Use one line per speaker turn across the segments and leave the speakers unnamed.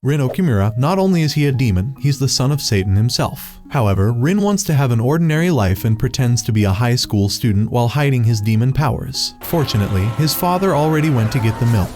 Rin Okumura, not only is he a demon, he's the son of Satan himself. However, Rin wants to have an ordinary life and pretends to be a high school student while hiding his demon powers. Fortunately, his father already went to get the milk.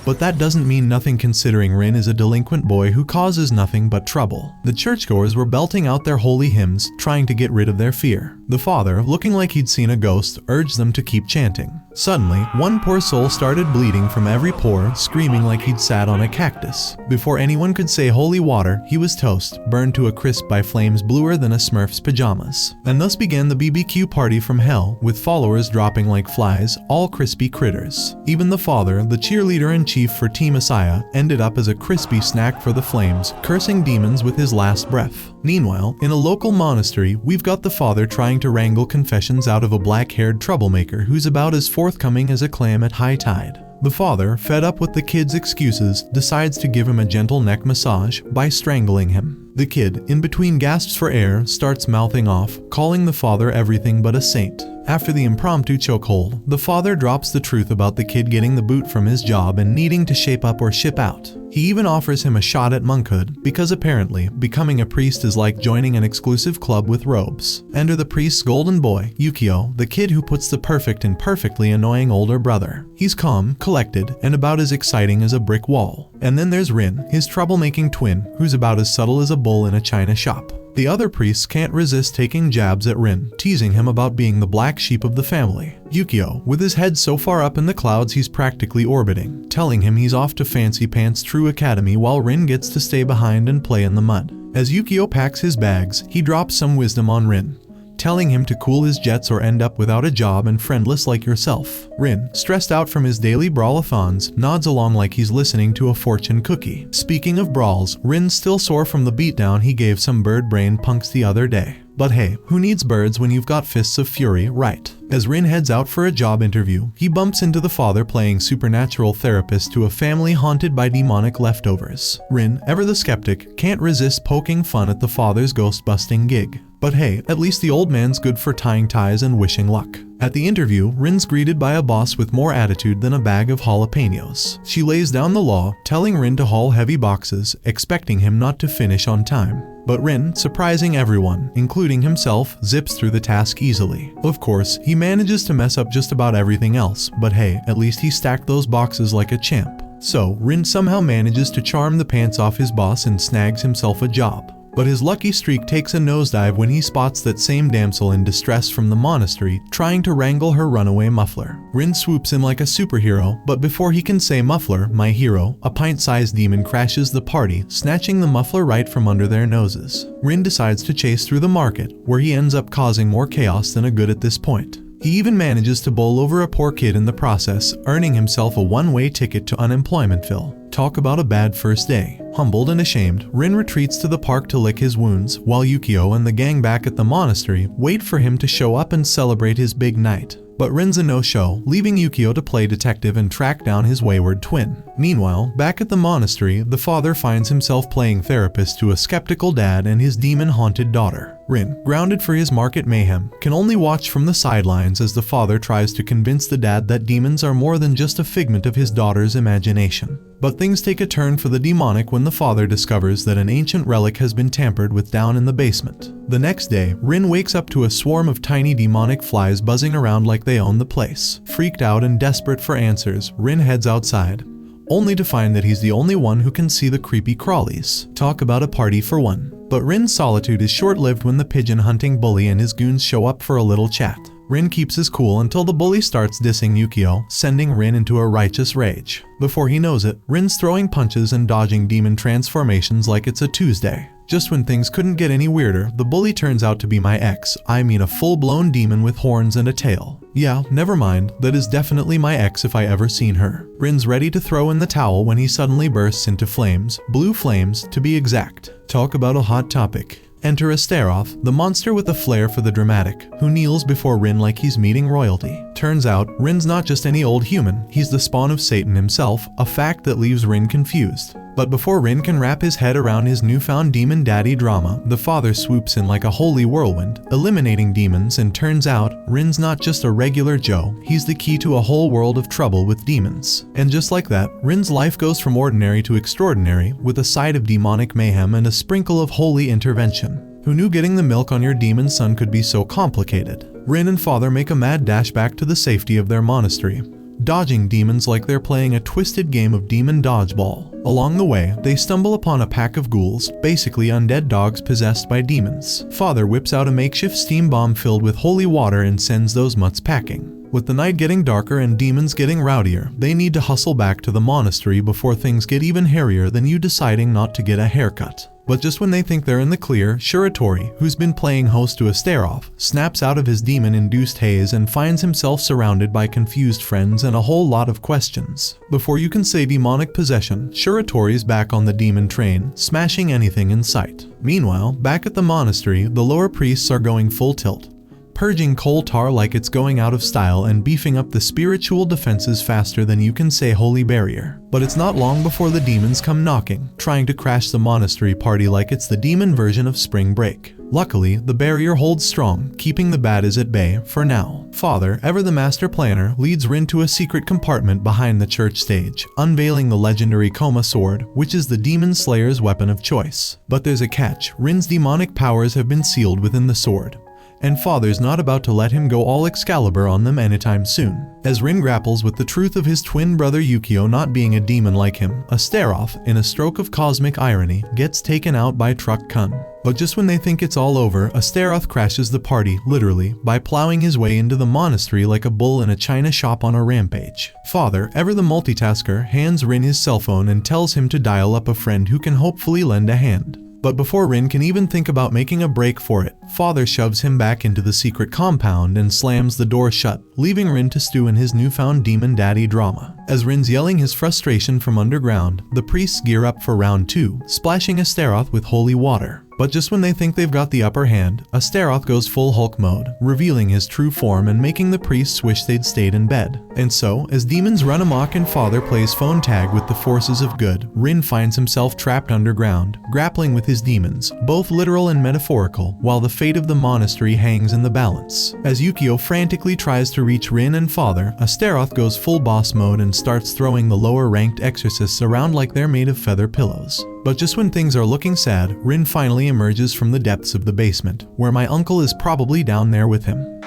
But that doesn't mean nothing considering Rin is a delinquent boy who causes nothing but trouble. The churchgoers were belting out their holy hymns, trying to get rid of their fear. The father, looking like he'd seen a ghost, urged them to keep chanting. Suddenly, one poor soul started bleeding from every pore, screaming like he'd sat on a cactus. Before anyone could say holy water, he was toast, burned to a crisp by flames bluer than a Smurf's pajamas. And thus began the BBQ party from hell, with followers dropping like flies, all crispy critters. Even the father, the cheerleader and chief for Team Messiah, ended up as a crispy snack for the flames, cursing demons with his last breath. Meanwhile, in a local monastery, we've got the father trying to wrangle confessions out of a black-haired troublemaker who's about as forthcoming as a clam at high tide. The father, fed up with the kid's excuses, decides to give him a gentle neck massage by strangling him. The kid, in between gasps for air, starts mouthing off, calling the father everything but a saint. After the impromptu chokehold, the father drops the truth about the kid getting the boot from his job and needing to shape up or ship out. He even offers him a shot at monkhood, because apparently, becoming a priest is like joining an exclusive club with robes. Enter the priest's golden boy, Yukio, the kid who puts the perfect in perfectly annoying older brother. He's calm, collected, and about as exciting as a brick wall. And then there's Rin, his troublemaking twin, who's about as subtle as a bull in a china shop. The other priests can't resist taking jabs at Rin, teasing him about being the black sheep of the family. Yukio, with his head so far up in the clouds he's practically orbiting, telling him he's off to Fancy Pants True Academy while Rin gets to stay behind and play in the mud. As Yukio packs his bags, he drops some wisdom on Rin, telling him to cool his jets or end up without a job and friendless like yourself. Rin, stressed out from his daily brawl-a-thons, nods along like he's listening to a fortune cookie. Speaking of brawls, Rin's still sore from the beatdown he gave some bird-brained punks the other day. But hey, who needs birds when you've got fists of fury, right? As Rin heads out for a job interview, he bumps into the father playing supernatural therapist to a family haunted by demonic leftovers. Rin, ever the skeptic, can't resist poking fun at the father's ghost-busting gig. But hey, at least the old man's good for tying ties and wishing luck. At the interview, Rin's greeted by a boss with more attitude than a bag of jalapenos. She lays down the law, telling Rin to haul heavy boxes, expecting him not to finish on time. But Rin, surprising everyone, including himself, zips through the task easily. Of course, he manages to mess up just about everything else, but hey, at least he stacked those boxes like a champ. So, Rin somehow manages to charm the pants off his boss and snags himself a job. But his lucky streak takes a nosedive when he spots that same damsel in distress from the monastery trying to wrangle her runaway muffler. Rin swoops in like a superhero, but before he can say muffler, my hero, a pint-sized demon crashes the party, snatching the muffler right from under their noses. Rin decides to chase through the market, where he ends up causing more chaos than a good at this point. He even manages to bowl over a poor kid in the process, earning himself a one-way ticket to unemploymentville. Talk about a bad first day. Humbled and ashamed, Rin retreats to the park to lick his wounds, while Yukio and the gang back at the monastery wait for him to show up and celebrate his big night. But Rin's a no-show, leaving Yukio to play detective and track down his wayward twin. Meanwhile, back at the monastery, the father finds himself playing therapist to a skeptical dad and his demon-haunted daughter. Rin, grounded for his market mayhem, can only watch from the sidelines as the father tries to convince the dad that demons are more than just a figment of his daughter's imagination. But things take a turn for the demonic when the father discovers that an ancient relic has been tampered with down in the basement. The next day, Rin wakes up to a swarm of tiny demonic flies buzzing around like they own the place. Freaked out and desperate for answers, Rin heads outside, only to find that he's the only one who can see the creepy crawlies. Talk about a party for one. But Rin's solitude is short-lived when the pigeon-hunting bully and his goons show up for a little chat. Rin keeps his cool until the bully starts dissing Yukio, sending Rin into a righteous rage. Before he knows it, Rin's throwing punches and dodging demon transformations like it's a Tuesday. Just when things couldn't get any weirder, the bully turns out to be my ex. I mean a full-blown demon with horns and a tail. Yeah, never mind, that is definitely my ex if I ever seen her. Rin's ready to throw in the towel when he suddenly bursts into flames, blue flames to be exact. Talk about a hot topic. Enter Astaroth, the monster with a flair for the dramatic, who kneels before Rin like he's meeting royalty. Turns out, Rin's not just any old human, he's the spawn of Satan himself, a fact that leaves Rin confused. But before Rin can wrap his head around his newfound demon daddy drama, the father swoops in like a holy whirlwind, eliminating demons, and turns out, Rin's not just a regular Joe, he's the key to a whole world of trouble with demons. And just like that, Rin's life goes from ordinary to extraordinary, with a side of demonic mayhem and a sprinkle of holy intervention. Who knew getting the milk on your demon son could be so complicated? Rin and father make a mad dash back to the safety of their monastery, dodging demons like they're playing a twisted game of demon dodgeball. Along the way, they stumble upon a pack of ghouls, basically undead dogs possessed by demons. Father whips out a makeshift steam bomb filled with holy water and sends those mutts packing. With the night getting darker and demons getting rowdier, they need to hustle back to the monastery before things get even hairier than you deciding not to get a haircut. But just when they think they're in the clear, Shiratori, who's been playing host to a stare-off, snaps out of his demon-induced haze and finds himself surrounded by confused friends and a whole lot of questions. Before you can say demonic possession, Shiratori's back on the demon train, smashing anything in sight. Meanwhile, back at the monastery, the lower priests are going full tilt, purging coal tar like it's going out of style and beefing up the spiritual defenses faster than you can say holy barrier. But it's not long before the demons come knocking, trying to crash the monastery party like it's the demon version of spring break. Luckily, the barrier holds strong, keeping the baddies at bay for now. Father, ever the master planner, leads Rin to a secret compartment behind the church stage, unveiling the legendary Koma sword, which is the demon slayer's weapon of choice. But there's a catch: Rin's demonic powers have been sealed within the sword, and Father's not about to let him go all Excalibur on them anytime soon. As Rin grapples with the truth of his twin brother Yukio not being a demon like him, a stare-off, in a stroke of cosmic irony, gets taken out by Truck Kun. But just when they think it's all over, a stare-off crashes the party, literally, by plowing his way into the monastery like a bull in a china shop on a rampage. Father, ever the multitasker, hands Rin his cell phone and tells him to dial up a friend who can hopefully lend a hand. But before Rin can even think about making a break for it, Father shoves him back into the secret compound and slams the door shut, leaving Rin to stew in his newfound demon daddy drama. As Rin's yelling his frustration from underground, the priests gear up for round 2, splashing Astaroth with holy water. But just when they think they've got the upper hand, Astaroth goes full Hulk mode, revealing his true form and making the priests wish they'd stayed in bed. And so, as demons run amok and Father plays phone tag with the forces of good, Rin finds himself trapped underground, grappling with his demons, both literal and metaphorical, while the fate of the monastery hangs in the balance. As Yukio frantically tries to reach Rin and Father, Astaroth goes full boss mode and starts throwing the lower-ranked exorcists around like they're made of feather pillows. But just when things are looking sad, Rin finally emerges from the depths of the basement, where my uncle is probably down there with him,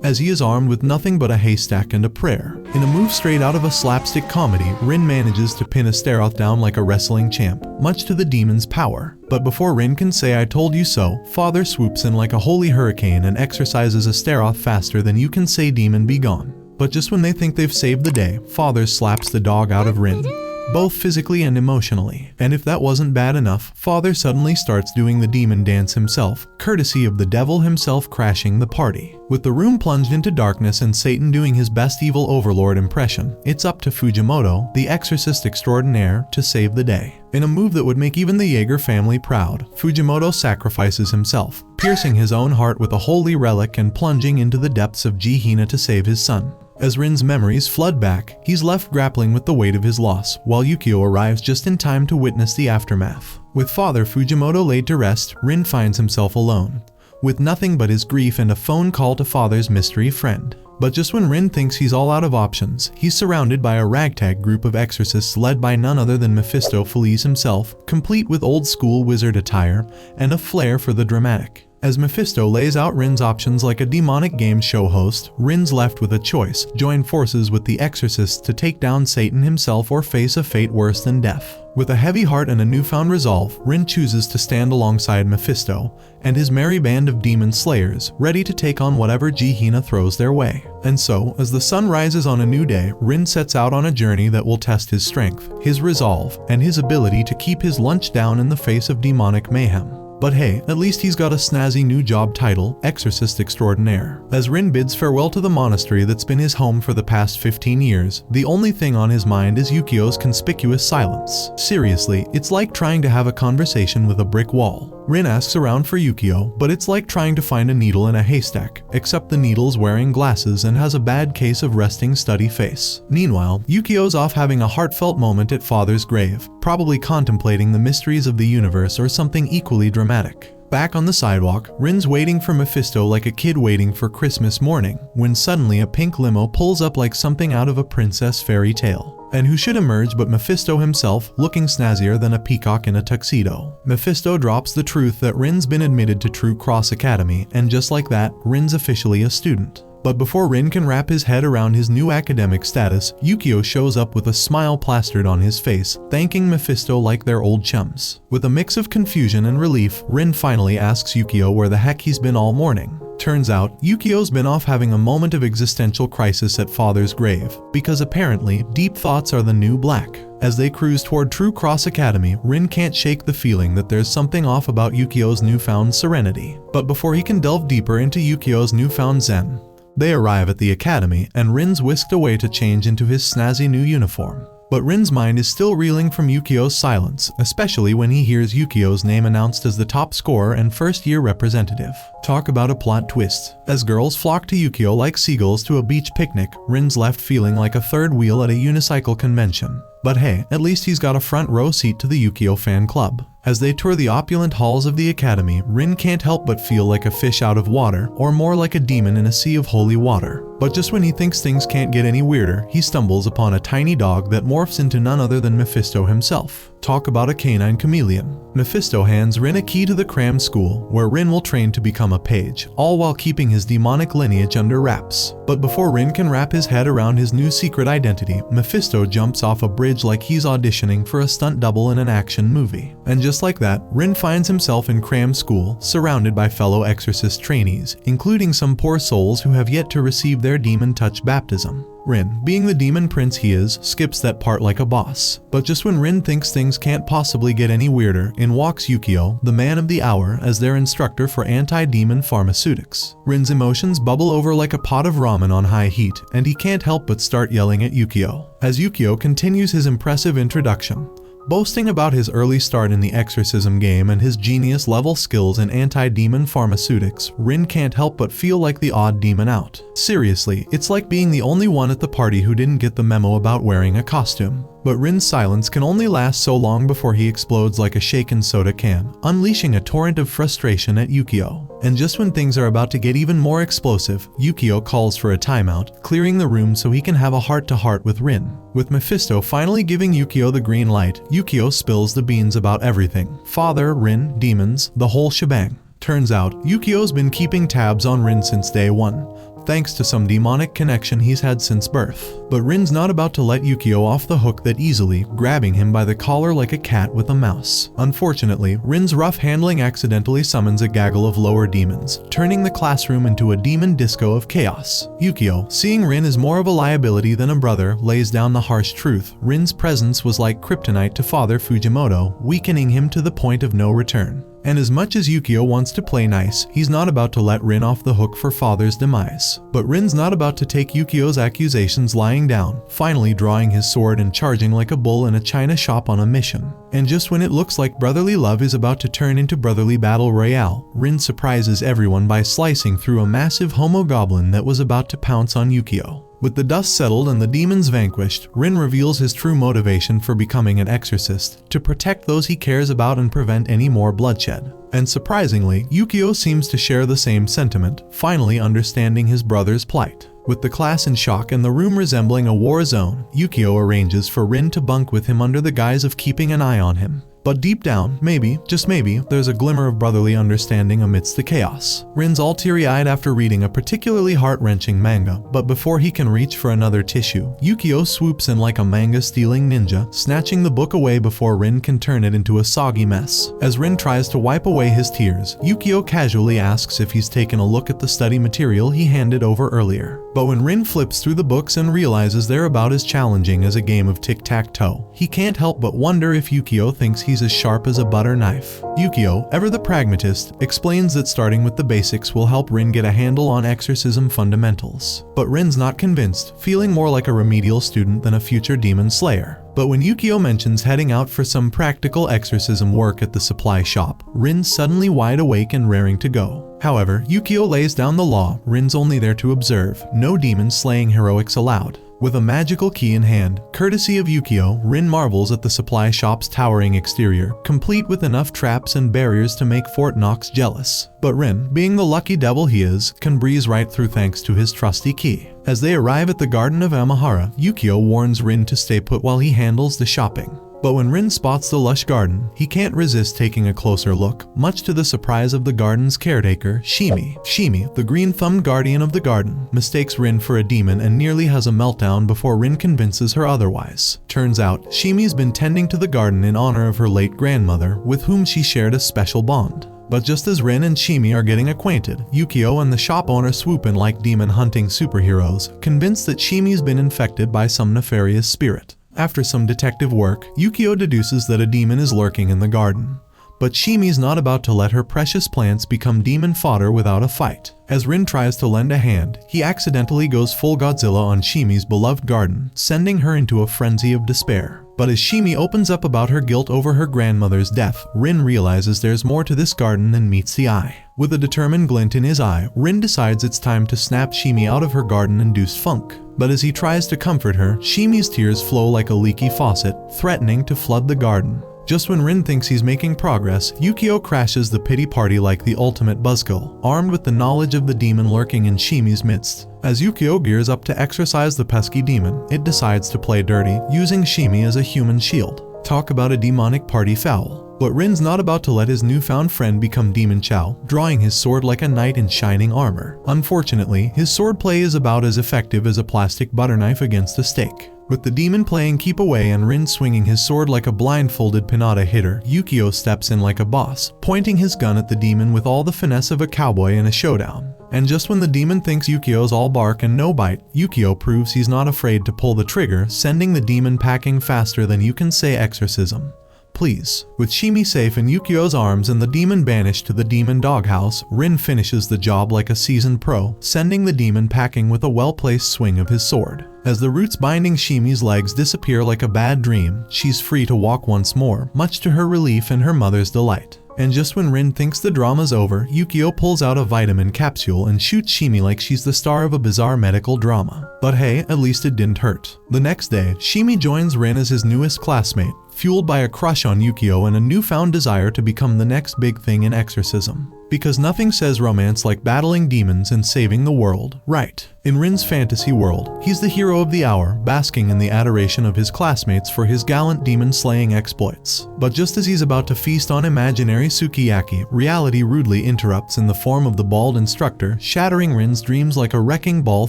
as he is armed with nothing but a haystack and a prayer. In a move straight out of a slapstick comedy, Rin manages to pin Astaroth down like a wrestling champ, much to the demon's power. But before Rin can say "I told you so," Father swoops in like a holy hurricane and exorcises Astaroth faster than you can say "demon be gone." But just when they think they've saved the day, Father slaps the dog out of Rin, both physically and emotionally. And if that wasn't bad enough, Father suddenly starts doing the demon dance himself, courtesy of the devil himself crashing the party. With the room plunged into darkness and Satan doing his best evil overlord impression, it's up to Fujimoto, the exorcist extraordinaire, to save the day. In a move that would make even the Jaeger family proud, Fujimoto sacrifices himself, piercing his own heart with a holy relic and plunging into the depths of Gehenna to save his son. As Rin's memories flood back, he's left grappling with the weight of his loss, while Yukio arrives just in time to witness the aftermath. With Father Fujimoto laid to rest, Rin finds himself alone, with nothing but his grief and a phone call to Father's mystery friend. But just when Rin thinks he's all out of options, he's surrounded by a ragtag group of exorcists led by none other than Mephistopheles himself, complete with old-school wizard attire and a flair for the dramatic. As Mephisto lays out Rin's options like a demonic game show host, Rin's left with a choice: join forces with the exorcists to take down Satan himself or face a fate worse than death. With a heavy heart and a newfound resolve, Rin chooses to stand alongside Mephisto and his merry band of demon slayers, ready to take on whatever Gehenna throws their way. And so, as the sun rises on a new day, Rin sets out on a journey that will test his strength, his resolve, and his ability to keep his lunch down in the face of demonic mayhem. But hey, at least he's got a snazzy new job title, Exorcist Extraordinaire. As Rin bids farewell to the monastery that's been his home for the past 15 years, the only thing on his mind is Yukio's conspicuous silence. Seriously, it's like trying to have a conversation with a brick wall. Rin asks around for Yukio, but it's like trying to find a needle in a haystack, except the needle's wearing glasses and has a bad case of resting study face. Meanwhile, Yukio's off having a heartfelt moment at Father's grave, probably contemplating the mysteries of the universe or something equally dramatic. Back on the sidewalk, Rin's waiting for Mephisto like a kid waiting for Christmas morning, when suddenly a pink limo pulls up like something out of a princess fairy tale. And who should emerge but Mephisto himself, looking snazzier than a peacock in a tuxedo. Mephisto drops the truth that Rin's been admitted to True Cross Academy, and just like that, Rin's officially a student. But before Rin can wrap his head around his new academic status, Yukio shows up with a smile plastered on his face, thanking Mephisto like they're old chums. With a mix of confusion and relief, Rin finally asks Yukio where the heck he's been all morning. Turns out, Yukio's been off having a moment of existential crisis at Father's grave, because apparently, deep thoughts are the new black. As they cruise toward True Cross Academy, Rin can't shake the feeling that there's something off about Yukio's newfound serenity. But before he can delve deeper into Yukio's newfound zen, they arrive at the academy, and Rin's whisked away to change into his snazzy new uniform. But Rin's mind is still reeling from Yukio's silence, especially when he hears Yukio's name announced as the top scorer and first-year representative. Talk about a plot twist. As girls flock to Yukio like seagulls to a beach picnic, Rin's left feeling like a third wheel at a unicycle convention. But hey, at least he's got a front row seat to the Yukio fan club. As they tour the opulent halls of the academy, Rin can't help but feel like a fish out of water, or more like a demon in a sea of holy water. But just when he thinks things can't get any weirder, he stumbles upon a tiny dog that morphs into none other than Mephisto himself. Talk about a canine chameleon. Mephisto hands Rin a key to the cram school, where Rin will train to become a page, all while keeping his demonic lineage under wraps. But before Rin can wrap his head around his new secret identity, Mephisto jumps off a bridge like he's auditioning for a stunt double in an action movie. And just like that, Rin finds himself in cram school, surrounded by fellow Exorcist trainees, including some poor souls who have yet to receive their demon touch baptism. Rin, being the demon prince he is, skips that part like a boss. But just when Rin thinks things can't possibly get any weirder, in walks Yukio, the man of the hour, as their instructor for anti-demon pharmaceutics. Rin's emotions bubble over like a pot of ramen on high heat, and he can't help but start yelling at Yukio. As Yukio continues his impressive introduction, boasting about his early start in the exorcism game and his genius-level skills in anti-demon pharmaceutics, Rin can't help but feel like the odd demon out. Seriously, it's like being the only one at the party who didn't get the memo about wearing a costume. But Rin's silence can only last so long before he explodes like a shaken soda can, unleashing a torrent of frustration at Yukio. And just when things are about to get even more explosive, Yukio calls for a timeout, clearing the room so he can have a heart-to-heart with Rin. With Mephisto finally giving Yukio the green light, Yukio spills the beans about everything. Father, Rin, demons, the whole shebang. Turns out, Yukio's been keeping tabs on Rin since day one, thanks to some demonic connection he's had since birth. But Rin's not about to let Yukio off the hook that easily, grabbing him by the collar like a cat with a mouse. Unfortunately, Rin's rough handling accidentally summons a gaggle of lower demons, turning the classroom into a demon disco of chaos. Yukio, seeing Rin as more of a liability than a brother, lays down the harsh truth. Rin's presence was like kryptonite to Father Fujimoto, weakening him to the point of no return. And as much as Yukio wants to play nice, he's not about to let Rin off the hook for Father's demise. But Rin's not about to take Yukio's accusations lying down, finally drawing his sword and charging like a bull in a china shop on a mission. And just when it looks like brotherly love is about to turn into brotherly battle royale, Rin surprises everyone by slicing through a massive homo-goblin that was about to pounce on Yukio. With the dust settled and the demons vanquished, Rin reveals his true motivation for becoming an exorcist, to protect those he cares about and prevent any more bloodshed. And surprisingly, Yukio seems to share the same sentiment, finally understanding his brother's plight. With the class in shock and the room resembling a war zone, Yukio arranges for Rin to bunk with him under the guise of keeping an eye on him. But deep down, maybe, just maybe, there's a glimmer of brotherly understanding amidst the chaos. Rin's all teary-eyed after reading a particularly heart-wrenching manga, but before he can reach for another tissue, Yukio swoops in like a manga-stealing ninja, snatching the book away before Rin can turn it into a soggy mess. As Rin tries to wipe away his tears, Yukio casually asks if he's taken a look at the study material he handed over earlier. But when Rin flips through the books and realizes they're about as challenging as a game of tic-tac-toe, he can't help but wonder if Yukio thinks he's as sharp as a butter knife. Yukio, ever the pragmatist, explains that starting with the basics will help Rin get a handle on exorcism fundamentals. But Rin's not convinced, feeling more like a remedial student than a future demon slayer. But when Yukio mentions heading out for some practical exorcism work at the supply shop, Rin's suddenly wide awake and raring to go. However, Yukio lays down the law. Rin's only there to observe, no demon slaying heroics allowed. With a magical key in hand, courtesy of Yukio, Rin marvels at the supply shop's towering exterior, complete with enough traps and barriers to make Fort Knox jealous. But Rin, being the lucky devil he is, can breeze right through thanks to his trusty key. As they arrive at the Garden of Amahara, Yukio warns Rin to stay put while he handles the shopping. But when Rin spots the lush garden, he can't resist taking a closer look, much to the surprise of the garden's caretaker, Shimi. Shimi, the green-thumbed guardian of the garden, mistakes Rin for a demon and nearly has a meltdown before Rin convinces her otherwise. Turns out, Shimi's been tending to the garden in honor of her late grandmother, with whom she shared a special bond. But just as Rin and Shimi are getting acquainted, Yukio and the shop owner swoop in like demon-hunting superheroes, convinced that Shimi's been infected by some nefarious spirit. After some detective work, Yukio deduces that a demon is lurking in the garden. But Shimi's not about to let her precious plants become demon fodder without a fight. As Rin tries to lend a hand, he accidentally goes full Godzilla on Shimi's beloved garden, sending her into a frenzy of despair. But as Shimi opens up about her guilt over her grandmother's death, Rin realizes there's more to this garden than meets the eye. With a determined glint in his eye, Rin decides it's time to snap Shimi out of her garden-induced funk. But as he tries to comfort her, Shimi's tears flow like a leaky faucet, threatening to flood the garden. Just when Rin thinks he's making progress, Yukio crashes the pity party like the ultimate buzzkill, armed with the knowledge of the demon lurking in Shimi's midst. As Yukio gears up to exorcise the pesky demon, it decides to play dirty, using Shimi as a human shield. Talk about a demonic party foul. But Rin's not about to let his newfound friend become Demon Chow, drawing his sword like a knight in shining armor. Unfortunately, his swordplay is about as effective as a plastic butter knife against a steak. With the demon playing keep away and Rin swinging his sword like a blindfolded pinata hitter, Yukio steps in like a boss, pointing his gun at the demon with all the finesse of a cowboy in a showdown. And just when the demon thinks Yukio's all bark and no bite, Yukio proves he's not afraid to pull the trigger, sending the demon packing faster than you can say exorcism. Please. With Shimi safe in Yukio's arms and the demon banished to the demon doghouse, Rin finishes the job like a seasoned pro, sending the demon packing with a well-placed swing of his sword. As the roots binding Shimi's legs disappear like a bad dream, she's free to walk once more, much to her relief and her mother's delight. And just when Rin thinks the drama's over, Yukio pulls out a vitamin capsule and shoots Shimi like she's the star of a bizarre medical drama. But hey, at least it didn't hurt. The next day, Shimi joins Rin as his newest classmate, fueled by a crush on Yukio and a newfound desire to become the next big thing in exorcism. Because nothing says romance like battling demons and saving the world, right? In Rin's fantasy world, he's the hero of the hour, basking in the adoration of his classmates for his gallant demon-slaying exploits. But just as he's about to feast on imaginary sukiyaki, reality rudely interrupts in the form of the bald instructor, shattering Rin's dreams like a wrecking ball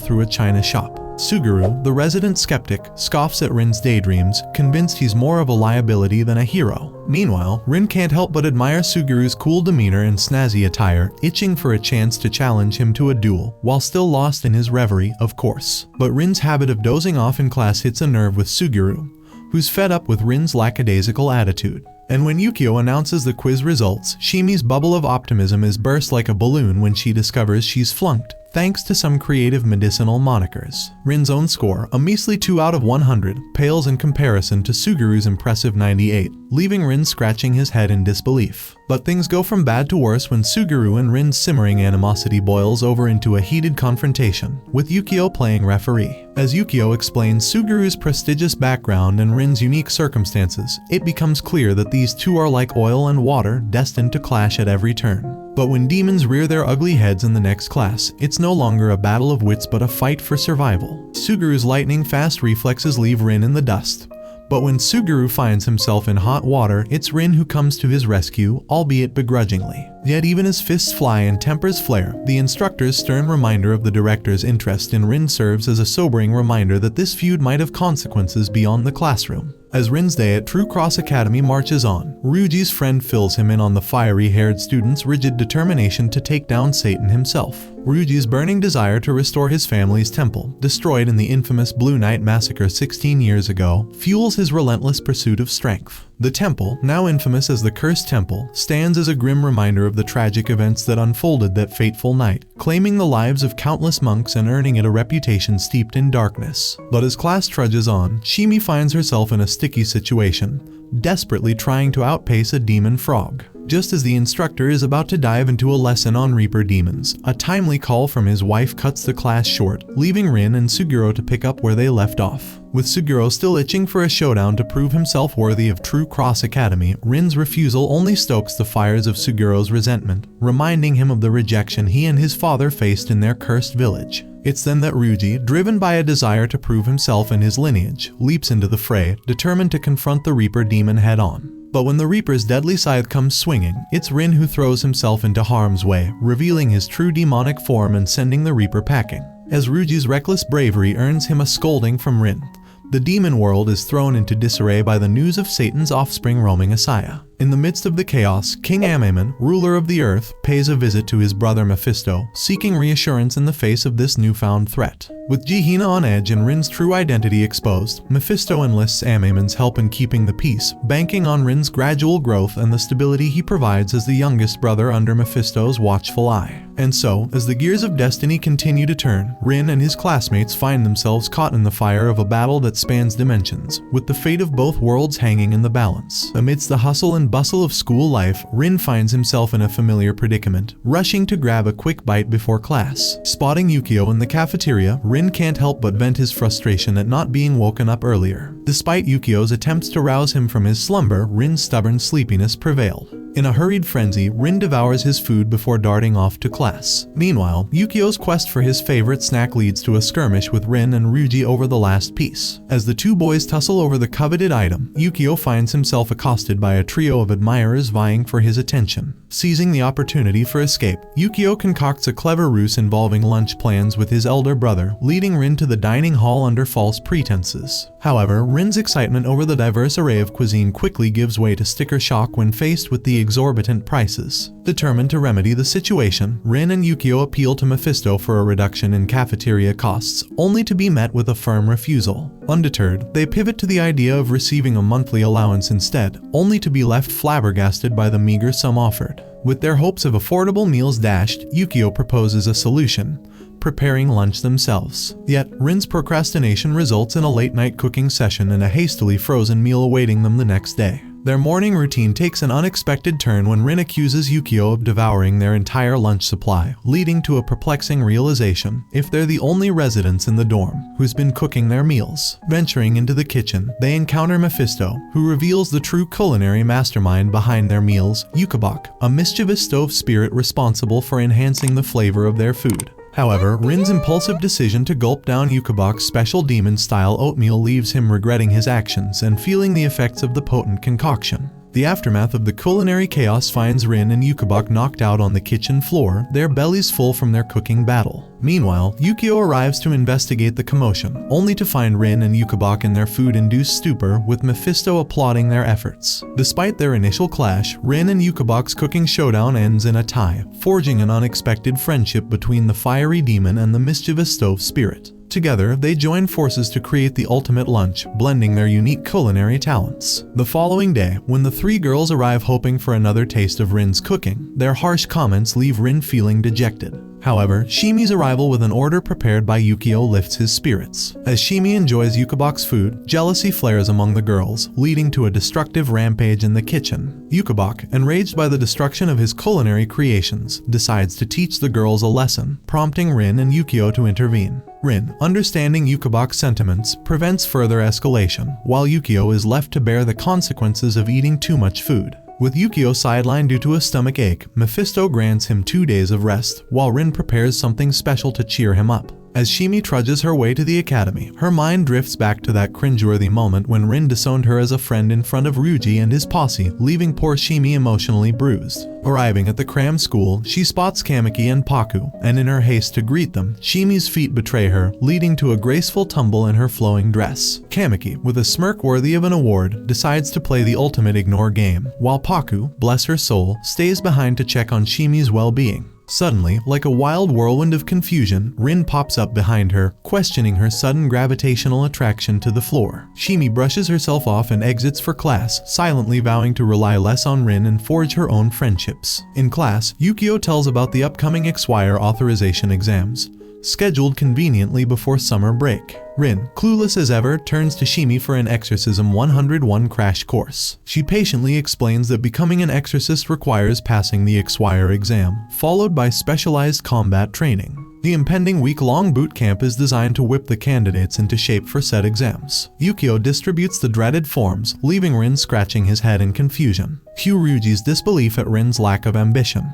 through a china shop. Suguru, the resident skeptic, scoffs at Rin's daydreams, convinced he's more of a liability than a hero. Meanwhile, Rin can't help but admire Suguru's cool demeanor and snazzy attire, itching for a chance to challenge him to a duel, while still lost in his reverie, of course. But Rin's habit of dozing off in class hits a nerve with Suguru, who's fed up with Rin's lackadaisical attitude. And when Yukio announces the quiz results, Shimi's bubble of optimism is burst like a balloon when she discovers she's flunked, thanks to some creative medicinal monikers. Rin's own score, a measly 2 out of 100, pales in comparison to Suguru's impressive 98, leaving Rin scratching his head in disbelief. But things go from bad to worse when Suguru and Rin's simmering animosity boils over into a heated confrontation, with Yukio playing referee. As Yukio explains Suguru's prestigious background and Rin's unique circumstances, it becomes clear that these two are like oil and water, destined to clash at every turn. But when demons rear their ugly heads in the next class, it's no longer a battle of wits but a fight for survival. Suguru's lightning-fast reflexes leave Rin in the dust. But when Suguru finds himself in hot water, it's Rin who comes to his rescue, albeit begrudgingly. Yet even as fists fly and tempers flare, the instructor's stern reminder of the director's interest in Rin serves as a sobering reminder that this feud might have consequences beyond the classroom. As Rin's day at True Cross Academy marches on, Ryuji's friend fills him in on the fiery-haired student's rigid determination to take down Satan himself. Ryuji's burning desire to restore his family's temple, destroyed in the infamous Blue Night Massacre 16 years ago, fuels his relentless pursuit of strength. The temple, now infamous as the Cursed Temple, stands as a grim reminder of the tragic events that unfolded that fateful night, claiming the lives of countless monks and earning it a reputation steeped in darkness. But as class trudges on, Shimi finds herself in a sticky situation, desperately trying to outpace a demon frog. Just as the instructor is about to dive into a lesson on Reaper demons, a timely call from his wife cuts the class short, leaving Rin and Suguro to pick up where they left off. With Suguro still itching for a showdown to prove himself worthy of True Cross Academy, Rin's refusal only stokes the fires of Suguro's resentment, reminding him of the rejection he and his father faced in their cursed village. It's then that Ryuji, driven by a desire to prove himself and his lineage, leaps into the fray, determined to confront the Reaper demon head-on. But when the Reaper's deadly scythe comes swinging, it's Rin who throws himself into harm's way, revealing his true demonic form and sending the Reaper packing. As Ryuji's reckless bravery earns him a scolding from Rin, the demon world is thrown into disarray by the news of Satan's offspring roaming Asaya. In the midst of the chaos, King Amemon, ruler of the earth, pays a visit to his brother Mephisto, seeking reassurance in the face of this newfound threat. With Jihina on edge and Rin's true identity exposed, Mephisto enlists Amemon's help in keeping the peace, banking on Rin's gradual growth and the stability he provides as the youngest brother under Mephisto's watchful eye. And so, as the gears of destiny continue to turn, Rin and his classmates find themselves caught in the fire of a battle that spans dimensions, with the fate of both worlds hanging in the balance. Amidst the hustle and bustle of school life, Rin finds himself in a familiar predicament, rushing to grab a quick bite before class. Spotting Yukio in the cafeteria, Rin can't help but vent his frustration at not being woken up earlier. Despite Yukio's attempts to rouse him from his slumber, Rin's stubborn sleepiness prevailed. In a hurried frenzy, Rin devours his food before darting off to class. Meanwhile, Yukio's quest for his favorite snack leads to a skirmish with Rin and Ryuji over the last piece. As the two boys tussle over the coveted item, Yukio finds himself accosted by a trio of admirers vying for his attention. Seizing the opportunity for escape, Yukio concocts a clever ruse involving lunch plans with his elder brother, leading Rin to the dining hall under false pretenses. However, Rin's excitement over the diverse array of cuisine quickly gives way to sticker shock when faced with the exorbitant prices. Determined to remedy the situation, Rin and Yukio appeal to Mephisto for a reduction in cafeteria costs, only to be met with a firm refusal. Undeterred, they pivot to the idea of receiving a monthly allowance instead, only to be left flabbergasted by the meager sum offered. With their hopes of affordable meals dashed, Yukio proposes a solution: preparing lunch themselves. Yet, Rin's procrastination results in a late-night cooking session and a hastily frozen meal awaiting them the next day. Their morning routine takes an unexpected turn when Rin accuses Yukio of devouring their entire lunch supply, leading to a perplexing realization: if they're the only residents in the dorm who's been cooking their meals. Venturing into the kitchen, they encounter Mephisto, who reveals the true culinary mastermind behind their meals, Yukabok, a mischievous stove spirit responsible for enhancing the flavor of their food. However, Rin's impulsive decision to gulp down Yukabok's special demon-style oatmeal leaves him regretting his actions and feeling the effects of the potent concoction. The aftermath of the culinary chaos finds Rin and Yukabok knocked out on the kitchen floor, their bellies full from their cooking battle. Meanwhile, Yukio arrives to investigate the commotion, only to find Rin and Yukabok in their food-induced stupor, with Mephisto applauding their efforts. Despite their initial clash, Rin and Yukabok's cooking showdown ends in a tie, forging an unexpected friendship between the fiery demon and the mischievous stove spirit. Together, they join forces to create the ultimate lunch, blending their unique culinary talents. The following day, when the three girls arrive hoping for another taste of Rin's cooking, their harsh comments leave Rin feeling dejected. However, Shimi's arrival with an order prepared by Yukio lifts his spirits. As Shimi enjoys Yukabok's food, jealousy flares among the girls, leading to a destructive rampage in the kitchen. Yukabok, enraged by the destruction of his culinary creations, decides to teach the girls a lesson, prompting Rin and Yukio to intervene. Rin, understanding Yukabok's sentiments, prevents further escalation, while Yukio is left to bear the consequences of eating too much food. With Yukio sidelined due to a stomach ache, Mephisto grants him 2 days of rest, while Rin prepares something special to cheer him up. As Shimi trudges her way to the academy, her mind drifts back to that cringeworthy moment when Rin disowned her as a friend in front of Ryuji and his posse, leaving poor Shimi emotionally bruised. Arriving at the cram school, she spots Kamiki and Paku, and in her haste to greet them, Shimi's feet betray her, leading to a graceful tumble in her flowing dress. Kamiki, with a smirk worthy of an award, decides to play the ultimate ignore game, while Paku, bless her soul, stays behind to check on Shimi's well-being. Suddenly, like a wild whirlwind of confusion, Rin pops up behind her, questioning her sudden gravitational attraction to the floor. Shimi brushes herself off and exits for class, silently vowing to rely less on Rin and forge her own friendships. In class, Yukio tells about the upcoming Exwire authorization exams, scheduled conveniently before summer break. Rin, clueless as ever, turns to Shimi for an Exorcism 101 crash course. She patiently explains that becoming an exorcist requires passing the Exwire exam, followed by specialized combat training. The impending week-long boot camp is designed to whip the candidates into shape for said exams. Yukio distributes the dreaded forms, leaving Rin scratching his head in confusion. Cue Ryuji's disbelief at Rin's lack of ambition.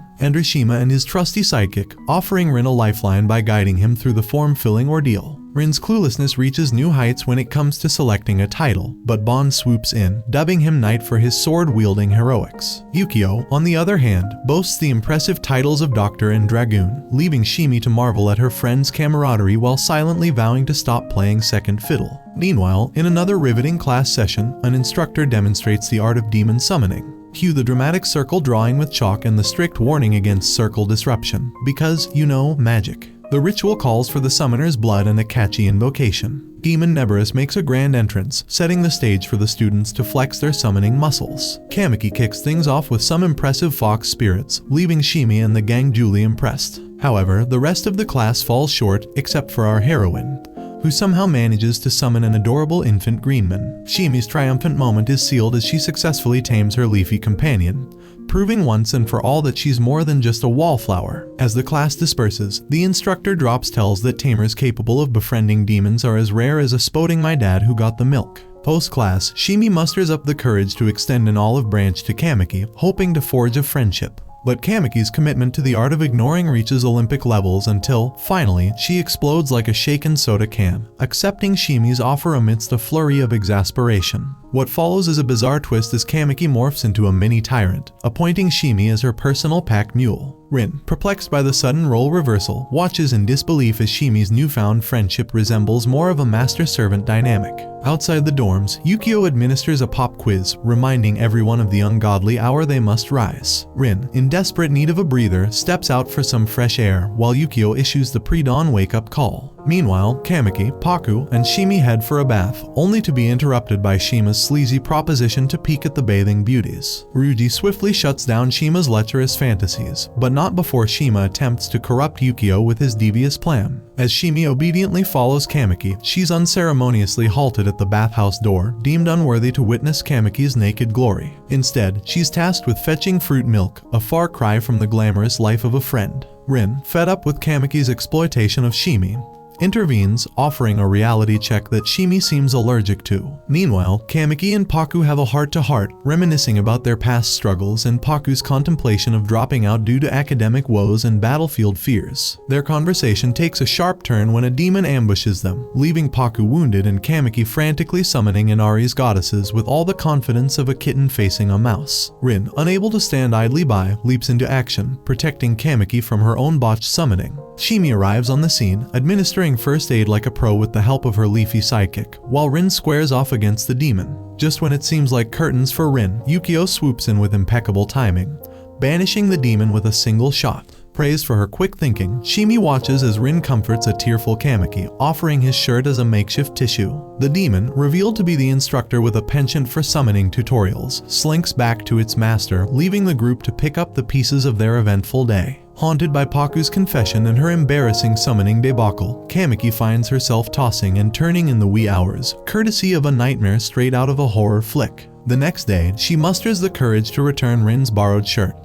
Shima and his trusty sidekick, offering Rin a lifeline by guiding him through the form-filling ordeal. Rin's cluelessness reaches new heights when it comes to selecting a title, but Bond swoops in, dubbing him knight for his sword-wielding heroics. Yukio, on the other hand, boasts the impressive titles of doctor and dragoon, leaving Shimi to marvel at her friend's camaraderie while silently vowing to stop playing second fiddle. Meanwhile, in another riveting class session, an instructor demonstrates the art of demon summoning. Cue the dramatic circle drawing with chalk and the strict warning against circle disruption, because, you know, magic. The ritual calls for the summoner's blood and a catchy invocation. Demon Neberus makes a grand entrance, setting the stage for the students to flex their summoning muscles. Kamiki kicks things off with some impressive fox spirits, leaving Shimi and the gang duly impressed. However, the rest of the class falls short, except for our heroine, who somehow manages to summon an adorable infant greenman. Shimi's triumphant moment is sealed as she successfully tames her leafy companion, proving once and for all that she's more than just a wallflower. As the class disperses, the instructor drops tells that tamers capable of befriending demons are as rare as a "spoting my dad who got the milk." Post-class, Shimi musters up the courage to extend an olive branch to Kamiki, hoping to forge a friendship. But Kamiki's commitment to the art of ignoring reaches Olympic levels until, finally, she explodes like a shaken soda can, accepting Shimi's offer amidst a flurry of exasperation. What follows is a bizarre twist as Kamiki morphs into a mini tyrant, appointing Shimi as her personal pack mule. Rin, perplexed by the sudden role reversal, watches in disbelief as Shimi's newfound friendship resembles more of a master-servant dynamic. Outside the dorms, Yukio administers a pop quiz, reminding everyone of the ungodly hour they must rise. Rin, in desperate need of a breather, steps out for some fresh air, while Yukio issues the pre-dawn wake-up call. Meanwhile, Kamiki, Paku, and Shimi head for a bath, only to be interrupted by Shima's sleazy proposition to peek at the bathing beauties. Ryuji swiftly shuts down Shima's lecherous fantasies, but not before Shima attempts to corrupt Yukio with his devious plan. As Shimi obediently follows Kamiki, she's unceremoniously halted at the bathhouse door, deemed unworthy to witness Kamiki's naked glory. Instead, she's tasked with fetching fruit milk, a far cry from the glamorous life of a friend. Rin, fed up with Kamiki's exploitation of Shimi, intervenes, offering a reality check that Shimi seems allergic to. Meanwhile, Kamiki and Paku have a heart-to-heart, reminiscing about their past struggles and Paku's contemplation of dropping out due to academic woes and battlefield fears. Their conversation takes a sharp turn when a demon ambushes them, leaving Paku wounded and Kamiki frantically summoning Inari's goddesses with all the confidence of a kitten facing a mouse. Rin, unable to stand idly by, leaps into action, protecting Kamiki from her own botched summoning. Shimi arrives on the scene, administering first aid like a pro with the help of her leafy sidekick, while Rin squares off against the demon. Just when it seems like curtains for Rin, Yukio swoops in with impeccable timing, banishing the demon with a single shot. Praised for her quick thinking, Shimi watches as Rin comforts a tearful Kamiki, offering his shirt as a makeshift tissue. The demon, revealed to be the instructor with a penchant for summoning tutorials, slinks back to its master, leaving the group to pick up the pieces of their eventful day. Haunted by Paku's confession and her embarrassing summoning debacle, Kamiki finds herself tossing and turning in the wee hours, courtesy of a nightmare straight out of a horror flick. The next day, she musters the courage to return Rin's borrowed shirt.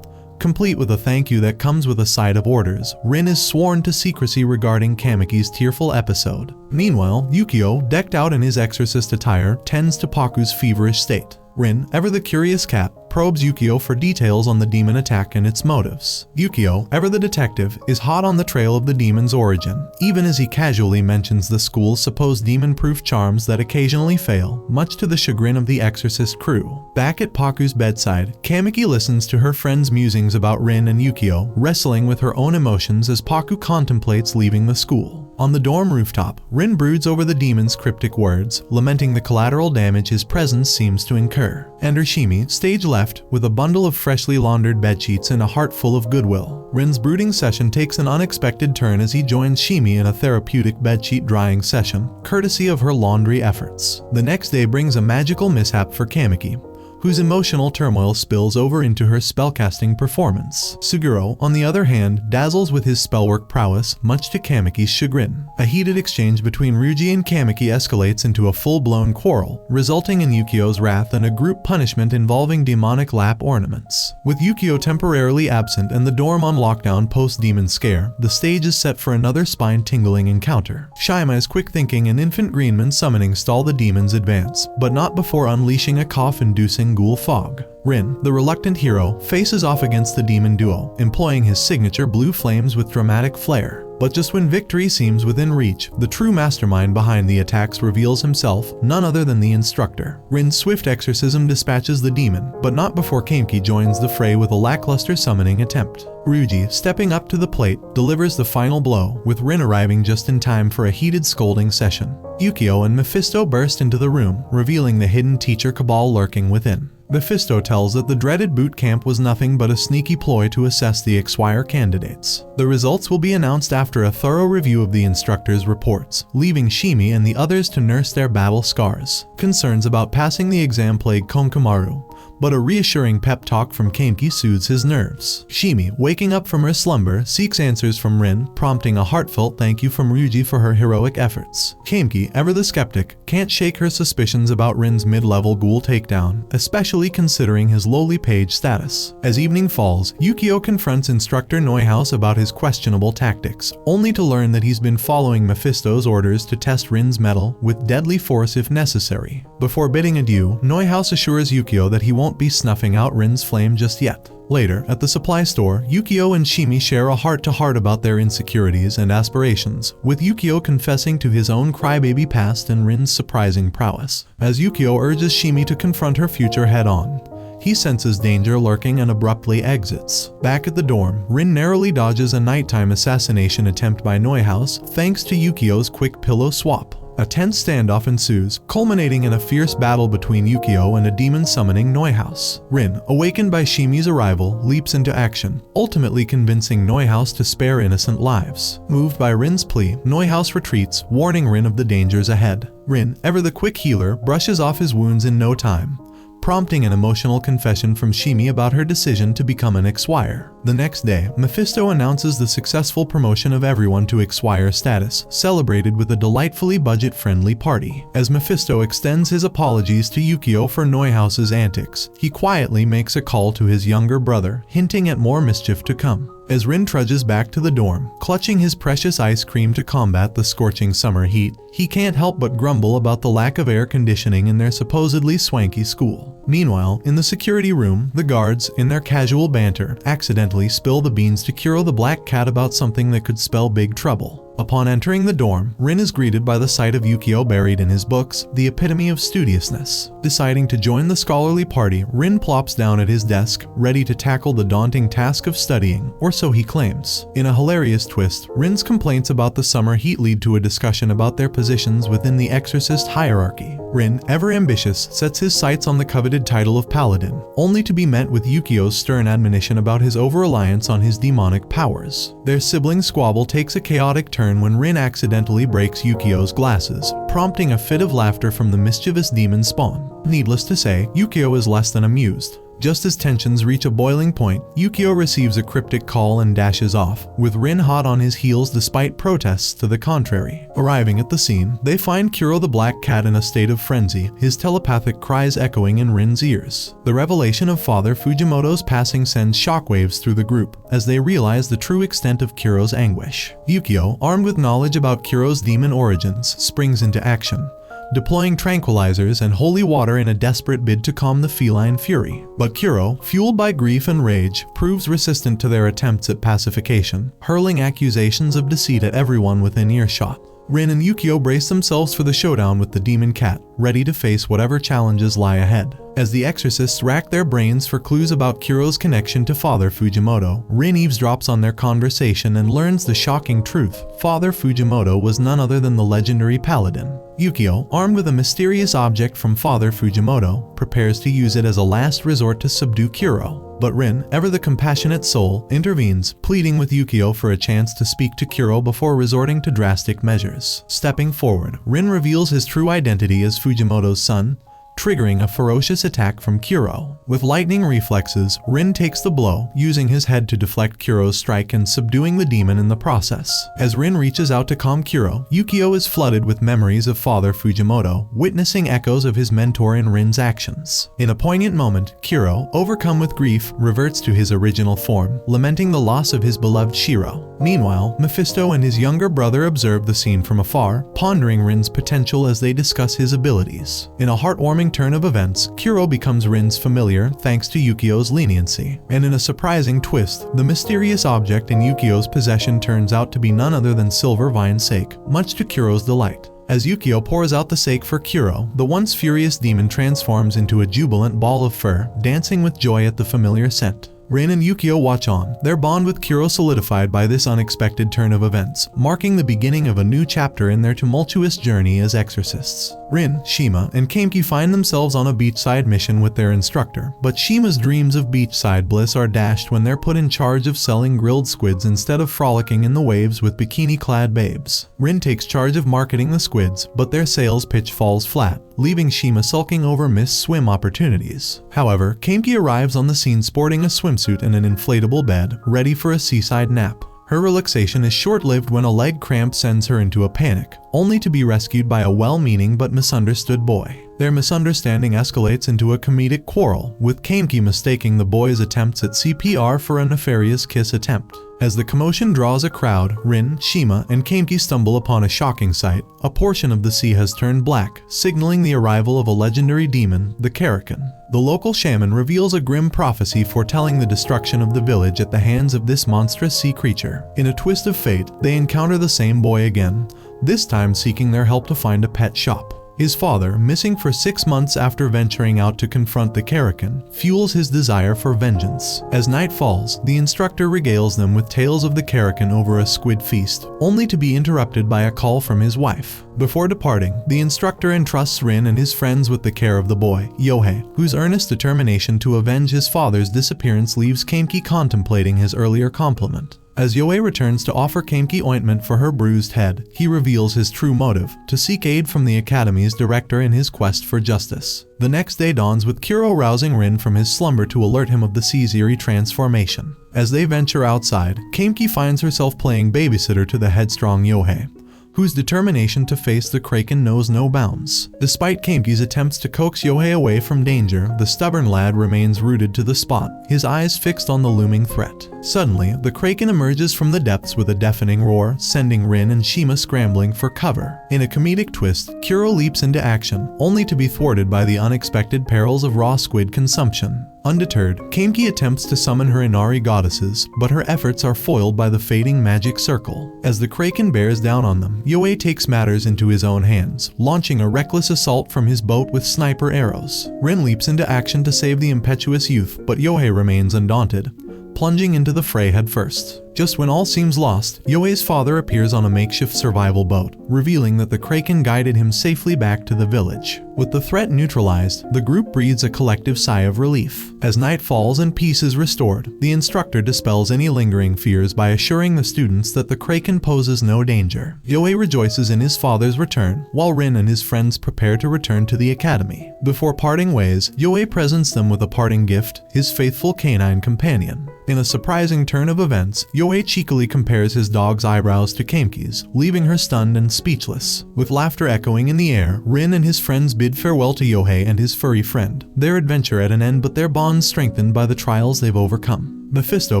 Complete with a thank you that comes with a side of orders, Rin is sworn to secrecy regarding Kamiki's tearful episode. Meanwhile, Yukio, decked out in his exorcist attire, tends to Paku's feverish state. Rin, ever the curious cat, probes Yukio for details on the demon attack and its motives. Yukio, ever the detective, is hot on the trail of the demon's origin, even as he casually mentions the school's supposed demon-proof charms that occasionally fail, much to the chagrin of the Exorcist crew. Back at Paku's bedside, Kamiki listens to her friend's musings about Rin and Yukio, wrestling with her own emotions as Paku contemplates leaving the school. On the dorm rooftop, Rin broods over the demon's cryptic words, lamenting the collateral damage his presence seems to incur. Enter Shimi, stage left, with a bundle of freshly laundered bedsheets and a heart full of goodwill. Rin's brooding session takes an unexpected turn as he joins Shimi in a therapeutic bedsheet drying session, courtesy of her laundry efforts. The next day brings a magical mishap for Kamiki, whose emotional turmoil spills over into her spellcasting performance. Suguro, on the other hand, dazzles with his spellwork prowess, much to Kamiki's chagrin. A heated exchange between Ryuji and Kamiki escalates into a full-blown quarrel, resulting in Yukio's wrath and a group punishment involving demonic lap ornaments. With Yukio temporarily absent and the dorm on lockdown post-demon scare, the stage is set for another spine-tingling encounter. Shaima's quick thinking and Infant Greenman summoning stall the demon's advance, but not before unleashing a cough-inducing ghoul fog. Rin, the reluctant hero, faces off against the demon duo, employing his signature blue flames with dramatic flair. But just when victory seems within reach, the true mastermind behind the attacks reveals himself, none other than the instructor. Rin's swift exorcism dispatches the demon, but not before Kamiki joins the fray with a lackluster summoning attempt. Ryuji, stepping up to the plate, delivers the final blow, with Rin arriving just in time for a heated scolding session. Yukio and Mephisto burst into the room, revealing the hidden teacher cabal lurking within. Mephisto tells that the dreaded boot camp was nothing but a sneaky ploy to assess the Exwire candidates. The results will be announced after a thorough review of the instructor's reports, leaving Shimi and the others to nurse their battle scars. Concerns about passing the exam plague Konkumaru, but a reassuring pep talk from Kamiki soothes his nerves. Shimi, waking up from her slumber, seeks answers from Rin, prompting a heartfelt thank you from Ryuji for her heroic efforts. Kamiki, ever the skeptic, can't shake her suspicions about Rin's mid-level ghoul takedown, especially considering his lowly page status. As evening falls, Yukio confronts instructor Neuhaus about his questionable tactics, only to learn that he's been following Mephisto's orders to test Rin's mettle with deadly force if necessary. Before bidding adieu, Neuhaus assures Yukio that he won't be snuffing out Rin's flame just yet. Later, at the supply store, Yukio and Shimi share a heart-to-heart about their insecurities and aspirations, with Yukio confessing to his own crybaby past and Rin's surprising prowess. As Yukio urges Shimi to confront her future head-on, he senses danger lurking and abruptly exits. Back at the dorm, Rin narrowly dodges a nighttime assassination attempt by Neuhaus thanks to Yukio's quick pillow swap. A tense standoff ensues, culminating in a fierce battle between Yukio and a demon summoning Neuhaus. Rin, awakened by Shimi's arrival, leaps into action, ultimately convincing Neuhaus to spare innocent lives. Moved by Rin's plea, Neuhaus retreats, warning Rin of the dangers ahead. Rin, ever the quick healer, brushes off his wounds in no time, prompting an emotional confession from Shimi about her decision to become an Exwire. The next day, Mephisto announces the successful promotion of everyone to Exwire status, celebrated with a delightfully budget-friendly party. As Mephisto extends his apologies to Yukio for Neuhaus's antics, he quietly makes a call to his younger brother, hinting at more mischief to come. As Rin trudges back to the dorm, clutching his precious ice cream to combat the scorching summer heat, he can't help but grumble about the lack of air conditioning in their supposedly swanky school. Meanwhile, in the security room, the guards, in their casual banter, accidentally spill the beans to Kuro the black cat about something that could spell big trouble. Upon entering the dorm, Rin is greeted by the sight of Yukio buried in his books, the epitome of studiousness. Deciding to join the scholarly party, Rin plops down at his desk, ready to tackle the daunting task of studying, or so he claims. In a hilarious twist, Rin's complaints about the summer heat lead to a discussion about their positions within the Exorcist hierarchy. Rin, ever ambitious, sets his sights on the coveted title of Paladin, only to be met with Yukio's stern admonition about his over-reliance on his demonic powers. Their sibling squabble takes a chaotic turn when Rin accidentally breaks Yukio's glasses, prompting a fit of laughter from the mischievous demon spawn. Needless to say, Yukio is less than amused. Just as tensions reach a boiling point, Yukio receives a cryptic call and dashes off, with Rin hot on his heels despite protests to the contrary. Arriving at the scene, they find Kuro the black cat in a state of frenzy, his telepathic cries echoing in Rin's ears. The revelation of Father Fujimoto's passing sends shockwaves through the group, as they realize the true extent of Kuro's anguish. Yukio, armed with knowledge about Kuro's demon origins, springs into action, deploying tranquilizers and holy water in a desperate bid to calm the feline fury. But Kuro, fueled by grief and rage, proves resistant to their attempts at pacification, hurling accusations of deceit at everyone within earshot. Rin and Yukio brace themselves for the showdown with the demon cat, ready to face whatever challenges lie ahead. As the exorcists rack their brains for clues about Kuro's connection to Father Fujimoto, Rin eavesdrops on their conversation and learns the shocking truth. Father Fujimoto was none other than the legendary paladin. Yukio, armed with a mysterious object from Father Fujimoto, prepares to use it as a last resort to subdue Kuro. But Rin, ever the compassionate soul, intervenes, pleading with Yukio for a chance to speak to Kuro before resorting to drastic measures. Stepping forward, Rin reveals his true identity as Fujimoto's son, triggering a ferocious attack from Kuro. With lightning reflexes, Rin takes the blow, using his head to deflect Kuro's strike and subduing the demon in the process. As Rin reaches out to calm Kuro, Yukio is flooded with memories of Father Fujimoto, witnessing echoes of his mentor in Rin's actions. In a poignant moment, Kuro, overcome with grief, reverts to his original form, lamenting the loss of his beloved Shiro. Meanwhile, Mephisto and his younger brother observe the scene from afar, pondering Rin's potential as they discuss his abilities. In a heartwarming turn of events, Kuro becomes Rin's familiar thanks to Yukio's leniency, and in a surprising twist, the mysterious object in Yukio's possession turns out to be none other than silver vine sake, much to Kuro's delight. As Yukio pours out the sake for Kuro, the once furious demon transforms into a jubilant ball of fur, dancing with joy at the familiar scent. Rin and Yukio watch on, their bond with Kuro solidified by this unexpected turn of events, marking the beginning of a new chapter in their tumultuous journey as exorcists. Rin, Shima, and Kameki find themselves on a beachside mission with their instructor, but Shima's dreams of beachside bliss are dashed when they're put in charge of selling grilled squids instead of frolicking in the waves with bikini-clad babes. Rin takes charge of marketing the squids, but their sales pitch falls flat, leaving Shima sulking over missed swim opportunities. However, Kameki arrives on the scene sporting a swimsuit and an inflatable bed, ready for a seaside nap. Her relaxation is short-lived when a leg cramp sends her into a panic, only to be rescued by a well-meaning but misunderstood boy. Their misunderstanding escalates into a comedic quarrel, with Kameki mistaking the boy's attempts at CPR for a nefarious kiss attempt. As the commotion draws a crowd, Rin, Shima, and Kameki stumble upon a shocking sight. A portion of the sea has turned black, signaling the arrival of a legendary demon, the Karakin. The local shaman reveals a grim prophecy foretelling the destruction of the village at the hands of this monstrous sea creature. In a twist of fate, they encounter the same boy again, this time seeking their help to find a pet shop. His father, missing for 6 months after venturing out to confront the Karakin, fuels his desire for vengeance. As night falls, the instructor regales them with tales of the Karakin over a squid feast, only to be interrupted by a call from his wife. Before departing, the instructor entrusts Rin and his friends with the care of the boy, Yohei, whose earnest determination to avenge his father's disappearance leaves Kameki contemplating his earlier compliment. As Yohei returns to offer Kameki ointment for her bruised head, he reveals his true motive, to seek aid from the Academy's director in his quest for justice. The next day dawns with Kuro rousing Rin from his slumber to alert him of the sea's eerie transformation. As they venture outside, Kameki finds herself playing babysitter to the headstrong Yohei, whose determination to face the Kraken knows no bounds. Despite Kameki's attempts to coax Yohei away from danger, the stubborn lad remains rooted to the spot, his eyes fixed on the looming threat. Suddenly, the Kraken emerges from the depths with a deafening roar, sending Rin and Shima scrambling for cover. In a comedic twist, Kuro leaps into action, only to be thwarted by the unexpected perils of raw squid consumption. Undeterred, Kameki attempts to summon her Inari goddesses, but her efforts are foiled by the fading magic circle. As the Kraken bears down on them, Yohei takes matters into his own hands, launching a reckless assault from his boat with sniper arrows. Rin leaps into action to save the impetuous youth, but Yohei remains undaunted, plunging into the fray headfirst. Just when all seems lost, Yohei's father appears on a makeshift survival boat, revealing that the Kraken guided him safely back to the village. With the threat neutralized, the group breathes a collective sigh of relief. As night falls and peace is restored, the instructor dispels any lingering fears by assuring the students that the Kraken poses no danger. Yohei rejoices in his father's return, while Rin and his friends prepare to return to the academy. Before parting ways, Yohei presents them with a parting gift, his faithful canine companion. In a surprising turn of events, Yohei cheekily compares his dog's eyebrows to Kameki's, leaving her stunned and speechless. With laughter echoing in the air, Rin and his friends bid farewell to Yohei and his furry friend, their adventure at an end but their bonds strengthened by the trials they've overcome. Mephisto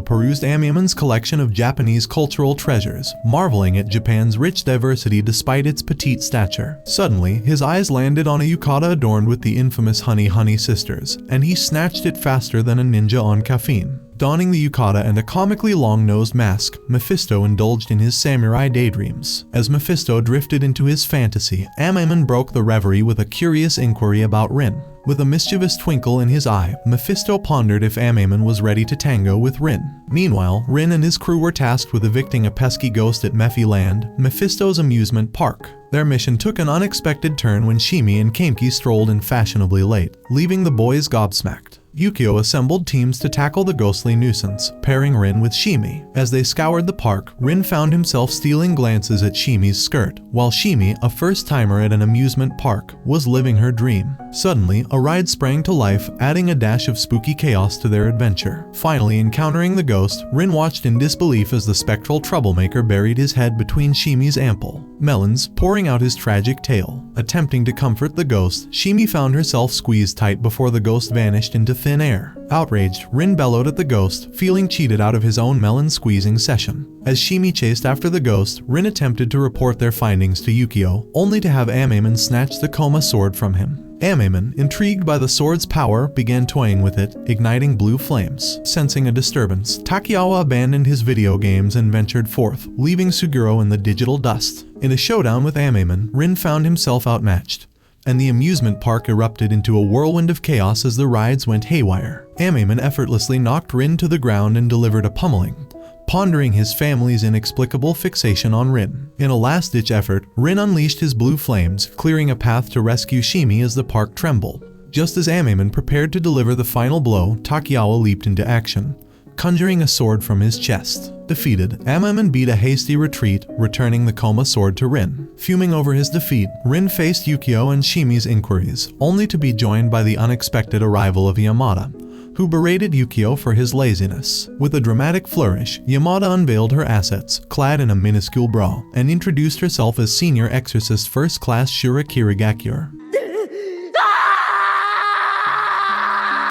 perused Amiamon's collection of Japanese cultural treasures, marveling at Japan's rich diversity despite its petite stature. Suddenly, his eyes landed on a yukata adorned with the infamous Honey Honey sisters, and he snatched it faster than a ninja on caffeine. Donning the yukata and a comically long-nosed mask, Mephisto indulged in his samurai daydreams. As Mephisto drifted into his fantasy, Amaimon broke the reverie with a curious inquiry about Rin. With a mischievous twinkle in his eye, Mephisto pondered if Amaimon was ready to tango with Rin. Meanwhile, Rin and his crew were tasked with evicting a pesky ghost at Mephi Land, Mephisto's amusement park. Their mission took an unexpected turn when Shimi and Kameki strolled in fashionably late, leaving the boys gobsmacked. Yukio assembled teams to tackle the ghostly nuisance, pairing Rin with Shimi. As they scoured the park, Rin found himself stealing glances at Shimi's skirt, while Shimi, a first-timer at an amusement park, was living her dream. Suddenly, a ride sprang to life, adding a dash of spooky chaos to their adventure. Finally encountering the ghost, Rin watched in disbelief as the spectral troublemaker buried his head between Shimi's ample melons, pouring out his tragic tale. Attempting to comfort the ghost, Shimi found herself squeezed tight before the ghost vanished into thin air. Outraged, Rin bellowed at the ghost, feeling cheated out of his own melon-squeezing session. As Shimi chased after the ghost, Rin attempted to report their findings to Yukio, only to have Amaimon snatch the Koma sword from him. Amaimon, intrigued by the sword's power, began toying with it, igniting blue flames. Sensing a disturbance, Takegawa abandoned his video games and ventured forth, leaving Suguro in the digital dust. In a showdown with Amaimon, Rin found himself outmatched, and the amusement park erupted into a whirlwind of chaos as the rides went haywire. Amaimon effortlessly knocked Rin to the ground and delivered a pummeling, pondering his family's inexplicable fixation on Rin. In a last-ditch effort, Rin unleashed his blue flames, clearing a path to rescue Shimi as the park trembled. Just as Amaimon prepared to deliver the final blow, Takegawa leaped into action, conjuring a sword from his chest. Defeated, Amaimon beat a hasty retreat, returning the Koma sword to Rin. Fuming over his defeat, Rin faced Yukio and Shimi's inquiries, only to be joined by the unexpected arrival of Yamada, who berated Yukio for his laziness. With a dramatic flourish, Yamada unveiled her assets, clad in a minuscule bra, and introduced herself as Senior Exorcist First Class Shura Kirigakure.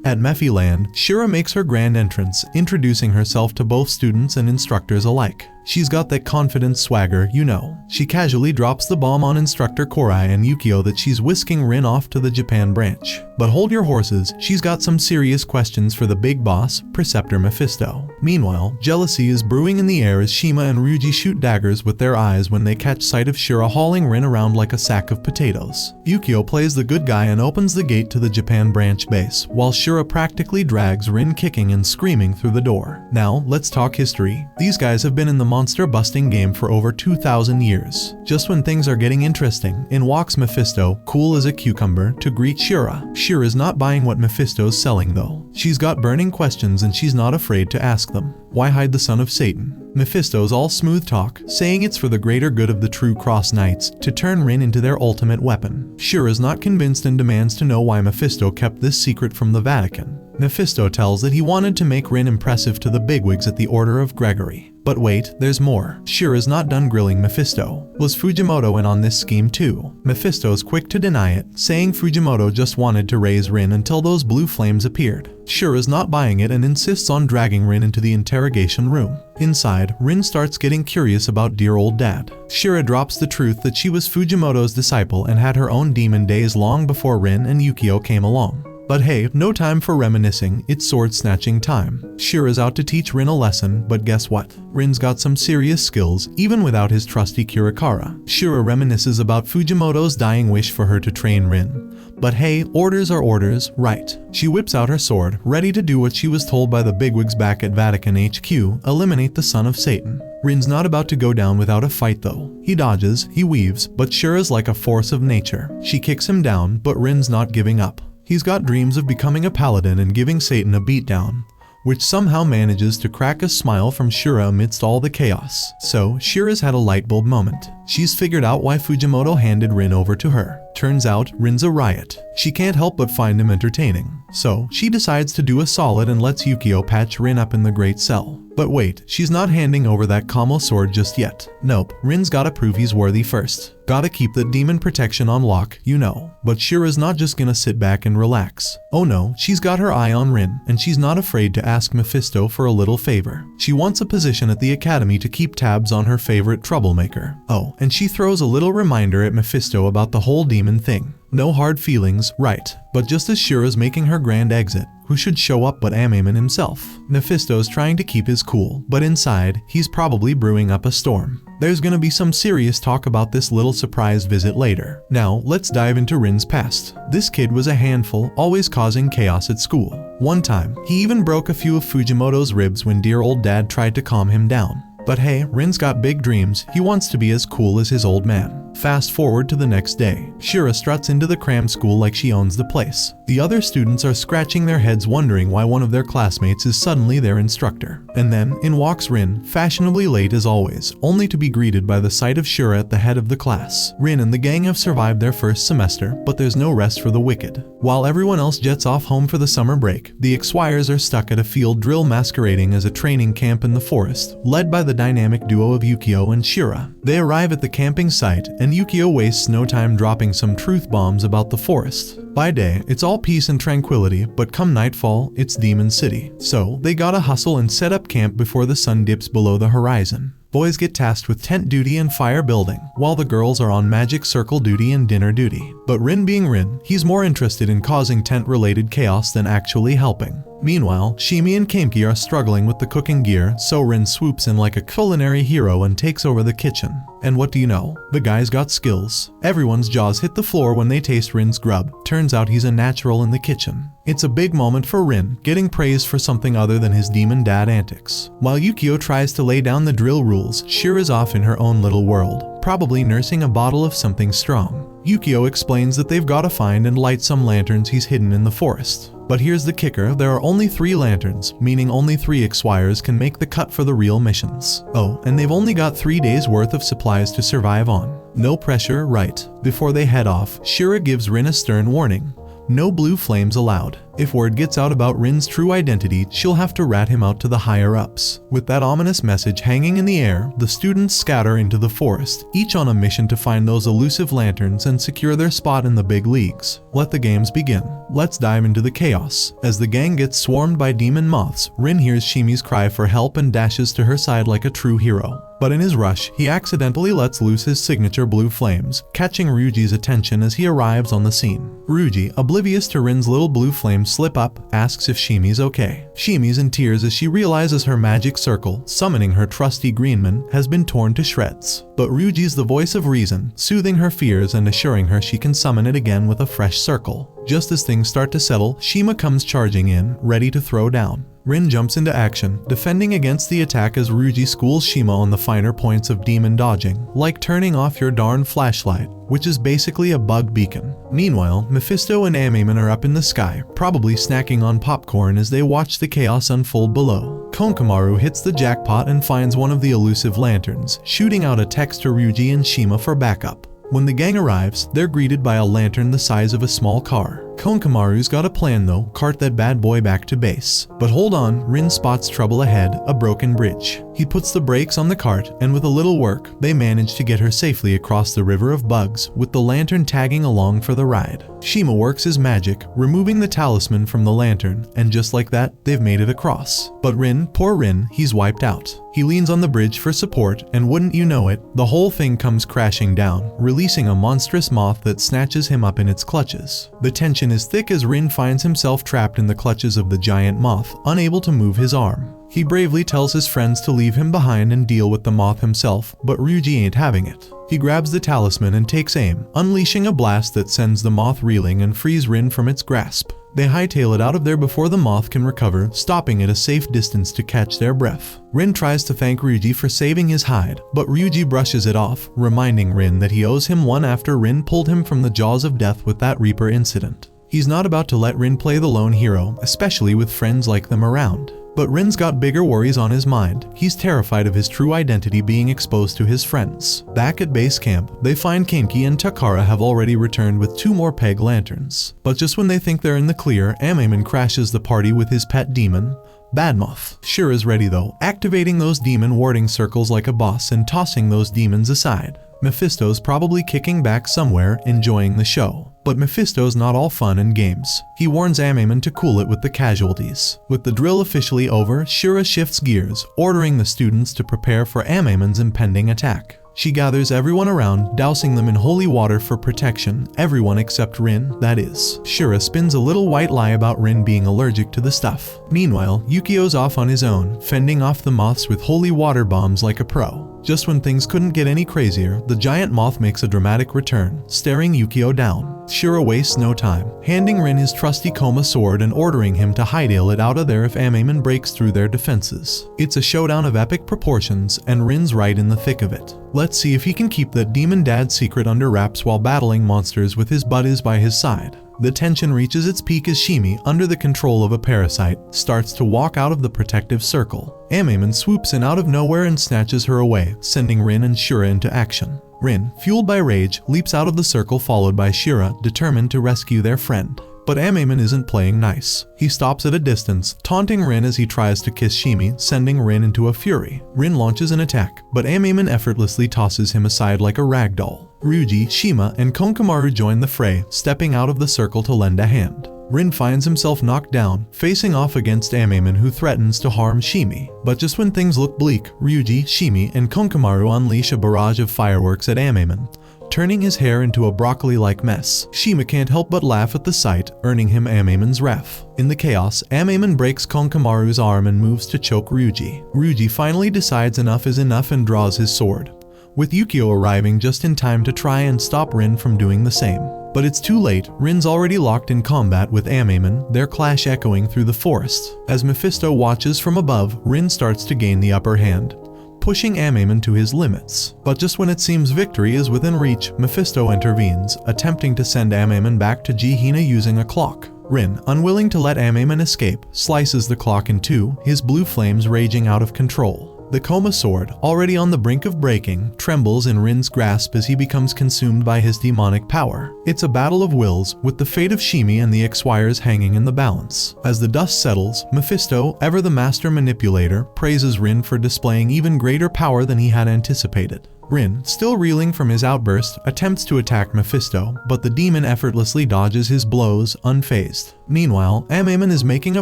At Mephi Land, Shura makes her grand entrance, introducing herself to both students and instructors alike. She's got that confident swagger, you know. She casually drops the bomb on instructor Korai and Yukio that she's whisking Rin off to the Japan branch. But hold your horses, she's got some serious questions for the big boss, Preceptor Mephisto. Meanwhile, jealousy is brewing in the air as Shima and Ryuji shoot daggers with their eyes when they catch sight of Shura hauling Rin around like a sack of potatoes. Yukio plays the good guy and opens the gate to the Japan branch base, while Shura practically drags Rin kicking and screaming through the door. Now, let's talk history. These guys have been in the monster-busting game for over 2,000 years. Just when things are getting interesting, in walks Mephisto, cool as a cucumber, to greet Shura. Shura's not buying what Mephisto's selling though. She's got burning questions and she's not afraid to ask them. Why hide the son of Satan? Mephisto's all smooth talk, saying it's for the greater good of the True Cross Knights to turn Rin into their ultimate weapon. Shura's not convinced and demands to know why Mephisto kept this secret from the Vatican. Mephisto tells that he wanted to make Rin impressive to the bigwigs at the Order of Gregory. But wait, there's more. Shura's not done grilling Mephisto. Was Fujimoto in on this scheme too? Mephisto's quick to deny it, saying Fujimoto just wanted to raise Rin until those blue flames appeared. Shura's not buying it and insists on dragging Rin into the interrogation room. Inside, Rin starts getting curious about dear old dad. Shura drops the truth that she was Fujimoto's disciple and had her own demon days long before Rin and Yukio came along. But hey, no time for reminiscing, it's sword-snatching time. Shura's out to teach Rin a lesson, but guess what? Rin's got some serious skills, even without his trusty Kirikara. Shura reminisces about Fujimoto's dying wish for her to train Rin. But hey, orders are orders, right? She whips out her sword, ready to do what she was told by the bigwigs back at Vatican HQ, eliminate the son of Satan. Rin's not about to go down without a fight though. He dodges, he weaves, but Shura's like a force of nature. She kicks him down, but Rin's not giving up. He's got dreams of becoming a paladin and giving Satan a beatdown, which somehow manages to crack a smile from Shura amidst all the chaos. So, Shura's had a lightbulb moment. She's figured out why Fujimoto handed Rin over to her. Turns out, Rin's a riot. She can't help but find him entertaining. So, she decides to do a solid and lets Yukio patch Rin up in the Great Cell. But wait, she's not handing over that Kamo sword just yet. Nope, Rin's gotta prove he's worthy first. Gotta keep the demon protection on lock, you know. But Shura's not just gonna sit back and relax. Oh no, she's got her eye on Rin, and she's not afraid to ask Mephisto for a little favor. She wants a position at the academy to keep tabs on her favorite troublemaker. Oh, and she throws a little reminder at Mephisto about the whole demon thing. No hard feelings, right? But just as Shura's making her grand exit, who should show up but Amemon himself. Mephisto's trying to keep his cool, but inside, he's probably brewing up a storm. There's gonna be some serious talk about this little surprise visit later. Now, let's dive into Rin's past. This kid was a handful, always causing chaos at school. One time, he even broke a few of Fujimoto's ribs when dear old dad tried to calm him down. But hey, Rin's got big dreams. He wants to be as cool as his old man. Fast forward to the next day. Shira struts into the cram school like she owns the place. The other students are scratching their heads wondering why one of their classmates is suddenly their instructor. And then, in walks Rin, fashionably late as always, only to be greeted by the sight of Shira at the head of the class. Rin and the gang have survived their first semester, but there's no rest for the wicked. While everyone else jets off home for the summer break, the Exwires are stuck at a field drill masquerading as a training camp in the forest, led by the dynamic duo of Yukio and Shira. They arrive at the camping site, and Yukio wastes no time dropping some truth bombs about the forest. By day, it's all peace and tranquility, but come nightfall, it's Demon City. So, they gotta hustle and set up camp before the sun dips below the horizon. Boys get tasked with tent duty and fire building, while the girls are on magic circle duty and dinner duty. But Rin being Rin, he's more interested in causing tent-related chaos than actually helping. Meanwhile, Shimi and Keimki are struggling with the cooking gear, so Rin swoops in like a culinary hero and takes over the kitchen. And what do you know? The guy's got skills. Everyone's jaws hit the floor when they taste Rin's grub. Turns out he's a natural in the kitchen. It's a big moment for Rin, getting praised for something other than his demon dad antics. While Yukio tries to lay down the drill rules, Shira's off in her own little world, probably nursing a bottle of something strong. Yukio explains that they've got to find and light some lanterns he's hidden in the forest. But here's the kicker, there are only 3 lanterns, meaning only 3 Exwires can make the cut for the real missions. Oh, and they've only got 3 days worth of supplies to survive on. No pressure, right? Before they head off, Shira gives Rin a stern warning. No blue flames allowed. If word gets out about Rin's true identity, she'll have to rat him out to the higher-ups. With that ominous message hanging in the air, the students scatter into the forest, each on a mission to find those elusive lanterns and secure their spot in the big leagues. Let the games begin. Let's dive into the chaos. As the gang gets swarmed by demon moths, Rin hears Shimi's cry for help and dashes to her side like a true hero. But in his rush, he accidentally lets loose his signature blue flames, catching Ryuji's attention as he arrives on the scene. Ryuji, oblivious to Rin's little blue flames slip up, asks if Shimi's okay. Shimi's in tears as she realizes her magic circle, summoning her trusty Greenman, has been torn to shreds. But Ryuji's the voice of reason, soothing her fears and assuring her she can summon it again with a fresh circle. Just as things start to settle, Shima comes charging in, ready to throw down. Rin jumps into action, defending against the attack as Ryuji schools Shima on the finer points of demon dodging, like turning off your darn flashlight, which is basically a bug beacon. Meanwhile, Mephisto and Amemon are up in the sky, probably snacking on popcorn as they watch the chaos unfold below. Konkamaru hits the jackpot and finds one of the elusive lanterns, shooting out a text to Ryuji and Shima for backup. When the gang arrives, they're greeted by a lantern the size of a small car. Konkamaru's got a plan though, cart that bad boy back to base. But hold on, Rin spots trouble ahead, a broken bridge. He puts the brakes on the cart, and with a little work, they manage to get her safely across the river of bugs, with the lantern tagging along for the ride. Shima works his magic, removing the talisman from the lantern, and just like that, they've made it across. But Rin, poor Rin, he's wiped out. He leans on the bridge for support, and wouldn't you know it, the whole thing comes crashing down, releasing a monstrous moth that snatches him up in its clutches. The tension is thick as Rin finds himself trapped in the clutches of the giant moth, unable to move his arm. He bravely tells his friends to leave him behind and deal with the moth himself, but Ryuji ain't having it. He grabs the talisman and takes aim, unleashing a blast that sends the moth reeling and frees Rin from its grasp. They hightail it out of there before the moth can recover, stopping at a safe distance to catch their breath. Rin tries to thank Ryuji for saving his hide, but Ryuji brushes it off, reminding Rin that he owes him one after Rin pulled him from the jaws of death with that Reaper incident. He's not about to let Rin play the lone hero, especially with friends like them around. But Rin's got bigger worries on his mind. He's terrified of his true identity being exposed to his friends. Back at base camp, they find Keimki and Takara have already returned with 2 more peg lanterns. But just when they think they're in the clear, Amemon crashes the party with his pet demon, Badmoth. Shira's ready though, activating those demon warding circles like a boss and tossing those demons aside. Mephisto's probably kicking back somewhere, enjoying the show. But Mephisto's not all fun and games. He warns Amemon to cool it with the casualties. With the drill officially over, Shira shifts gears, ordering the students to prepare for Amemon's impending attack. She gathers everyone around, dousing them in holy water for protection, everyone except Rin, that is. Shura spins a little white lie about Rin being allergic to the stuff. Meanwhile, Yukio's off on his own, fending off the moths with holy water bombs like a pro. Just when things couldn't get any crazier, the giant moth makes a dramatic return, staring Yukio down. Shura wastes no time, handing Rin his trusty Koma sword and ordering him to hightail it out of there if Amaemon breaks through their defenses. It's a showdown of epic proportions, and Rin's right in the thick of it. Let's see if he can keep that demon dad's secret under wraps while battling monsters with his buddies by his side. The tension reaches its peak as Shimi, under the control of a parasite, starts to walk out of the protective circle. Amaemon swoops in out of nowhere and snatches her away, sending Rin and Shura into action. Rin, fueled by rage, leaps out of the circle followed by Shura, determined to rescue their friend. But Amaemon isn't playing nice. He stops at a distance, taunting Rin as he tries to kiss Shimi, sending Rin into a fury. Rin launches an attack, but Amaemon effortlessly tosses him aside like a rag doll. Ryuji, Shima, and Konkamaru join the fray, stepping out of the circle to lend a hand. Rin finds himself knocked down, facing off against Amaemon who threatens to harm Shimi. But just when things look bleak, Ryuji, Shimi, and Konkamaru unleash a barrage of fireworks at Amaemon, turning his hair into a broccoli-like mess. Shima can't help but laugh at the sight, earning him Amaemon's ref. In the chaos, Amaemon breaks Konkamaru's arm and moves to choke Ryuji. Ryuji finally decides enough is enough and draws his sword, with Yukio arriving just in time to try and stop Rin from doing the same. But it's too late. Rin's already locked in combat with Amaemon, their clash echoing through the forest. As Mephisto watches from above, Rin starts to gain the upper hand, pushing Amaemon to his limits. But just when it seems victory is within reach, Mephisto intervenes, attempting to send Amaemon back to Gehenna using a clock. Rin, unwilling to let Amaemon escape, slices the clock in two, his blue flames raging out of control. The Koma sword, already on the brink of breaking, trembles in Rin's grasp as he becomes consumed by his demonic power. It's a battle of wills, with the fate of Shimi and the X-Wires hanging in the balance. As the dust settles, Mephisto, ever the master manipulator, praises Rin for displaying even greater power than he had anticipated. Rin, still reeling from his outburst, attempts to attack Mephisto, but the demon effortlessly dodges his blows, unfazed. Meanwhile, Amaemon is making a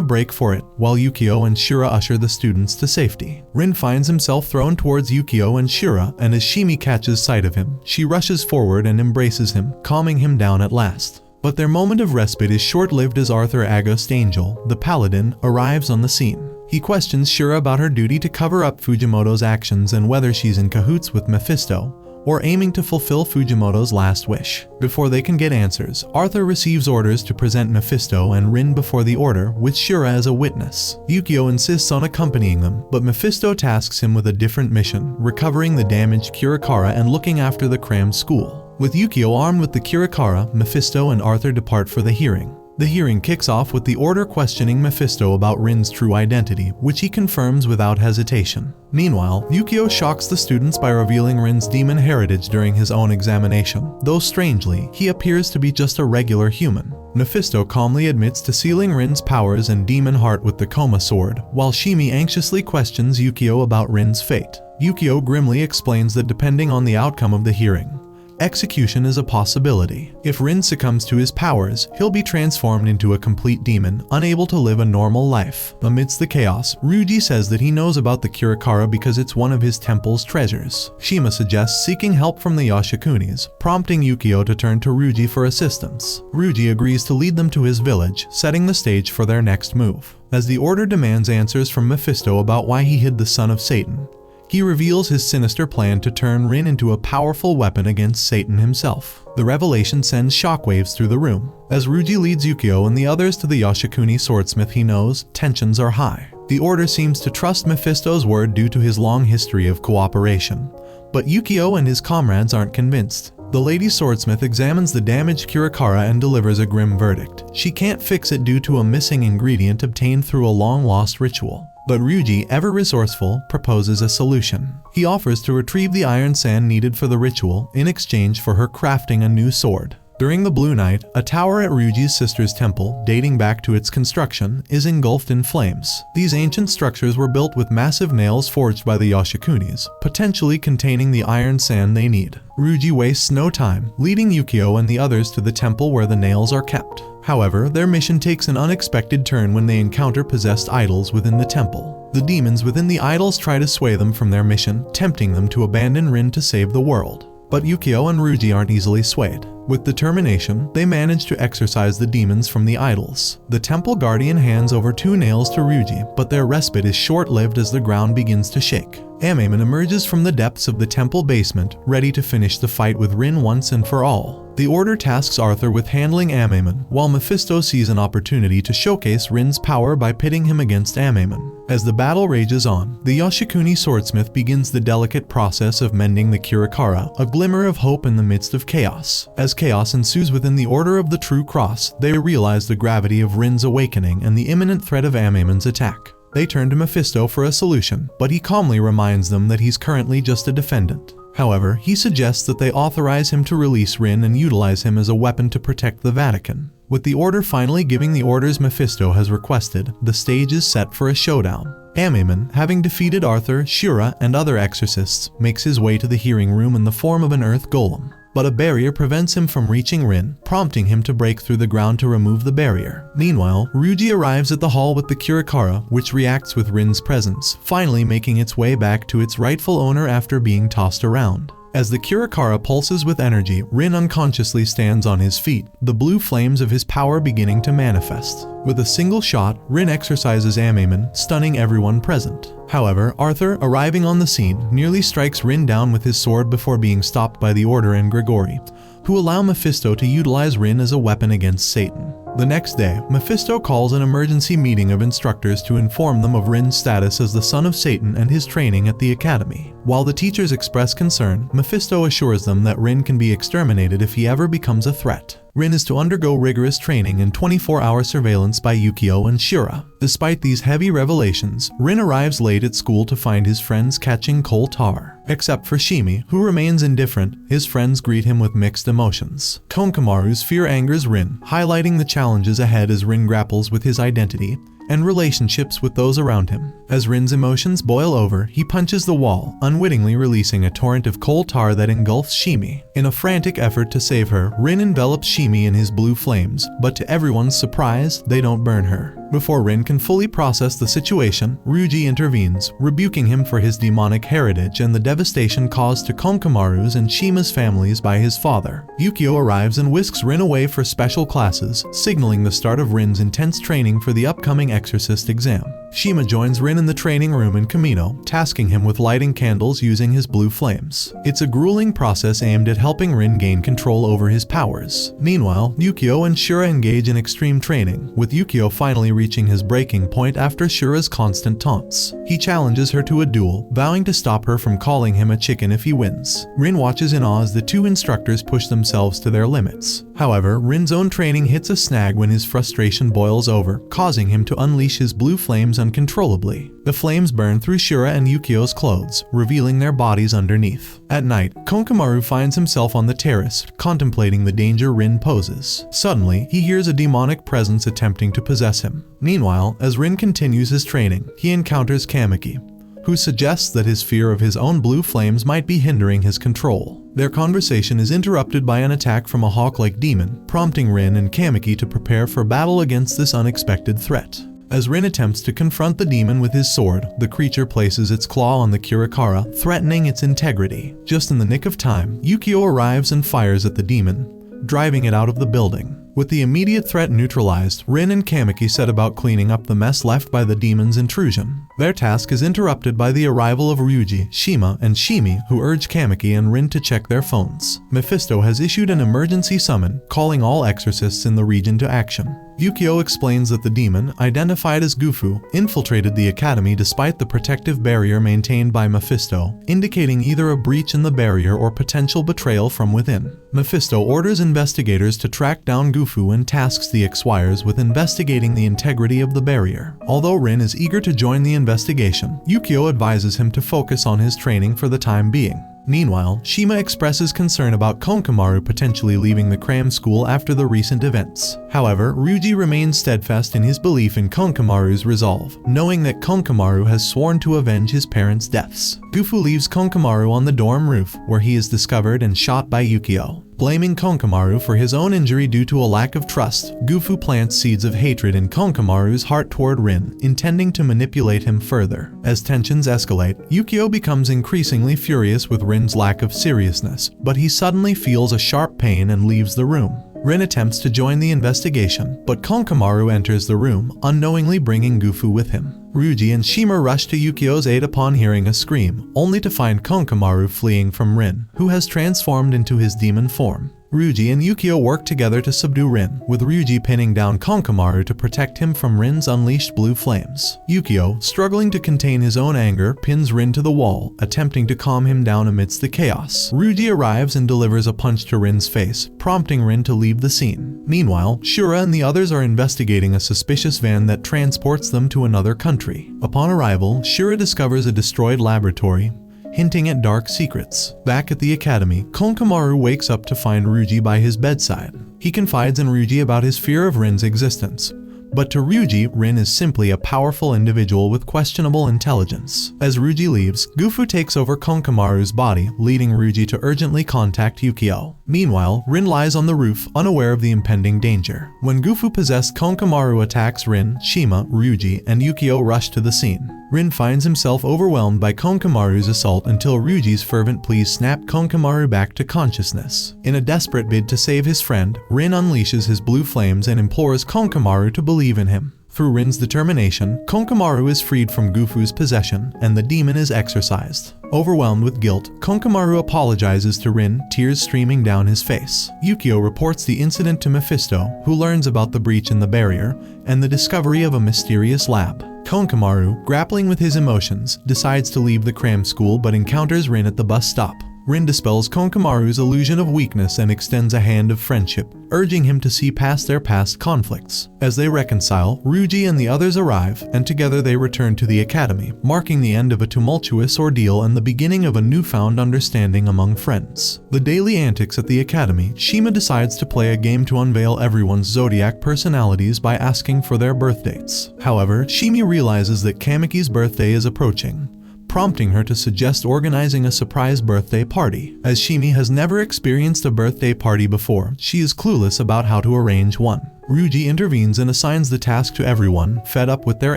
break for it, while Yukio and Shura usher the students to safety. Rin finds himself thrown towards Yukio and Shura, and as Shimi catches sight of him, she rushes forward and embraces him, calming him down at last. But their moment of respite is short-lived as Arthur August Angel, the paladin, arrives on the scene. He questions Shura about her duty to cover up Fujimoto's actions and whether she's in cahoots with Mephisto, or aiming to fulfill Fujimoto's last wish. Before they can get answers, Arthur receives orders to present Mephisto and Rin before the order, with Shura as a witness. Yukio insists on accompanying them, but Mephisto tasks him with a different mission, recovering the damaged Kirakara and looking after the crammed school. With Yukio armed with the Kirakara, Mephisto and Arthur depart for the hearing. The hearing kicks off with the order questioning Mephisto about Rin's true identity, which he confirms without hesitation. Meanwhile, Yukio shocks the students by revealing Rin's demon heritage during his own examination, though strangely, he appears to be just a regular human. Mephisto calmly admits to sealing Rin's powers and demon heart with the Koma sword, while Shimi anxiously questions Yukio about Rin's fate. Yukio grimly explains that depending on the outcome of the hearing, execution is a possibility. If Rin succumbs to his powers, he'll be transformed into a complete demon, unable to live a normal life. Amidst the chaos, Ryuji says that he knows about the Kirakara because it's one of his temple's treasures. Shima suggests seeking help from the Yashakunis, prompting Yukio to turn to Ryuji for assistance. Ryuji agrees to lead them to his village, setting the stage for their next move. As the order demands answers from Mephisto about why he hid the son of Satan, he reveals his sinister plan to turn Rin into a powerful weapon against Satan himself. The revelation sends shockwaves through the room. As Ryuji leads Yukio and the others to the Yashikuni swordsmith, he knows tensions are high. The order seems to trust Mephisto's word due to his long history of cooperation, but Yukio and his comrades aren't convinced. The lady swordsmith examines the damaged Kirakara and delivers a grim verdict. She can't fix it due to a missing ingredient obtained through a long-lost ritual. But Ryuji, ever resourceful, proposes a solution. He offers to retrieve the iron sand needed for the ritual in exchange for her crafting a new sword. During the Blue Night, a tower at Ryuji's sister's temple, dating back to its construction, is engulfed in flames. These ancient structures were built with massive nails forged by the Yoshikunis, potentially containing the iron sand they need. Ryuji wastes no time, leading Yukio and the others to the temple where the nails are kept. However, their mission takes an unexpected turn when they encounter possessed idols within the temple. The demons within the idols try to sway them from their mission, tempting them to abandon Rin to save the world. But Yukio and Ryuji aren't easily swayed. With determination, they manage to exorcise the demons from the idols. The temple guardian hands over 2 nails to Ryuji, but their respite is short-lived as the ground begins to shake. Amemon emerges from the depths of the temple basement, ready to finish the fight with Rin once and for all. The Order tasks Arthur with handling Amemon, while Mephisto sees an opportunity to showcase Rin's power by pitting him against Amemon. As the battle rages on, the Yoshikuni swordsmith begins the delicate process of mending the Kirakara, a glimmer of hope in the midst of chaos. As chaos ensues within the Order of the True Cross, they realize the gravity of Rin's awakening and the imminent threat of Amemon's attack. They turn to Mephisto for a solution, but he calmly reminds them that he's currently just a defendant. However, he suggests that they authorize him to release Rin and utilize him as a weapon to protect the Vatican. With the Order finally giving the orders Mephisto has requested, the stage is set for a showdown. Amemon, having defeated Arthur, Shura, and other exorcists, makes his way to the hearing room in the form of an earth golem. But a barrier prevents him from reaching Rin, prompting him to break through the ground to remove the barrier. Meanwhile, Ryuji arrives at the hall with the Kirakara, which reacts with Rin's presence, finally making its way back to its rightful owner after being tossed around. As the Kirakara pulses with energy, Rin unconsciously stands on his feet, the blue flames of his power beginning to manifest. With a single shot, Rin exorcises Amemon, stunning everyone present. However, Arthur, arriving on the scene, nearly strikes Rin down with his sword before being stopped by the Order and Grigori, who allow Mephisto to utilize Rin as a weapon against Satan. The next day, Mephisto calls an emergency meeting of instructors to inform them of Rin's status as the son of Satan and his training at the academy. While the teachers express concern, Mephisto assures them that Rin can be exterminated if he ever becomes a threat. Rin is to undergo rigorous training and 24-hour surveillance by Yukio and Shura. Despite these heavy revelations, Rin arrives late at school to find his friends catching coal tar. Except for Shimi, who remains indifferent, his friends greet him with mixed emotions. Konkamaru's fear angers Rin, highlighting the challenges ahead as Rin grapples with his identity and relationships with those around him. As Rin's emotions boil over, he punches the wall, unwittingly releasing a torrent of coal tar that engulfs Shimi. In a frantic effort to save her, Rin envelops Shimi in his blue flames, but to everyone's surprise, they don't burn her. Before Rin can fully process the situation, Ryuji intervenes, rebuking him for his demonic heritage and the devastation caused to Konkamaru's and Shima's families by his father. Yukio arrives and whisks Rin away for special classes, signaling the start of Rin's intense training for the upcoming Exorcist exam. Shima joins Rin in the training room in Kamino, tasking him with lighting candles using his blue flames. It's a grueling process aimed at helping Rin gain control over his powers. Meanwhile, Yukio and Shura engage in extreme training, with Yukio finally reaching his breaking point after Shura's constant taunts. He challenges her to a duel, vowing to stop her from calling him a chicken if he wins. Rin watches in awe as the two instructors push themselves to their limits. However, Rin's own training hits a snag when his frustration boils over, causing him to unleash his blue flames uncontrollably. The flames burn through Shura and Yukio's clothes, revealing their bodies underneath. At night, Konkamaru finds himself on the terrace, contemplating the danger Rin poses. Suddenly, he hears a demonic presence attempting to possess him. Meanwhile, as Rin continues his training, he encounters Kamiki, who suggests that his fear of his own blue flames might be hindering his control. Their conversation is interrupted by an attack from a hawk-like demon, prompting Rin and Kamiki to prepare for battle against this unexpected threat. As Rin attempts to confront the demon with his sword, the creature places its claw on the Kirakara, threatening its integrity. Just in the nick of time, Yukio arrives and fires at the demon, driving it out of the building. With the immediate threat neutralized, Rin and Kamiki set about cleaning up the mess left by the demon's intrusion. Their task is interrupted by the arrival of Ryuji, Shima, and Shimi, who urge Kamiki and Rin to check their phones. Mephisto has issued an emergency summon, calling all exorcists in the region to action. Yukio explains that the demon, identified as Gufu, infiltrated the academy despite the protective barrier maintained by Mephisto, indicating either a breach in the barrier or potential betrayal from within. Mephisto orders investigators to track down Gufu and tasks the X-Wires with investigating the integrity of the barrier. Although Rin is eager to join the investigation, Yukio advises him to focus on his training for the time being. Meanwhile, Shima expresses concern about Konkamaru potentially leaving the cram school after the recent events. However, Ryuji remains steadfast in his belief in Konkamaru's resolve, knowing that Konkamaru has sworn to avenge his parents' deaths. Gufu leaves Konkamaru on the dorm roof, where he is discovered and shot by Yukio. Blaming Konkamaru for his own injury due to a lack of trust, Gufu plants seeds of hatred in Konkamaru's heart toward Rin, intending to manipulate him further. As tensions escalate, Yukio becomes increasingly furious with Rin's lack of seriousness, but he suddenly feels a sharp pain and leaves the room. Rin attempts to join the investigation, but Konkamaru enters the room, unknowingly bringing Gufu with him. Ryuji and Shima rush to Yukio's aid upon hearing a scream, only to find Konkamaru fleeing from Rin, who has transformed into his demon form. Ryuji and Yukio work together to subdue Rin, with Ryuji pinning down Konkamaru to protect him from Rin's unleashed blue flames. Yukio, struggling to contain his own anger, pins Rin to the wall, attempting to calm him down amidst the chaos. Ryuji arrives and delivers a punch to Rin's face, prompting Rin to leave the scene. Meanwhile, Shura and the others are investigating a suspicious van that transports them to another country. Upon arrival, Shura discovers a destroyed laboratory, hinting at dark secrets. Back at the academy, Konkamaru wakes up to find Ryuji by his bedside. He confides in Ryuji about his fear of Rin's existence. But to Ryuji, Rin is simply a powerful individual with questionable intelligence. As Ryuji leaves, Gufu takes over Konkamaru's body, leading Ryuji to urgently contact Yukio. Meanwhile, Rin lies on the roof, unaware of the impending danger. When Gufu-possessed Konkamaru attacks Rin, Shima, Ryuji, and Yukio rush to the scene. Rin finds himself overwhelmed by Konkamaru's assault until Ryuji's fervent pleas snap Konkamaru back to consciousness. In a desperate bid to save his friend, Rin unleashes his blue flames and implores Konkamaru to believe in him. Through Rin's determination, Konkamaru is freed from Gufu's possession, and the demon is exorcised. Overwhelmed with guilt, Konkamaru apologizes to Rin, tears streaming down his face. Yukio reports the incident to Mephisto, who learns about the breach in the barrier, and the discovery of a mysterious lab. Konkamaru, grappling with his emotions, decides to leave the cram school but encounters Rin at the bus stop. Rin dispels Konkamaru's illusion of weakness and extends a hand of friendship, urging him to see past their past conflicts. As they reconcile, Ryuji and the others arrive, and together they return to the academy, marking the end of a tumultuous ordeal and the beginning of a newfound understanding among friends. The daily antics at the academy, Shima decides to play a game to unveil everyone's zodiac personalities by asking for their birth dates. However, Shimi realizes that Kamiki's birthday is approaching, prompting her to suggest organizing a surprise birthday party. As Shimi has never experienced a birthday party before, she is clueless about how to arrange one. Ryuji intervenes and assigns the task to everyone, fed up with their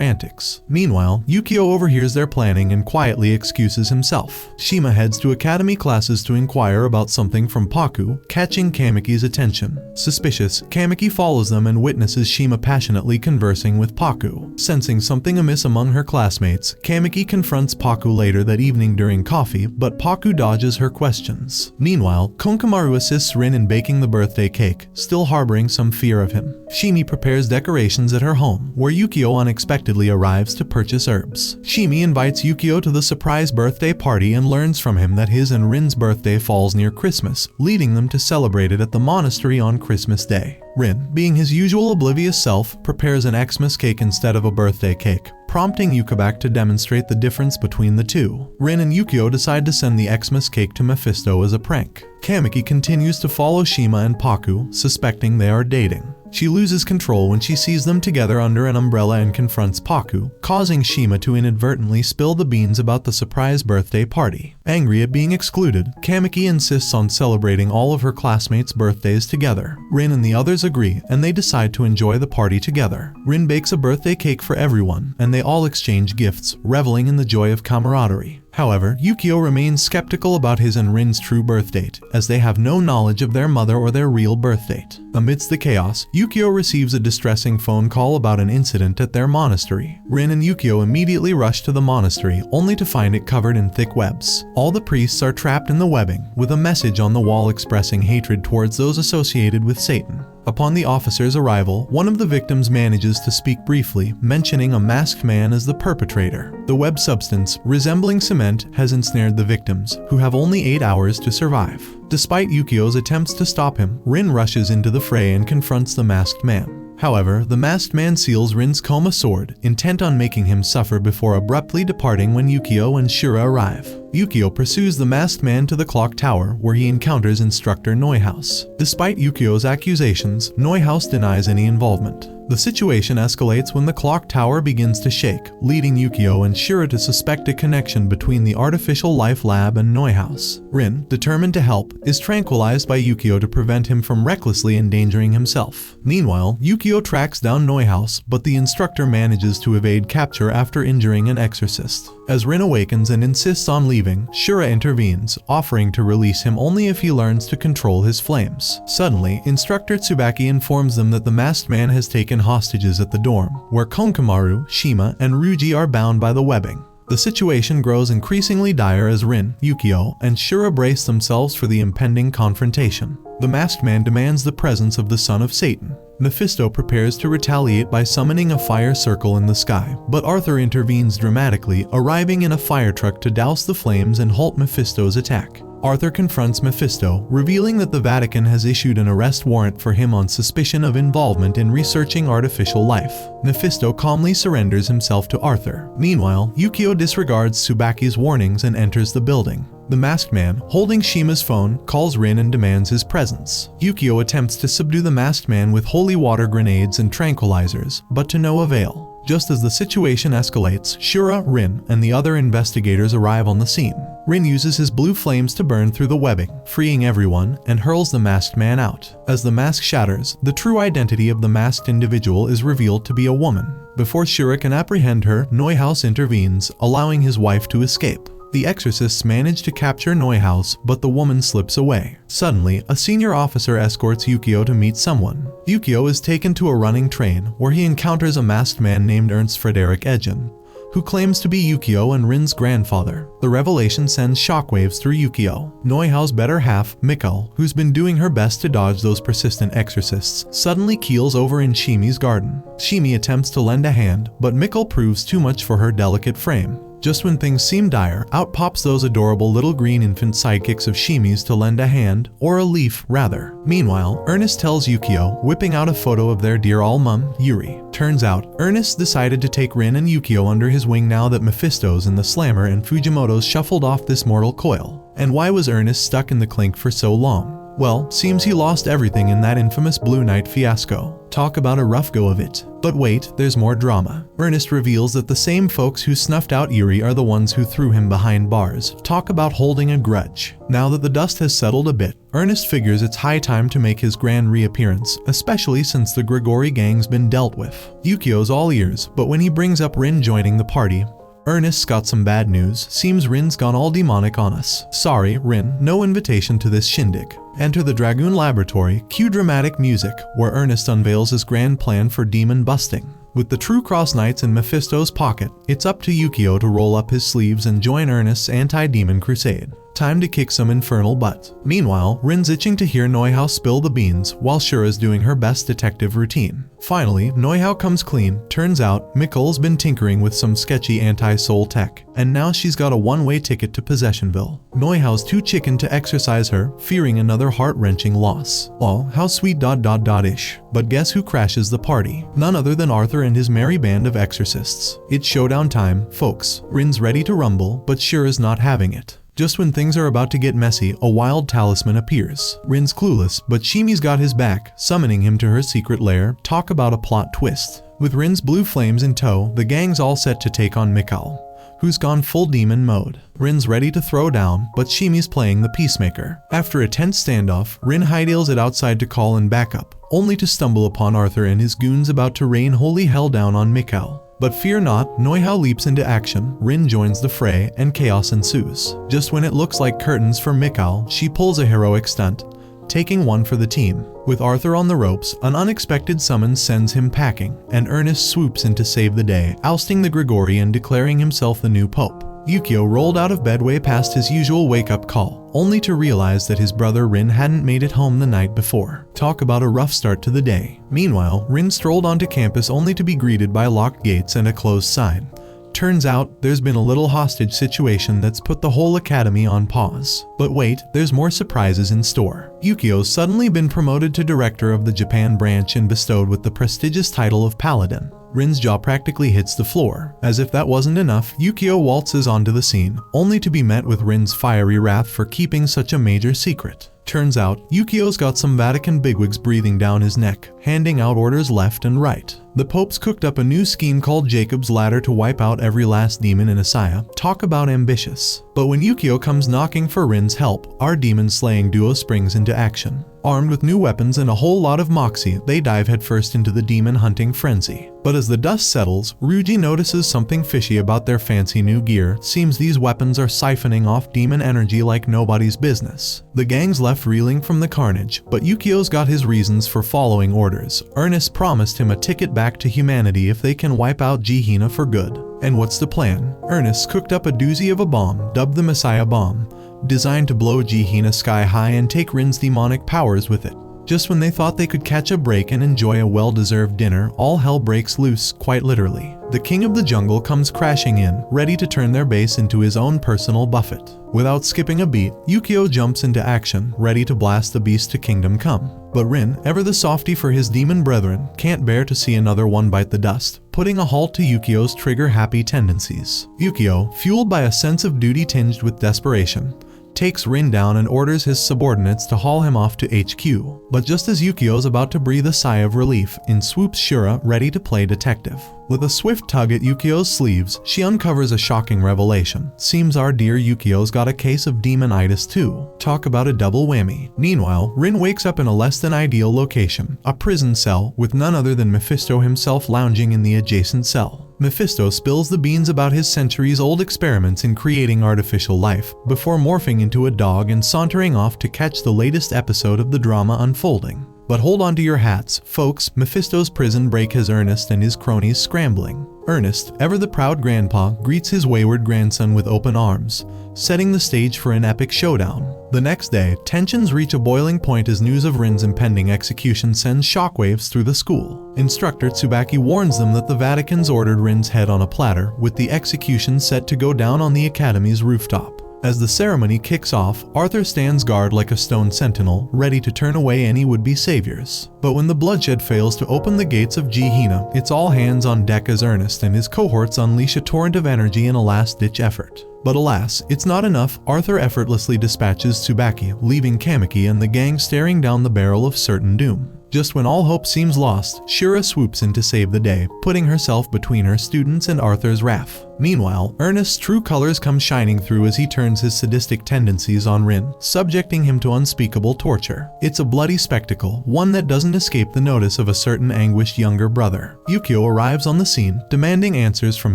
antics. Meanwhile, Yukio overhears their planning and quietly excuses himself. Shima heads to academy classes to inquire about something from Paku, catching Kamiki's attention. Suspicious, Kamiki follows them and witnesses Shima passionately conversing with Paku. Sensing something amiss among her classmates, Kamiki confronts Paku later that evening during coffee, but Paku dodges her questions. Meanwhile, Konkamaru assists Rin in baking the birthday cake, still harboring some fear of him. Shimi prepares decorations at her home, where Yukio unexpectedly arrives to purchase herbs. Shimi invites Yukio to the surprise birthday party and learns from him that his and Rin's birthday falls near Christmas, leading them to celebrate it at the monastery on Christmas Day. Rin, being his usual oblivious self, prepares an Xmas cake instead of a birthday cake, prompting Yukabak to demonstrate the difference between the two. Rin and Yukio decide to send the Xmas cake to Mephisto as a prank. Kamiki continues to follow Shima and Paku, suspecting they are dating. She loses control when she sees them together under an umbrella and confronts Paku, causing Shima to inadvertently spill the beans about the surprise birthday party. Angry at being excluded, Kamiki insists on celebrating all of her classmates' birthdays together. Rin and the others agree, and they decide to enjoy the party together. Rin bakes a birthday cake for everyone, and they all exchange gifts, reveling in the joy of camaraderie. However, Yukio remains skeptical about his and Rin's true birth date, as they have no knowledge of their mother or their real birth date. Amidst the chaos, Yukio receives a distressing phone call about an incident at their monastery. Rin and Yukio immediately rush to the monastery, only to find it covered in thick webs. All the priests are trapped in the webbing, with a message on the wall expressing hatred towards those associated with Satan. Upon the officer's arrival, one of the victims manages to speak briefly, mentioning a masked man as the perpetrator. The web substance, resembling cement, has ensnared the victims, who have only 8 hours to survive. Despite Yukio's attempts to stop him, Rin rushes into the fray and confronts the masked man. However, the masked man seals Rin's coma sword, intent on making him suffer before abruptly departing when Yukio and Shura arrive. Yukio pursues the masked man to the clock tower where he encounters instructor Neuhaus. Despite Yukio's accusations, Neuhaus denies any involvement. The situation escalates when the clock tower begins to shake, leading Yukio and Shura to suspect a connection between the artificial life lab and Neuhaus. Rin, determined to help, is tranquilized by Yukio to prevent him from recklessly endangering himself. Meanwhile, Yukio tracks down Neuhaus, but the instructor manages to evade capture after injuring an exorcist. As Rin awakens and insists on leaving, Shura intervenes, offering to release him only if he learns to control his flames. Suddenly, Instructor Tsubaki informs them that the masked man has taken hostages at the dorm, where Konkamaru, Shima, and Ryuji are bound by the webbing. The situation grows increasingly dire as Rin, Yukio, and Shura brace themselves for the impending confrontation. The masked man demands the presence of the son of Satan. Mephisto prepares to retaliate by summoning a fire circle in the sky, but Arthur intervenes dramatically, arriving in a fire truck to douse the flames and halt Mephisto's attack. Arthur confronts Mephisto, revealing that the Vatican has issued an arrest warrant for him on suspicion of involvement in researching artificial life. Mephisto calmly surrenders himself to Arthur. Meanwhile, Yukio disregards Tsubaki's warnings and enters the building. The masked man, holding Shima's phone, calls Rin and demands his presence. Yukio attempts to subdue the masked man with holy water grenades and tranquilizers, but to no avail. Just as the situation escalates, Shura, Rin, and the other investigators arrive on the scene. Rin uses his blue flames to burn through the webbing, freeing everyone, and hurls the masked man out. As the mask shatters, the true identity of the masked individual is revealed to be a woman. Before Shura can apprehend her, Neuhaus intervenes, allowing his wife to escape. The exorcists manage to capture Neuhaus, but the woman slips away. Suddenly, a senior officer escorts Yukio to meet someone. Yukio is taken to a running train, where he encounters a masked man named Ernst Frederick Egen, who claims to be Yukio and Rin's grandfather. The revelation sends shockwaves through Yukio. Neuhaus' better half, Mikkel, who's been doing her best to dodge those persistent exorcists, suddenly keels over in Shimi's garden. Shimi attempts to lend a hand, but Mikkel proves too much for her delicate frame. Just when things seem dire, out pops those adorable little green infant sidekicks of Shimi's to lend a hand, or a leaf, rather. Meanwhile, Ernest tells Yukio, whipping out a photo of their dear all-mum, Yuri. Turns out, Ernest decided to take Rin and Yukio under his wing now that Mephisto's and the Slammer and Fujimoto's shuffled off this mortal coil. And why was Ernest stuck in the clink for so long? Well, seems he lost everything in that infamous Blue Night fiasco. Talk about a rough go of it. But wait, there's more drama. Ernest reveals that the same folks who snuffed out Yuri are the ones who threw him behind bars. Talk about holding a grudge. Now that the dust has settled a bit, Ernest figures it's high time to make his grand reappearance, especially since the Grigori gang's been dealt with. Yukio's all ears, but when he brings up Rin joining the party, Ernest's got some bad news. Seems Rin's gone all demonic on us. Sorry, Rin, no invitation to this shindig. Enter the Dragoon Laboratory, cue dramatic music, where Ernest unveils his grand plan for demon busting. With the True Cross Knights in Mephisto's pocket, it's up to Yukio to roll up his sleeves and join Ernest's anti-demon crusade. Time to kick some infernal butt. Meanwhile, Rin's itching to hear Neuhaus spill the beans, while Shura's doing her best detective routine. Finally, Neuhaus comes clean. Turns out, Mikkel's been tinkering with some sketchy anti-soul tech, and now she's got a one-way ticket to Possessionville. Neuhaus too chicken to exorcise her, fearing another heart-wrenching loss. Lol, how sweet ... ish. But guess who crashes the party? None other than Arthur and his merry band of exorcists. It's showdown time, folks. Rin's ready to rumble, but Shura's not having it. Just when things are about to get messy, a wild talisman appears. Rin's clueless, but Shimi's got his back, summoning him to her secret lair. Talk about a plot twist. With Rin's blue flames in tow, the gang's all set to take on Mikkel, who's gone full demon mode. Rin's ready to throw down, but Shimi's playing the peacemaker. After a tense standoff, Rin hightails it outside to call in backup, only to stumble upon Arthur and his goons about to rain holy hell down on Mikkel. But fear not, Neuhaus leaps into action, Rin joins the fray, and chaos ensues. Just when it looks like curtains for Mikkel, she pulls a heroic stunt, taking one for the team. With Arthur on the ropes, an unexpected summons sends him packing, and Ernest swoops in to save the day, ousting the Grigori and declaring himself the new pope. Yukio rolled out of bed way past his usual wake-up call, only to realize that his brother Rin hadn't made it home the night before. Talk about a rough start to the day. Meanwhile, Rin strolled onto campus only to be greeted by locked gates and a closed sign. Turns out, there's been a little hostage situation that's put the whole academy on pause. But wait, there's more surprises in store. Yukio's suddenly been promoted to director of the Japan branch and bestowed with the prestigious title of Paladin. Rin's jaw practically hits the floor. As if that wasn't enough, Yukio waltzes onto the scene, only to be met with Rin's fiery wrath for keeping such a major secret. Turns out, Yukio's got some Vatican bigwigs breathing down his neck, handing out orders left and right. The Pope's cooked up a new scheme called Jacob's Ladder to wipe out every last demon in Asaya. Talk about ambitious. But when Yukio comes knocking for Rin's help, our demon-slaying duo springs into action. Armed with new weapons and a whole lot of moxie, they dive headfirst into the demon-hunting frenzy. But as the dust settles, Ryuji notices something fishy about their fancy new gear. Seems these weapons are siphoning off demon energy like nobody's business. The gang's left reeling from the carnage, but Yukio's got his reasons for following orders. Ernest promised him a ticket back to humanity if they can wipe out Jihina for good. And what's the plan? Ernest cooked up a doozy of a bomb, dubbed the Messiah Bomb, designed to blow Jihina sky high and take Rin's demonic powers with it. Just when they thought they could catch a break and enjoy a well-deserved dinner, all hell breaks loose, quite literally. The king of the jungle comes crashing in, ready to turn their base into his own personal buffet. Without skipping a beat, Yukio jumps into action, ready to blast the beast to kingdom come. But Rin, ever the softy for his demon brethren, can't bear to see another one bite the dust, putting a halt to Yukio's trigger-happy tendencies. Yukio, fueled by a sense of duty tinged with desperation, takes Rin down and orders his subordinates to haul him off to HQ. But just as Yukio's about to breathe a sigh of relief, in swoops Shura, ready to play detective. With a swift tug at Yukio's sleeves, she uncovers a shocking revelation. Seems our dear Yukio's got a case of demonitis too. Talk about a double whammy. Meanwhile, Rin wakes up in a less than ideal location, a prison cell, with none other than Mephisto himself lounging in the adjacent cell. Mephisto spills the beans about his centuries-old experiments in creating artificial life, before morphing into a dog and sauntering off to catch the latest episode of the drama unfolding. But hold on to your hats, folks, Mephisto's prison break has Ernest and his cronies scrambling. Ernest, ever the proud grandpa, greets his wayward grandson with open arms, setting the stage for an epic showdown. The next day, tensions reach a boiling point as news of Rin's impending execution sends shockwaves through the school. Instructor Tsubaki warns them that the Vatican's ordered Rin's head on a platter, with the execution set to go down on the academy's rooftop. As the ceremony kicks off, Arthur stands guard like a stone sentinel, ready to turn away any would-be saviors. But when the bloodshed fails to open the gates of Jihina, it's all hands on deck as Ernest and his cohorts unleash a torrent of energy in a last-ditch effort. But alas, it's not enough. Arthur effortlessly dispatches Tsubaki, leaving Kamiki and the gang staring down the barrel of certain doom. Just when all hope seems lost, Shura swoops in to save the day, putting herself between her students and Arthur's wrath. Meanwhile, Ernest's true colors come shining through as he turns his sadistic tendencies on Rin, subjecting him to unspeakable torture. It's a bloody spectacle, one that doesn't escape the notice of a certain anguished younger brother. Yukio arrives on the scene, demanding answers from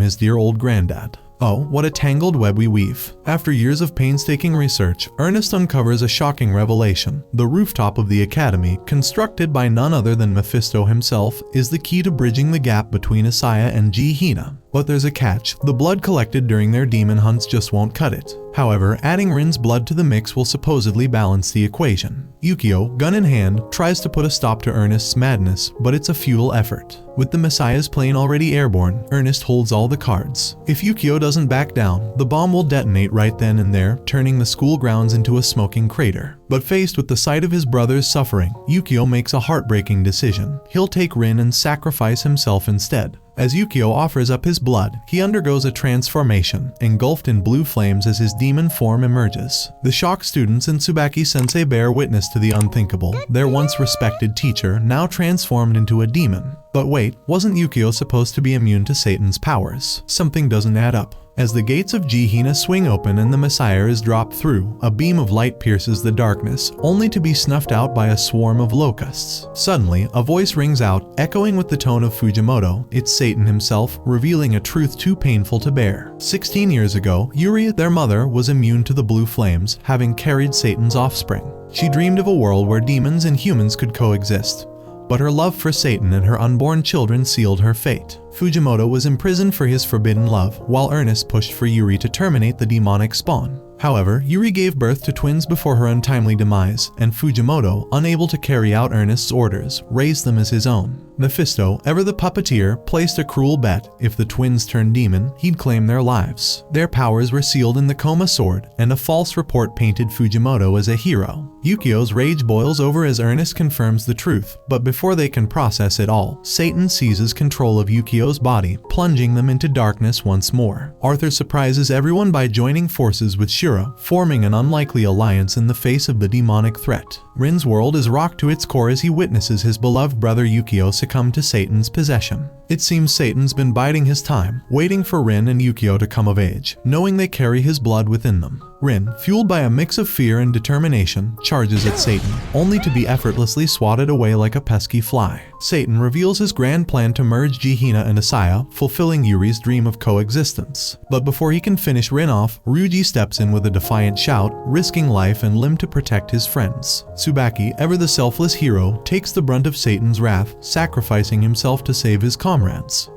his dear old granddad. Oh, what a tangled web we weave. After years of painstaking research, Ernest uncovers a shocking revelation. The rooftop of the academy, constructed by none other than Mephisto himself, is the key to bridging the gap between Asaya and Jihina. But there's a catch. The blood collected during their demon hunts just won't cut it. However, adding Rin's blood to the mix will supposedly balance the equation. Yukio, gun in hand, tries to put a stop to Ernest's madness, but it's a futile effort. With the Messiah's plane already airborne, Ernest holds all the cards. If Yukio doesn't back down, the bomb will detonate right then and there, turning the school grounds into a smoking crater. But faced with the sight of his brother's suffering, Yukio makes a heartbreaking decision. He'll take Rin and sacrifice himself instead. As Yukio offers up his blood, he undergoes a transformation, engulfed in blue flames as his demon form emerges. The shocked students and Tsubaki-sensei bear witness to the unthinkable, their once respected teacher now transformed into a demon. But wait, wasn't Yukio supposed to be immune to Satan's powers? Something doesn't add up. As the gates of Jihina swing open and the Messiah is dropped through, a beam of light pierces the darkness, only to be snuffed out by a swarm of locusts. Suddenly, a voice rings out, echoing with the tone of Fujimoto. It's Satan himself, revealing a truth too painful to bear. 16 years ago, Yuri, their mother, was immune to the blue flames, having carried Satan's offspring. She dreamed of a world where demons and humans could coexist. But her love for Satan and her unborn children sealed her fate. Fujimoto was imprisoned for his forbidden love, while Ernest pushed for Yuri to terminate the demonic spawn. However, Yuri gave birth to twins before her untimely demise, and Fujimoto, unable to carry out Ernest's orders, raised them as his own. Mephisto, ever the puppeteer, placed a cruel bet: if the twins turned demon, he'd claim their lives. Their powers were sealed in the Koma sword, and a false report painted Fujimoto as a hero. Yukio's rage boils over as Ernest confirms the truth, but before they can process it all, Satan seizes control of Yukio's body, plunging them into darkness once more. Arthur surprises everyone by joining forces with Shura, forming an unlikely alliance in the face of the demonic threat. Rin's world is rocked to its core as he witnesses his beloved brother Yukio succumb to Satan's possession. It seems Satan's been biding his time, waiting for Rin and Yukio to come of age, knowing they carry his blood within them. Rin, fueled by a mix of fear and determination, charges at Satan, only to be effortlessly swatted away like a pesky fly. Satan reveals his grand plan to merge Jihina and Asaya, fulfilling Yuri's dream of coexistence. But before he can finish Rin off, Ryuji steps in with a defiant shout, risking life and limb to protect his friends. Tsubaki, ever the selfless hero, takes the brunt of Satan's wrath, sacrificing himself to save his comrades.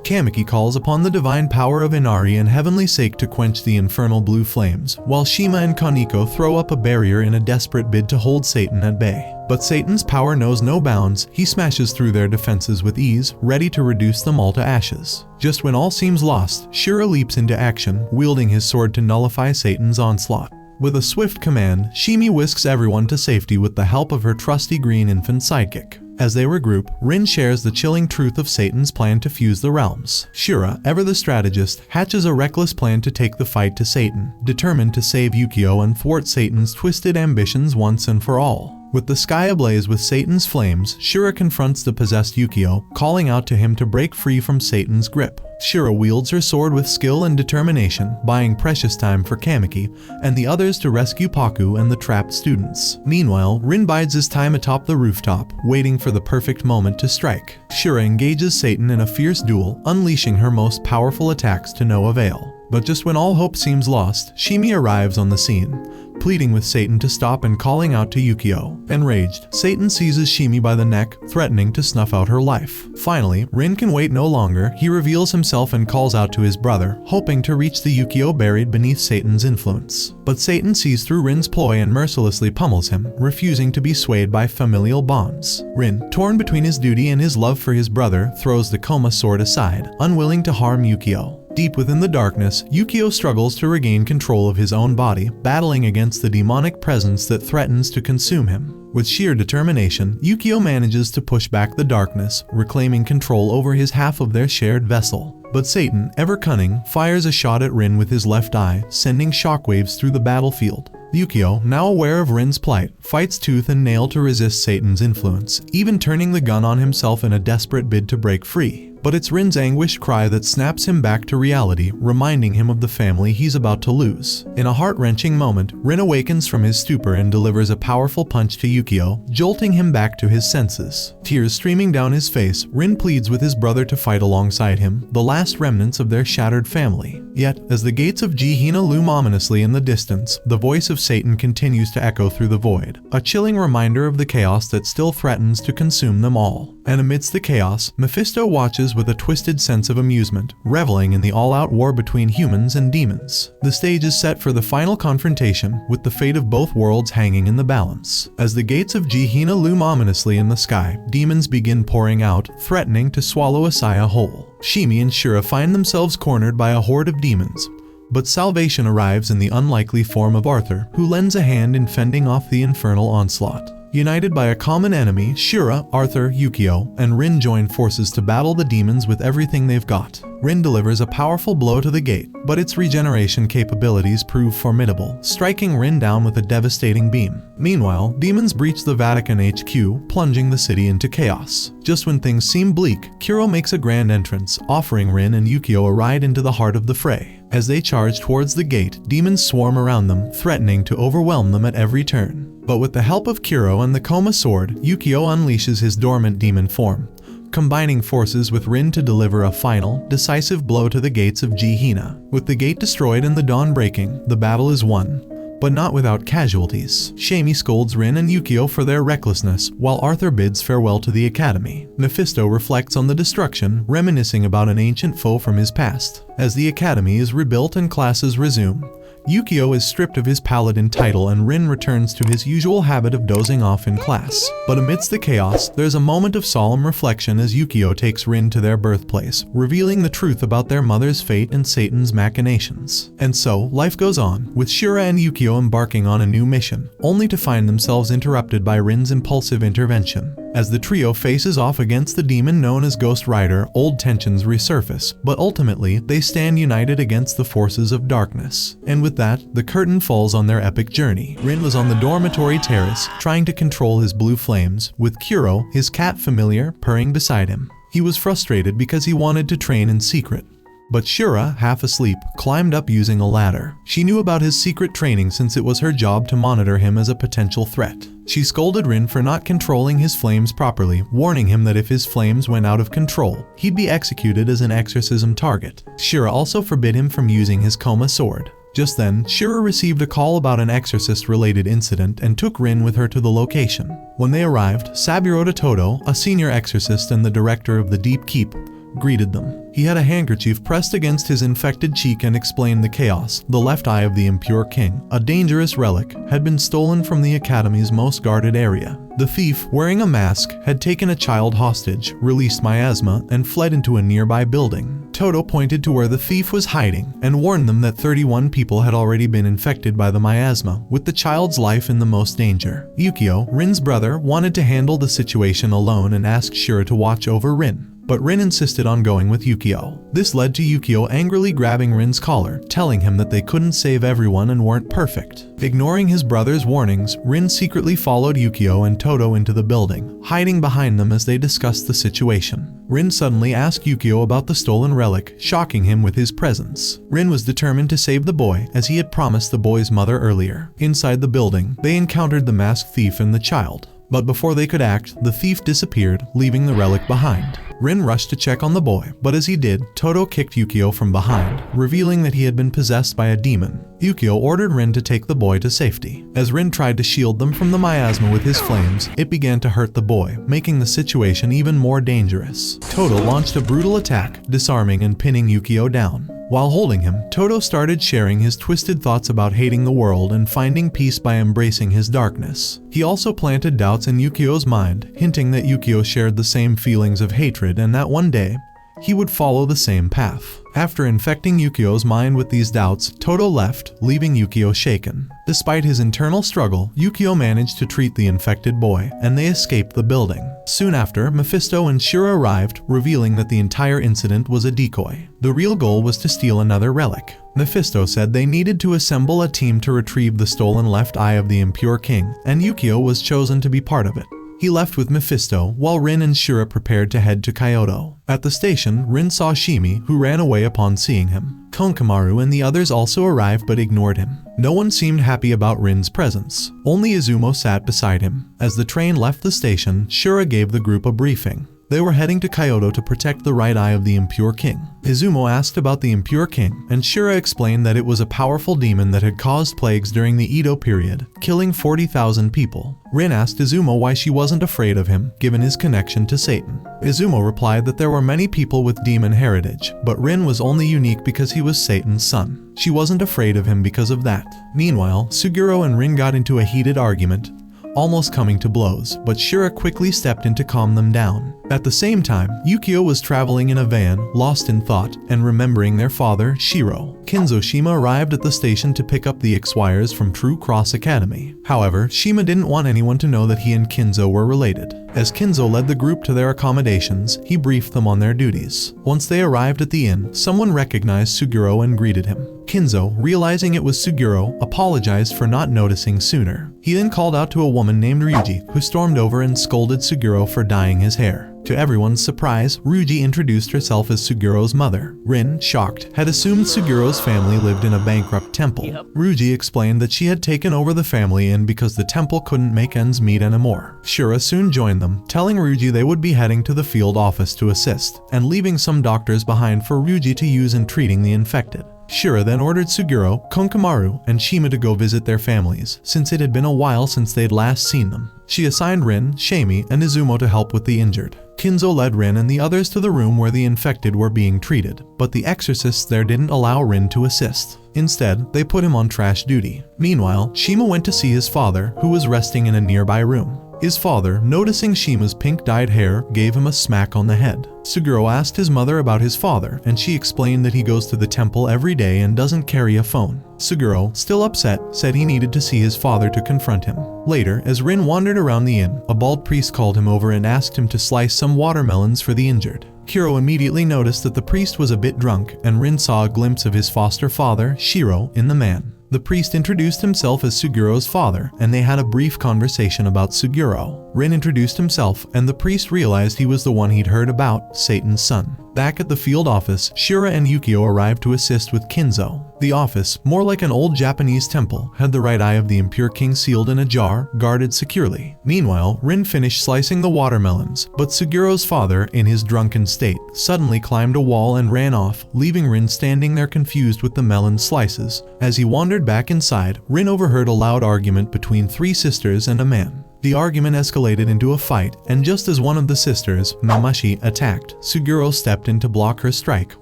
Kamiki calls upon the divine power of Inari and heavenly sake to quench the infernal blue flames, while Shima and Kaneko throw up a barrier in a desperate bid to hold Satan at bay. But Satan's power knows no bounds. He smashes through their defenses with ease, ready to reduce them all to ashes. Just when all seems lost, Shura leaps into action, wielding his sword to nullify Satan's onslaught. With a swift command, Shimi whisks everyone to safety with the help of her trusty green infant sidekick. As they regroup, Rin shares the chilling truth of Satan's plan to fuse the realms. Shura, ever the strategist, hatches a reckless plan to take the fight to Satan, determined to save Yukio and thwart Satan's twisted ambitions once and for all. With the sky ablaze with Satan's flames, Shura confronts the possessed Yukio, calling out to him to break free from Satan's grip. Shura wields her sword with skill and determination, buying precious time for Kamiki and the others to rescue Paku and the trapped students. Meanwhile, Rin bides his time atop the rooftop, waiting for the perfect moment to strike. Shura engages Satan in a fierce duel, unleashing her most powerful attacks to no avail. But just when all hope seems lost, Shimi arrives on the scene, pleading with Satan to stop and calling out to Yukio. Enraged, Satan seizes Shimi by the neck, threatening to snuff out her life. Finally, Rin can wait no longer. He reveals himself and calls out to his brother, hoping to reach the Yukio buried beneath Satan's influence. But Satan sees through Rin's ploy and mercilessly pummels him, refusing to be swayed by familial bonds. Rin, torn between his duty and his love for his brother, throws the Koma sword aside, unwilling to harm Yukio. Deep within the darkness, Yukio struggles to regain control of his own body, battling against the demonic presence that threatens to consume him. With sheer determination, Yukio manages to push back the darkness, reclaiming control over his half of their shared vessel. But Satan, ever cunning, fires a shot at Rin with his left eye, sending shockwaves through the battlefield. Yukio, now aware of Rin's plight, fights tooth and nail to resist Satan's influence, even turning the gun on himself in a desperate bid to break free. But it's Rin's anguished cry that snaps him back to reality, reminding him of the family he's about to lose. In a heart-wrenching moment, Rin awakens from his stupor and delivers a powerful punch to Yukio, jolting him back to his senses. Tears streaming down his face, Rin pleads with his brother to fight alongside him, the last remnants of their shattered family. Yet, as the gates of Jihina loom ominously in the distance, the voice of Satan continues to echo through the void, a chilling reminder of the chaos that still threatens to consume them all. And amidst the chaos, Mephisto watches with a twisted sense of amusement, reveling in the all-out war between humans and demons. The stage is set for the final confrontation, with the fate of both worlds hanging in the balance. As the gates of Jihina loom ominously in the sky, demons begin pouring out, threatening to swallow Asaya whole. Shimi and Shura find themselves cornered by a horde of demons. But salvation arrives in the unlikely form of Arthur, who lends a hand in fending off the infernal onslaught. United by a common enemy, Shura, Arthur, Yukio, and Rin join forces to battle the demons with everything they've got. Rin delivers a powerful blow to the gate, but its regeneration capabilities prove formidable, striking Rin down with a devastating beam. Meanwhile, demons breach the Vatican HQ, plunging the city into chaos. Just when things seem bleak, Kuro makes a grand entrance, offering Rin and Yukio a ride into the heart of the fray. As they charge towards the gate, demons swarm around them, threatening to overwhelm them at every turn. But with the help of Kuro and the Koma sword, Yukio unleashes his dormant demon form, combining forces with Rin to deliver a final, decisive blow to the gates of Jihina. With the gate destroyed and the dawn breaking, the battle is won, but not without casualties. Shami scolds Rin and Yukio for their recklessness, while Arthur bids farewell to the academy. Mephisto reflects on the destruction, reminiscing about an ancient foe from his past. As the academy is rebuilt and classes resume, Yukio is stripped of his paladin title and Rin returns to his usual habit of dozing off in class. But amidst the chaos, there's a moment of solemn reflection as Yukio takes Rin to their birthplace, revealing the truth about their mother's fate and Satan's machinations. And so, life goes on, with Shura and Yukio embarking on a new mission, only to find themselves interrupted by Rin's impulsive intervention. As the trio faces off against the demon known as Ghost Rider, old tensions resurface, but ultimately, they stand united against the forces of darkness. And with that, the curtain falls on their epic journey. Rin was on the dormitory terrace, trying to control his blue flames, with Kuro, his cat familiar, purring beside him. He was frustrated because he wanted to train in secret. But Shura, half asleep, climbed up using a ladder. She knew about his secret training since it was her job to monitor him as a potential threat. She scolded Rin for not controlling his flames properly, warning him that if his flames went out of control, he'd be executed as an exorcism target. Shura also forbid him from using his Koma sword. Just then, Shura received a call about an Exorcist-related incident and took Rin with her to the location. When they arrived, Saburoda Todo, a senior exorcist and the director of the Deep Keep, greeted them. He had a handkerchief pressed against his infected cheek and explained the chaos. The left eye of the impure king, a dangerous relic, had been stolen from the academy's most guarded area. The thief, wearing a mask, had taken a child hostage, released miasma, and fled into a nearby building. Toto pointed to where the thief was hiding and warned them that 31 people had already been infected by the miasma, with the child's life in the most danger. Yukio, Rin's brother, wanted to handle the situation alone and asked Shura to watch over Rin. But Rin insisted on going with Yukio. This led to Yukio angrily grabbing Rin's collar, telling him that they couldn't save everyone and weren't perfect. Ignoring his brother's warnings, Rin secretly followed Yukio and Toto into the building, hiding behind them as they discussed the situation. Rin suddenly asked Yukio about the stolen relic, shocking him with his presence. Rin was determined to save the boy, as he had promised the boy's mother earlier. Inside the building, they encountered the masked thief and the child. But before they could act, the thief disappeared, leaving the relic behind. Rin rushed to check on the boy, but as he did, Toto kicked Yukio from behind, revealing that he had been possessed by a demon. Yukio ordered Rin to take the boy to safety. As Rin tried to shield them from the miasma with his flames, it began to hurt the boy, making the situation even more dangerous. Toto launched a brutal attack, disarming and pinning Yukio down. While holding him, Toto started sharing his twisted thoughts about hating the world and finding peace by embracing his darkness. He also planted doubts in Yukio's mind, hinting that Yukio shared the same feelings of hatred and that one day, he would follow the same path. After infecting Yukio's mind with these doubts, Toto left, leaving Yukio shaken. Despite his internal struggle, Yukio managed to treat the infected boy, and they escaped the building. Soon after, Mephisto and Shura arrived, revealing that the entire incident was a decoy. The real goal was to steal another relic. Mephisto said they needed to assemble a team to retrieve the stolen left eye of the impure king, and Yukio was chosen to be part of it. He left with Mephisto, while Rin and Shura prepared to head to Kyoto. At the station, Rin saw Shimi, who ran away upon seeing him. Konkamaru and the others also arrived but ignored him. No one seemed happy about Rin's presence. Only Izumo sat beside him. As the train left the station, Shura gave the group a briefing. They were heading to Kyoto to protect the right eye of the impure king. Izumo asked about the impure king, and Shura explained that it was a powerful demon that had caused plagues during the Edo period, killing 40,000 people. Rin asked Izumo why she wasn't afraid of him, given his connection to Satan. Izumo replied that there were many people with demon heritage, but Rin was only unique because he was Satan's son. She wasn't afraid of him because of that. Meanwhile, Suguro and Rin got into a heated argument, almost coming to blows, but Shura quickly stepped in to calm them down. At the same time, Yukio was traveling in a van, lost in thought, and remembering their father, Shiro. Kinzo Shima arrived at the station to pick up the X-Wires from True Cross Academy. However, Shima didn't want anyone to know that he and Kinzo were related. As Kinzo led the group to their accommodations, he briefed them on their duties. Once they arrived at the inn, someone recognized Suguro and greeted him. Kinzo, realizing it was Suguro, apologized for not noticing sooner. He then called out to a woman named Ryuji, who stormed over and scolded Suguro for dyeing his hair. To everyone's surprise, Ryuji introduced herself as Suguro's mother. Rin, shocked, had assumed Suguro's family lived in a bankrupt temple. Ryuji explained that she had taken over the family and because the temple couldn't make ends meet anymore. Shura soon joined them, telling Ryuji they would be heading to the field office to assist, and leaving some doctors behind for Ryuji to use in treating the infected. Shura then ordered Suguro, Konkamaru, and Shima to go visit their families, since it had been a while since they'd last seen them. She assigned Rin, Shamie, and Izumo to help with the injured. Kinzo led Rin and the others to the room where the infected were being treated, but the exorcists there didn't allow Rin to assist. Instead, they put him on trash duty. Meanwhile, Shima went to see his father, who was resting in a nearby room. His father, noticing Shima's pink-dyed hair, gave him a smack on the head. Suguro asked his mother about his father, and she explained that he goes to the temple every day and doesn't carry a phone. Suguro, still upset, said he needed to see his father to confront him. Later, as Rin wandered around the inn, a bald priest called him over and asked him to slice some watermelons for the injured. Hiro immediately noticed that the priest was a bit drunk, and Rin saw a glimpse of his foster father, Shiro, in the man. The priest introduced himself as Suguro's father, and they had a brief conversation about Suguro. Rin introduced himself, and the priest realized he was the one he'd heard about, Satan's son. Back at the field office, Shura and Yukio arrived to assist with Kinzo. The office, more like an old Japanese temple, had the right eye of the impure king sealed in a jar, guarded securely. Meanwhile, Rin finished slicing the watermelons, but Suguro's father, in his drunken state, suddenly climbed a wall and ran off, leaving Rin standing there confused with the melon slices. As he wandered back inside, Rin overheard a loud argument between three sisters and a man. The argument escalated into a fight, and just as one of the sisters, Mamashi, attacked, Suguro stepped in to block her strike,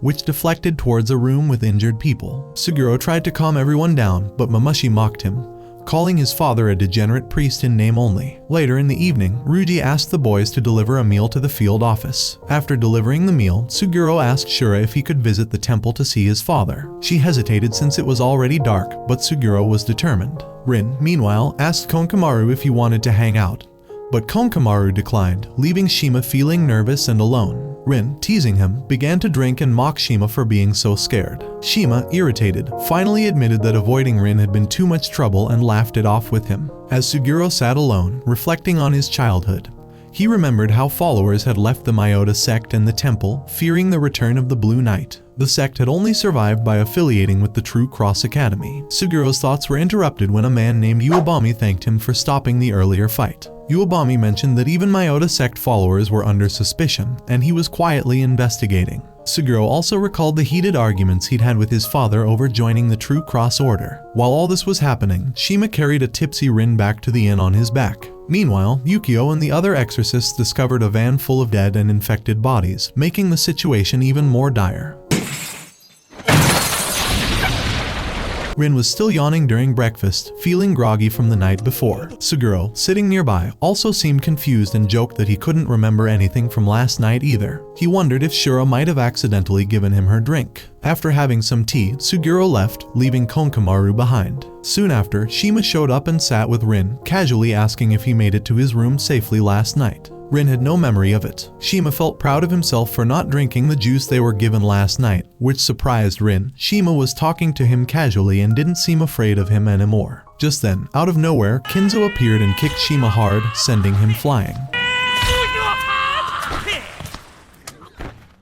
which deflected towards a room with injured people. Suguro tried to calm everyone down, but Mamashi mocked him, calling his father a degenerate priest in name only. Later in the evening, Ryuji asked the boys to deliver a meal to the field office. After delivering the meal, Suguro asked Shura if he could visit the temple to see his father. She hesitated since it was already dark, but Suguro was determined. Rin, meanwhile, asked Konkamaru if he wanted to hang out, but Konkamaru declined, leaving Shima feeling nervous and alone. Rin, teasing him, began to drink and mock Shima for being so scared. Shima, irritated, finally admitted that avoiding Rin had been too much trouble and laughed it off with him. As Suguro sat alone, reflecting on his childhood, he remembered how followers had left the Myota sect and the temple, fearing the return of the Blue Knight. The sect had only survived by affiliating with the True Cross Academy. Suguro's thoughts were interrupted when a man named Uobami thanked him for stopping the earlier fight. Uobami mentioned that even Myota sect followers were under suspicion, and he was quietly investigating. Suguro also recalled the heated arguments he'd had with his father over joining the True Cross Order. While all this was happening, Shima carried a tipsy Rin back to the inn on his back. Meanwhile, Yukio and the other exorcists discovered a van full of dead and infected bodies, making the situation even more dire. Rin was still yawning during breakfast, feeling groggy from the night before. Suguro, sitting nearby, also seemed confused and joked that he couldn't remember anything from last night either. He wondered if Shura might have accidentally given him her drink. After having some tea, Suguro left, leaving Konkamaru behind. Soon after, Shima showed up and sat with Rin, casually asking if he made it to his room safely last night. Rin had no memory of it. Shima felt proud of himself for not drinking the juice they were given last night, which surprised Rin. Shima was talking to him casually and didn't seem afraid of him anymore. Just then, out of nowhere, Kinzo appeared and kicked Shima hard, sending him flying.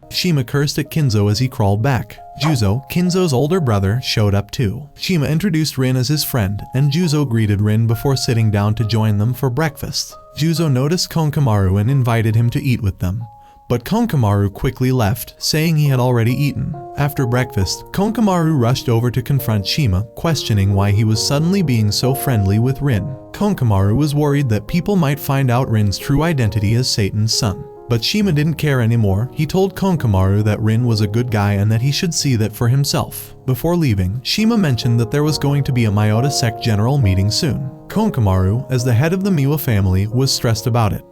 Shima cursed at Kinzo as he crawled back. Juzo, Kinzo's older brother, showed up too. Shima introduced Rin as his friend, and Juzo greeted Rin before sitting down to join them for breakfast. Juzo noticed Konkamaru and invited him to eat with them, but Konkamaru quickly left, saying he had already eaten. After breakfast, Konkamaru rushed over to confront Shima, questioning why he was suddenly being so friendly with Rin. Konkamaru was worried that people might find out Rin's true identity as Satan's son. But Shima didn't care anymore. He told Konkamaru that Rin was a good guy and that he should see that for himself. Before leaving, Shima mentioned that there was going to be a Myota sect general meeting soon. Konkamaru, as the head of the Miwa family, was stressed about it.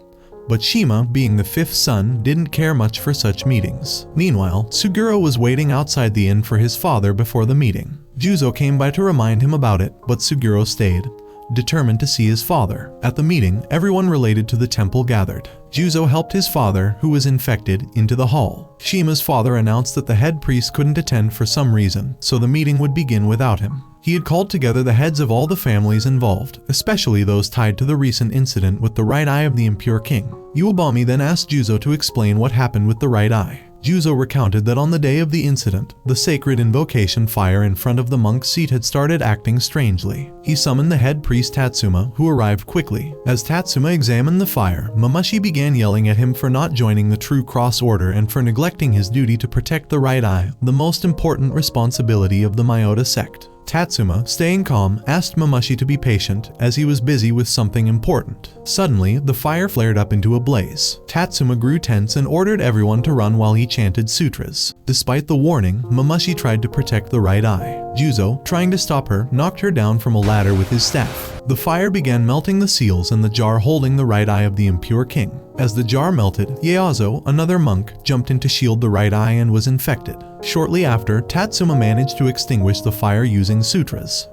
But Shima, being the fifth son, didn't care much for such meetings. Meanwhile, Suguro was waiting outside the inn for his father before the meeting. Juzo came by to remind him about it, but Suguro stayed, determined to see his father. At the meeting, everyone related to the temple gathered. Juzo helped his father, who was infected, into the hall. Shima's father announced that the head priest couldn't attend for some reason, so the meeting would begin without him. He had called together the heads of all the families involved, especially those tied to the recent incident with the right eye of the impure king. Uobami then asked Juzo to explain what happened with the right eye. Juzo recounted that on the day of the incident, the sacred invocation fire in front of the monk's seat had started acting strangely. He summoned the head priest Tatsuma, who arrived quickly. As Tatsuma examined the fire, Mamashi began yelling at him for not joining the True Cross Order and for neglecting his duty to protect the right eye, the most important responsibility of the Myota sect. Tatsuma, staying calm, asked Mamashi to be patient as he was busy with something important. Suddenly, the fire flared up into a blaze. Tatsuma grew tense and ordered everyone to run while he chanted sutras. Despite the warning, Mamashi tried to protect the right eye. Juzo, trying to stop her, knocked her down from a ladder with his staff. The fire began melting the seals in the jar holding the right eye of the impure king. As the jar melted, Ieyasu, another monk, jumped in to shield the right eye and was infected. Shortly after, Tatsuma managed to extinguish the fire using sutras.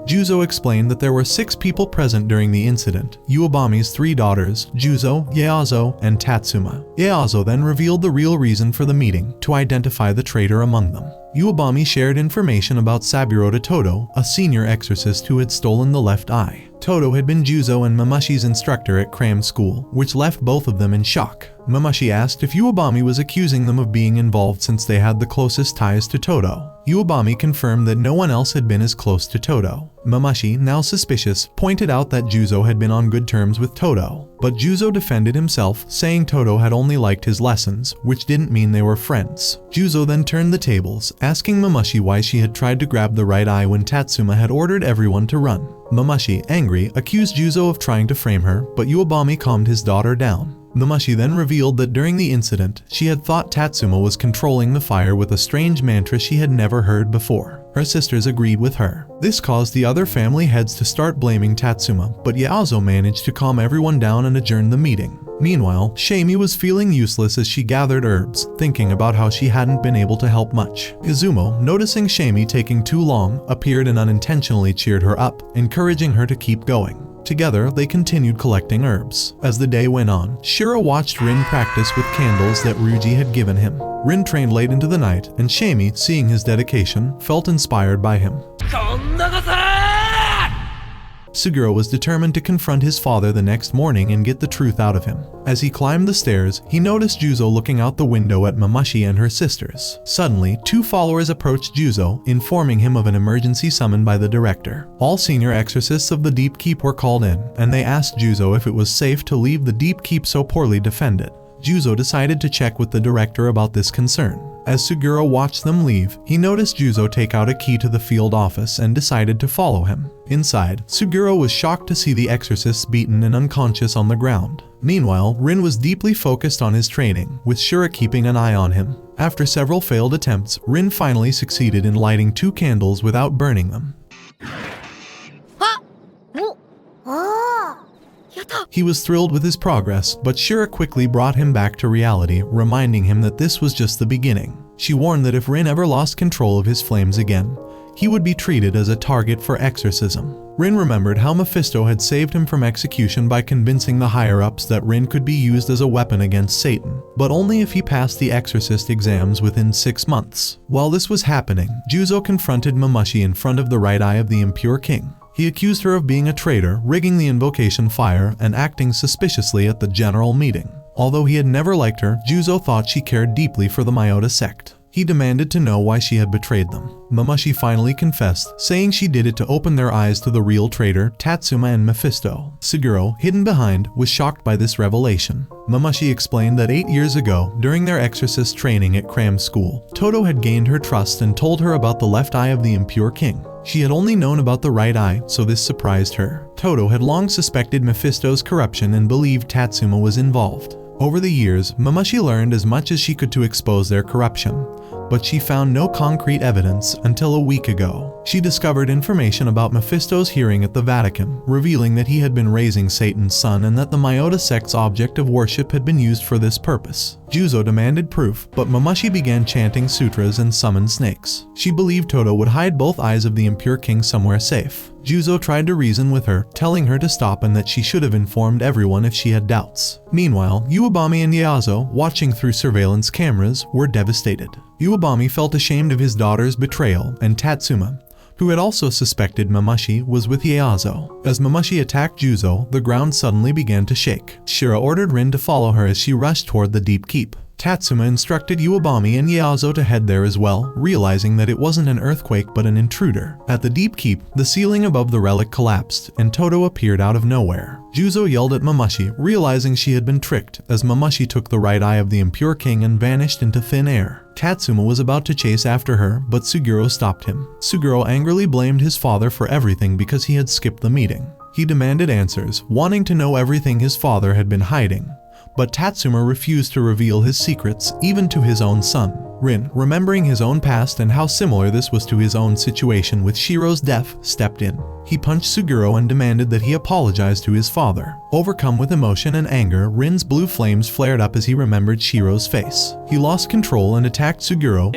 Juzo explained that there were 6 people present during the incident, Uebami's 3 daughters, Juzo, Ieyasu, and Tatsuma. Ieyasu then revealed the real reason for the meeting, to identify the traitor among them. Uebami shared information about Saburo to Todo, a senior exorcist who had stolen the left eye. Todo had been Juzo and Mamashi's instructor at cram school, which left both of them in shock. Mamashi asked if Uebami was accusing them of being involved since they had the closest ties to Todo. Uebami confirmed that no one else had been as close to Todo. Mamashi, now suspicious, pointed out that Juzo had been on good terms with Todo. But Juzo defended himself, saying Todo had only liked his lessons, which didn't mean they were friends. Juzo then turned the tables, asking Mamashi why she had tried to grab the right eye when Tatsuma had ordered everyone to run. Mamashi, angry, accused Juzo of trying to frame her, but Uebami calmed his daughter down. Mamashi then revealed that during the incident, she had thought Tatsuma was controlling the fire with a strange mantra she had never heard before. Her sisters agreed with her. This caused the other family heads to start blaming Tatsuma, but Ieyasu managed to calm everyone down and adjourn the meeting. Meanwhile, Shamie was feeling useless as she gathered herbs, thinking about how she hadn't been able to help much. Izumo, noticing Shamie taking too long, appeared and unintentionally cheered her up, encouraging her to keep going. Together, they continued collecting herbs. As the day went on, Shiro watched Rin practice with candles that Ryuji had given him. Rin trained late into the night, and Shamie, seeing his dedication, felt inspired by him. Suguro was determined to confront his father the next morning and get the truth out of him. As he climbed the stairs, he noticed Juzo looking out the window at Mamashi and her sisters. Suddenly, 2 followers approached Juzo, informing him of an emergency summoned by the director. All senior exorcists of the Deep Keep were called in, and they asked Juzo if it was safe to leave the Deep Keep so poorly defended. Juzo decided to check with the director about this concern. As Suguro watched them leave, he noticed Juzo take out a key to the field office and decided to follow him. Inside, Suguro was shocked to see the exorcists beaten and unconscious on the ground. Meanwhile, Rin was deeply focused on his training, with Shura keeping an eye on him. After several failed attempts, Rin finally succeeded in lighting 2 candles without burning them. He was thrilled with his progress, but Shura quickly brought him back to reality, reminding him that this was just the beginning. She warned that if Rin ever lost control of his flames again, he would be treated as a target for exorcism. Rin remembered how Mephisto had saved him from execution by convincing the higher-ups that Rin could be used as a weapon against Satan, but only if he passed the exorcist exams within 6 months. While this was happening, Juzo confronted Mamashi in front of the right eye of the impure king. He accused her of being a traitor, rigging the invocation fire, and acting suspiciously at the general meeting. Although he had never liked her, Juzo thought she cared deeply for the Myota sect. He demanded to know why she had betrayed them. Mamashi finally confessed, saying she did it to open their eyes to the real traitor, Tatsuma and Mephisto. Suguro, hidden behind, was shocked by this revelation. Mamashi explained that 8 years ago, during their exorcist training at cram school, Todo had gained her trust and told her about the left eye of the impure king. She had only known about the right eye, so this surprised her. Todo had long suspected Mephisto's corruption and believed Tatsuma was involved. Over the years, Mamashi learned as much as she could to expose their corruption, but she found no concrete evidence until a week ago. She discovered information about Mephisto's hearing at the Vatican, revealing that he had been raising Satan's son and that the Myota sect's object of worship had been used for this purpose. Juzo demanded proof, but Mamashi began chanting sutras and summoned snakes. She believed Todo would hide both eyes of the impure king somewhere safe. Juzo tried to reason with her, telling her to stop and that she should have informed everyone if she had doubts. Meanwhile, Uebami and Ieyasu, watching through surveillance cameras, were devastated. Uebami felt ashamed of his daughter's betrayal, and Tatsuma, who had also suspected Mamashi, was with Ieyasu. As Mamashi attacked Juzo, the ground suddenly began to shake. Shira ordered Rin to follow her as she rushed toward the Deep Keep. Tatsuma instructed Uebami and Yaozo to head there as well, realizing that it wasn't an earthquake but an intruder. At the Deep Keep, the ceiling above the relic collapsed, and Todo appeared out of nowhere. Juzo yelled at Momoshi, realizing she had been tricked, as Momoshi took the right eye of the impure king and vanished into thin air. Tatsuma was about to chase after her, but Suguro stopped him. Suguro angrily blamed his father for everything because he had skipped the meeting. He demanded answers, wanting to know everything his father had been hiding. But Tatsuma refused to reveal his secrets, even to his own son. Rin, remembering his own past and how similar this was to his own situation with Shiro's death, stepped in. He punched Suguro and demanded that he apologize to his father. Overcome with emotion and anger, Rin's blue flames flared up as he remembered Shiro's face. He lost control and attacked Suguro,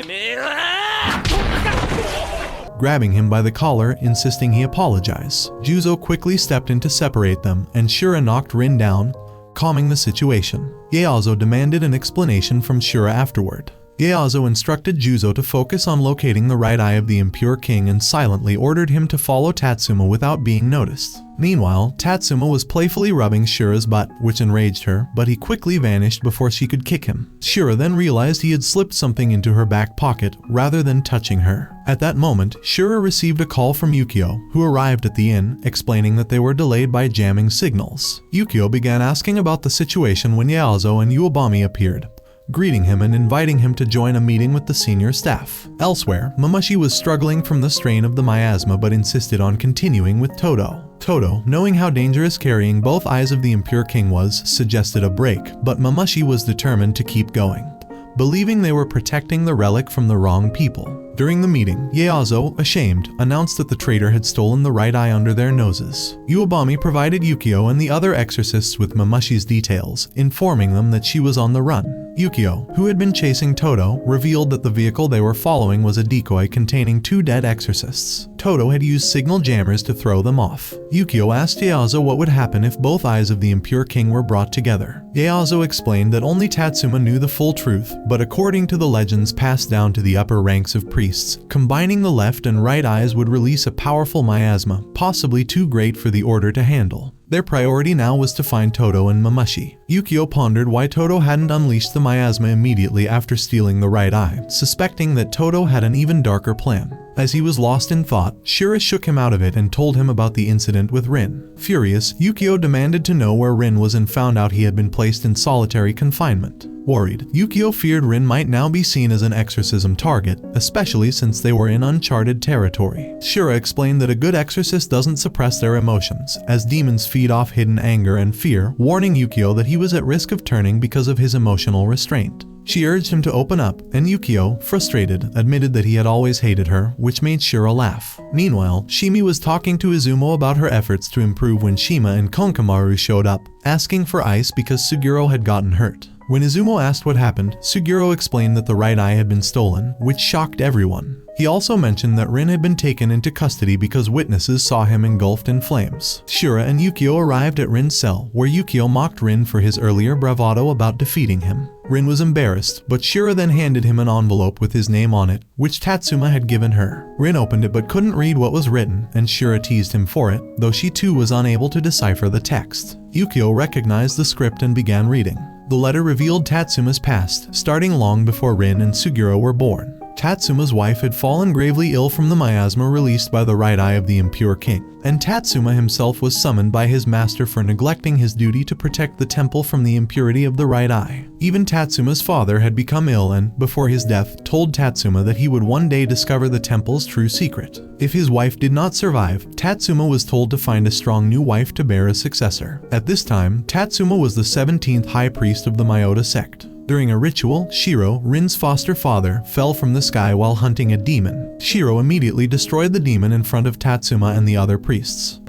grabbing him by the collar, insisting he apologize. Juzo quickly stepped in to separate them, and Shura knocked Rin down, calming the situation. Yaozo demanded an explanation from Shura afterward. Yaozo instructed Juzo to focus on locating the right eye of the impure king and silently ordered him to follow Tatsuma without being noticed. Meanwhile, Tatsuma was playfully rubbing Shura's butt, which enraged her, but he quickly vanished before she could kick him. Shura then realized he had slipped something into her back pocket rather than touching her. At that moment, Shura received a call from Yukio, who arrived at the inn, explaining that they were delayed by jamming signals. Yukio began asking about the situation when Yaozo and Uebami appeared, greeting him and inviting him to join a meeting with the senior staff. Elsewhere, Momoshi was struggling from the strain of the miasma but insisted on continuing with Todo. Todo, knowing how dangerous carrying both eyes of the impure king was, suggested a break, but Momoshi was determined to keep going, believing they were protecting the relic from the wrong people. During the meeting, Yaozo, ashamed, announced that the traitor had stolen the right eye under their noses. Uebami provided Yukio and the other exorcists with Momoshi's details, informing them that she was on the run. Yukio, who had been chasing Todo, revealed that the vehicle they were following was a decoy containing 2 dead exorcists. Todo had used signal jammers to throw them off. Yukio asked Yaozo what would happen if both eyes of the impure king were brought together. Yaozo explained that only Tatsuma knew the full truth, but according to the legends passed down to the upper ranks of priests, combining the left and right eyes would release a powerful miasma, possibly too great for the order to handle. Their priority now was to find Todo and Momoshi. Yukio pondered why Todo hadn't unleashed the miasma immediately after stealing the right eye, suspecting that Todo had an even darker plan. As he was lost in thought, Shura shook him out of it and told him about the incident with Rin. Furious, Yukio demanded to know where Rin was and found out he had been placed in solitary confinement. Worried, Yukio feared Rin might now be seen as an exorcism target, especially since they were in uncharted territory. Shura explained that a good exorcist doesn't suppress their emotions, as demons feed off hidden anger and fear, warning Yukio that he was at risk of turning because of his emotional restraint. She urged him to open up, and Yukio, frustrated, admitted that he had always hated her, which made Shura laugh. Meanwhile, Shimi was talking to Izumo about her efforts to improve when Shima and Konkamaru showed up, asking for ice because Suguro had gotten hurt. When Izumo asked what happened, Suguro explained that the right eye had been stolen, which shocked everyone. He also mentioned that Rin had been taken into custody because witnesses saw him engulfed in flames. Shura and Yukio arrived at Rin's cell, where Yukio mocked Rin for his earlier bravado about defeating him. Rin was embarrassed, but Shura then handed him an envelope with his name on it, which Tatsuma had given her. Rin opened it but couldn't read what was written, and Shura teased him for it, though she too was unable to decipher the text. Yukio recognized the script and began reading. The letter revealed Tatsuma's past, starting long before Rin and Suguro were born. Tatsuma's wife had fallen gravely ill from the miasma released by the right eye of the impure king, and Tatsuma himself was summoned by his master for neglecting his duty to protect the temple from the impurity of the right eye. Even Tatsuma's father had become ill and, before his death, told Tatsuma that he would one day discover the temple's true secret. If his wife did not survive, Tatsuma was told to find a strong new wife to bear a successor. At this time, Tatsuma was the 17th high priest of the Myoda sect. During a ritual, Shiro, Rin's foster father, fell from the sky while hunting a demon. Shiro immediately destroyed the demon in front of Tatsuma and the other priests.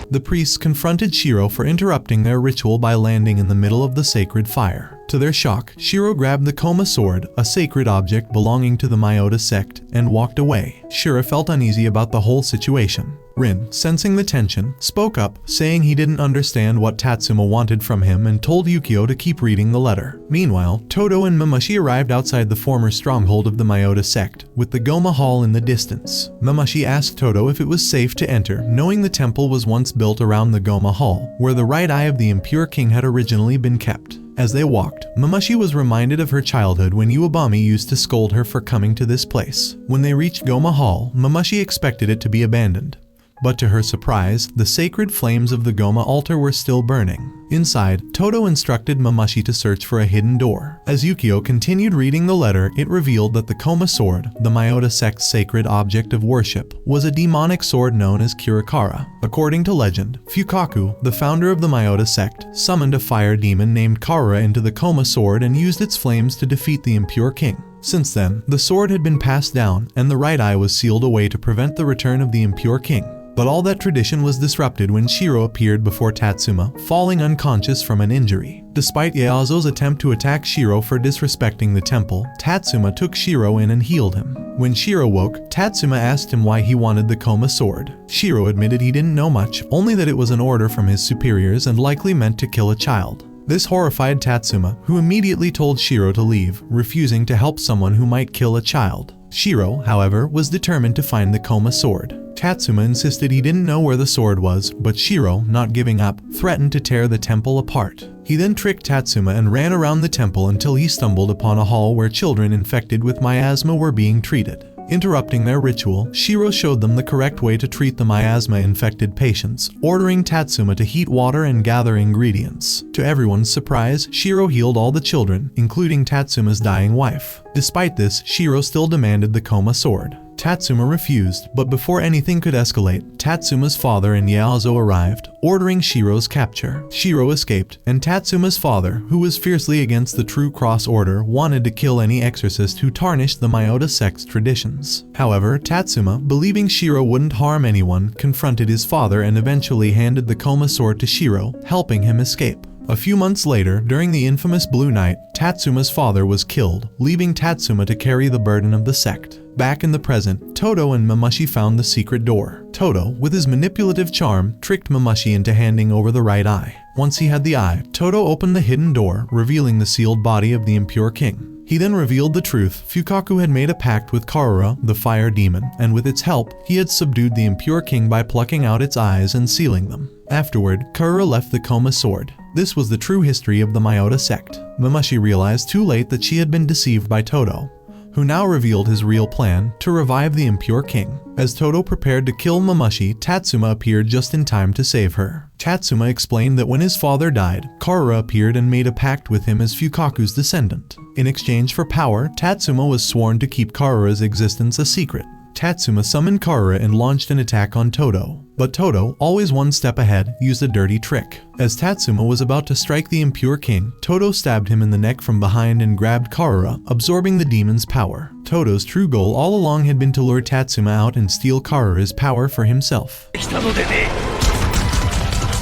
The priests confronted Shiro for interrupting their ritual by landing in the middle of the sacred fire. To their shock, Shiro grabbed the Koma sword, a sacred object belonging to the Myoda sect, and walked away. Shiro felt uneasy about the whole situation. Rin, sensing the tension, spoke up, saying he didn't understand what Tatsuma wanted from him and told Yukio to keep reading the letter. Meanwhile, Todo and Momoshi arrived outside the former stronghold of the Myoda sect, with the Goma Hall in the distance. Momoshi asked Todo if it was safe to enter, knowing the temple was once built around the Goma Hall, where the right eye of the impure king had originally been kept. As they walked, Mamushi was reminded of her childhood when Uebami used to scold her for coming to this place. When they reached Goma Hall, Mamushi expected it to be abandoned. But to her surprise, the sacred flames of the Goma altar were still burning. Inside, Todo instructed Mamushi to search for a hidden door. As Yukio continued reading the letter, it revealed that the Koma sword, the Myoda sect's sacred object of worship, was a demonic sword known as Kirikara. According to legend, Fukaku, the founder of the Myoda sect, summoned a fire demon named Karura into the Koma sword and used its flames to defeat the impure king. Since then, the sword had been passed down, and the right eye was sealed away to prevent the return of the impure king. But all that tradition was disrupted when Shiro appeared before Tatsuma, falling unconscious from an injury. Despite Ieyazo's attempt to attack Shiro for disrespecting the temple, Tatsuma took Shiro in and healed him. When Shiro woke, Tatsuma asked him why he wanted the Koma sword. Shiro admitted he didn't know much, only that it was an order from his superiors and likely meant to kill a child. This horrified Tatsuma, who immediately told Shiro to leave, refusing to help someone who might kill a child. Shiro, however, was determined to find the Koma sword. Tatsuma insisted he didn't know where the sword was, but Shiro, not giving up, threatened to tear the temple apart. He then tricked Tatsuma and ran around the temple until he stumbled upon a hall where children infected with miasma were being treated. Interrupting their ritual, Shiro showed them the correct way to treat the miasma-infected patients, ordering Tatsuma to heat water and gather ingredients. To everyone's surprise, Shiro healed all the children, including Tatsuma's dying wife. Despite this, Shiro still demanded the Koma sword. Tatsuma refused, but before anything could escalate, Tatsuma's father and Ieyazo arrived, ordering Shiro's capture. Shiro escaped, and Tatsuma's father, who was fiercely against the True Cross Order, wanted to kill any exorcist who tarnished the Myoda sect's traditions. However, Tatsuma, believing Shiro wouldn't harm anyone, confronted his father and eventually handed the Koma sword to Shiro, helping him escape. A few months later, during the infamous Blue Night, Tatsuma's father was killed, leaving Tatsuma to carry the burden of the sect. Back in the present, Todo and Mamushi found the secret door. Todo, with his manipulative charm, tricked Mamushi into handing over the right eye. Once he had the eye, Todo opened the hidden door, revealing the sealed body of the impure king. He then revealed the truth. Fukaku had made a pact with Karura, the fire demon, and with its help, he had subdued the impure king by plucking out its eyes and sealing them. Afterward, Karura left the Koma sword. This was the true history of the Myoda sect. Mamushi realized too late that she had been deceived by Todo, who now revealed his real plan to revive the impure king. As Todo prepared to kill Mamushi, Tatsuma appeared just in time to save her. Tatsuma explained that when his father died, Karura appeared and made a pact with him as Fukaku's descendant. In exchange for power, Tatsuma was sworn to keep Karura's existence a secret. Tatsuma summoned Karura and launched an attack on Todo. But Todo, always one step ahead, used a dirty trick. As Tatsuma was about to strike the impure king, Todo stabbed him in the neck from behind and grabbed Karura, absorbing the demon's power. Todo's true goal all along had been to lure Tatsuma out and steal Karura's power for himself.